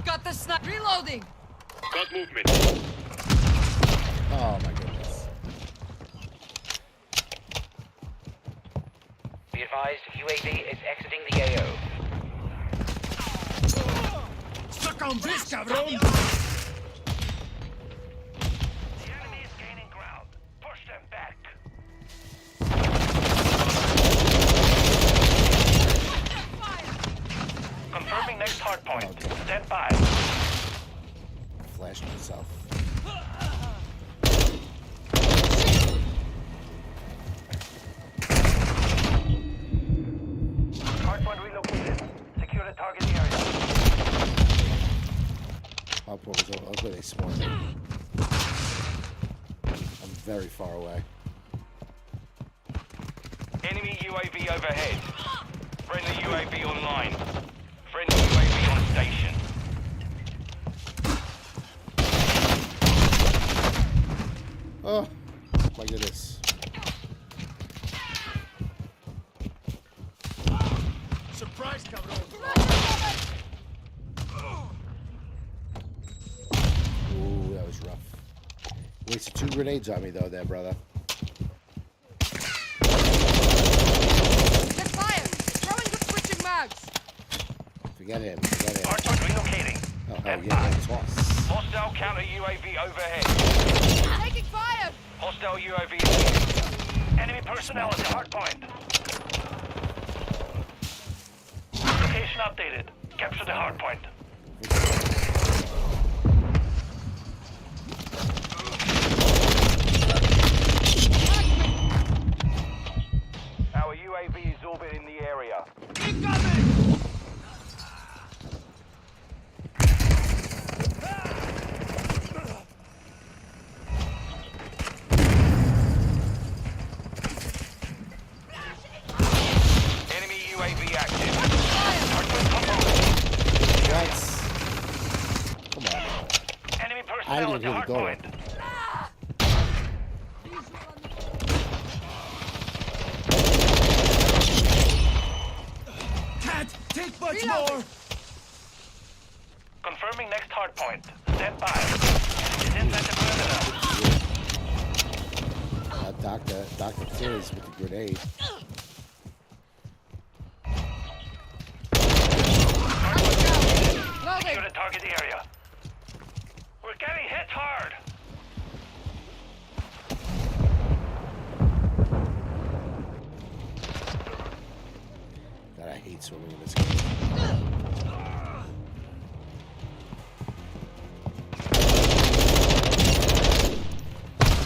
Got the snap. Reloading. Got movement. Oh my goodness. Be advised, UAV is exiting the AO. Stuck on this, cabron. The enemy is gaining ground. Push them back. Confirming next hard point. Stand by. Flashed himself. Hard point relocated. Secure the target area. Hardpoint was over. Look where they spawned. I'm very far away. Enemy UAV overhead. Friendly UAV online. Friendly UAV on station. Oh my goodness. Surprise, cabron. Ooh, that was rough. Wasted 2 grenades on me though there, brother. Get fire. Throwing the switching mags. Forget him. Forget him. Hard point relocating. Oh, hell Stand yeah, by. toss. Hostile counter UAV overhead. Taking fire. Hostile UAV. Enemy personnel at the hard point. Location updated. Capture the hard point. Our UAV is orbiting the area. Enemy UAV active. Hardpoint combo. What? Come on, man. Enemy I personnel didn't at the hear the hard door. point. Can't take much Reload. more. Confirming next hard point. Stand by. It's inside the perimeter. Dr. Fizz with the grenade. Secure Loading. the target area. We're getting hit hard. God, I hate swimming in this game.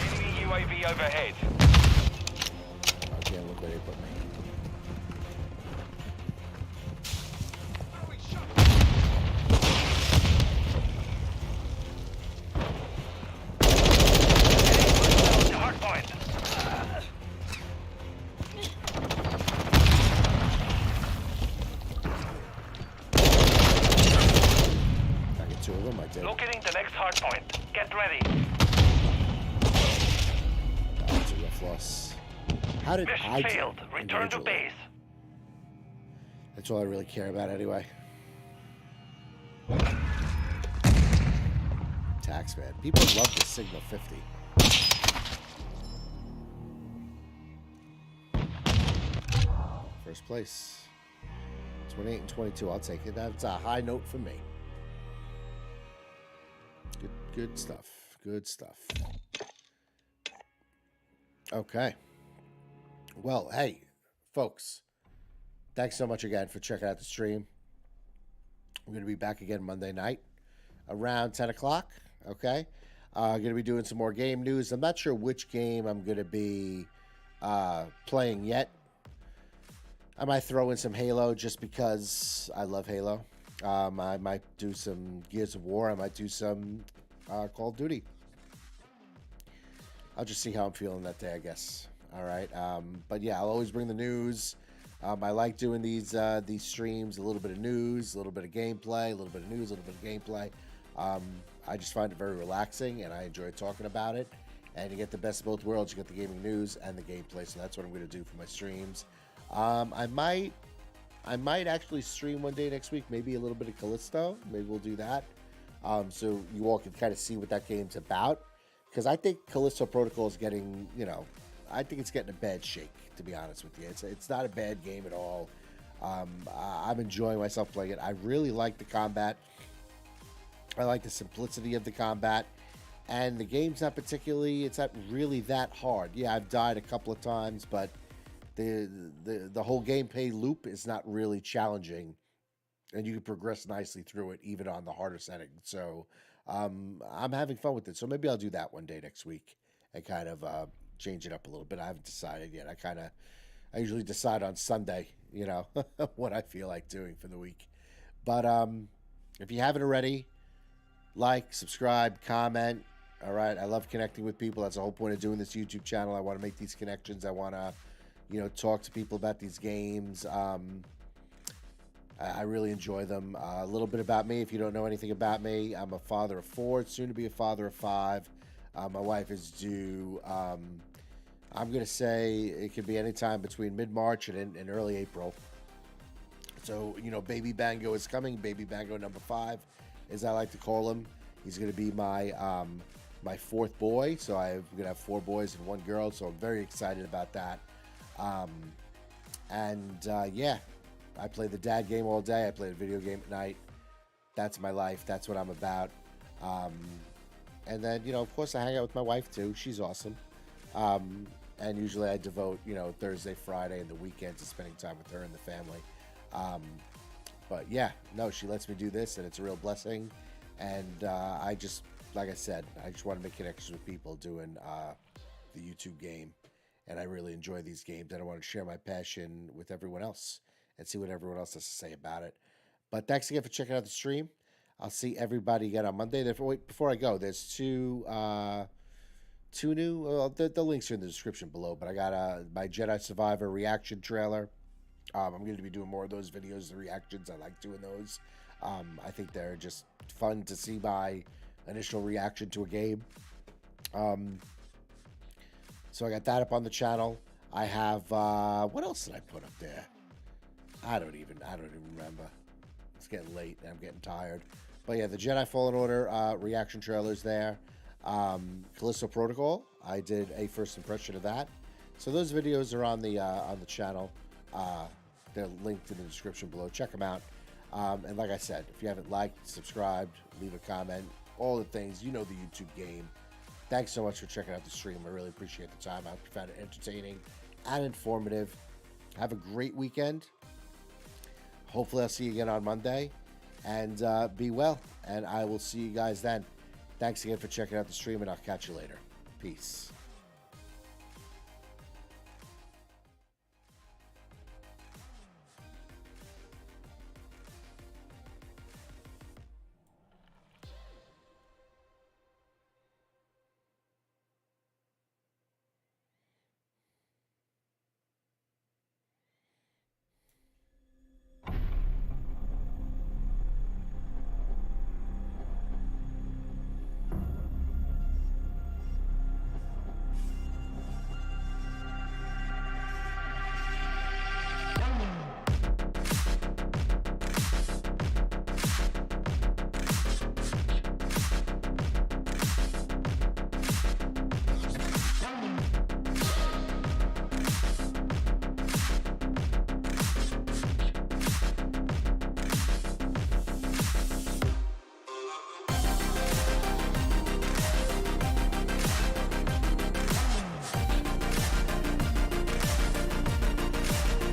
Enemy UAV overhead. Okay, look where they put me. The hard point. I get 2 of them, I did. Locating the next hard point. Get ready. That's a rough loss. How did I Mission do failed. Return to individually? base. That's all I really care about anyway. Taxman. People love the Signal 50. First place. 28 and 22. I'll take it. That's a high note for me. Good stuff. Good stuff. Okay. Well, hey, folks. Thanks so much again for checking out the stream. I'm going to be back again Monday night around 10 o'clock. Okay. Going to be doing some more game news. I'm not sure which game I'm going to be playing yet. I might throw in some Halo just because I love Halo. I might do some Gears of War. I might do some Call of Duty. I'll just see how I'm feeling that day, I guess. All right. But yeah, I'll always bring the news. I like doing these streams. A little bit of news, a little bit of gameplay, a little bit of news, a little bit of gameplay. I just find it very relaxing, and I enjoy talking about it. And you get the best of both worlds. You get the gaming news and the gameplay. So that's what I'm going to do for my streams. I might actually stream one day next week. Maybe a little bit of Callisto. Maybe we'll do that. So you all can kind of see what that game's about. Because I think Callisto Protocol is getting, I think it's getting a bad shake, to be honest with you. It's not a bad game at all. I'm enjoying myself playing it. I really like the combat. I like the simplicity of the combat. And the game's not really that hard. Yeah, I've died a couple of times, but the whole gameplay loop is not really challenging. And you can progress nicely through it, even on the harder setting. So I'm having fun with it. So maybe I'll do that one day next week and kind of change it up a little bit. I haven't decided yet. I usually decide on Sunday, what I feel like doing for the week. But if you haven't already, like, subscribe, comment. All right. I love connecting with people. That's the whole point of doing this YouTube channel. I want to make these connections. I want to, talk to people about these games. I really enjoy them. A little bit about me, if you don't know anything about me, I'm a father of 4, soon to be a father of 5. My wife is due, I'm going to say it could be any time between mid-March and early April. So, Baby Bango is coming. Baby Bango number 5, as I like to call him. He's going to be my my 4th boy. So I'm going to have 4 boys and 1 girl. So I'm very excited about that. Yeah. I play the dad game all day. I play the video game at night. That's my life. That's what I'm about. And then, of course, I hang out with my wife, too. She's awesome. And usually I devote, Thursday, Friday, and the weekend to spending time with her and the family. But, yeah, no, she lets me do this, and it's a real blessing. And I just, like I said, I just want to make connections with people doing the YouTube game. And I really enjoy these games. And I want to share my passion with everyone else and see what everyone else has to say about it. But thanks again for checking out the stream. I'll see everybody again on Monday. Wait, before I go, there's two new. Well, the links are in the description below. But I got my Jedi Survivor reaction trailer. I'm going to be doing more of those videos, the reactions. I like doing those. I think they're just fun to see my initial reaction to a game. So I got that up on the channel. I have what else did I put up there? I don't even remember. It's getting late and I'm getting tired. But yeah, the Jedi Fallen Order reaction trailer's there. Callisto Protocol, I did a first impression of that. So those videos are on the channel. They're linked in the description below. Check them out. And like I said, if you haven't liked, subscribed, leave a comment, all the things, the YouTube game. Thanks so much for checking out the stream. I really appreciate the time. I hope you found it entertaining and informative. Have a great weekend. Hopefully I'll see you again on Monday. And be well. And I will see you guys then. Thanks again for checking out the stream, and I'll catch you later. Peace.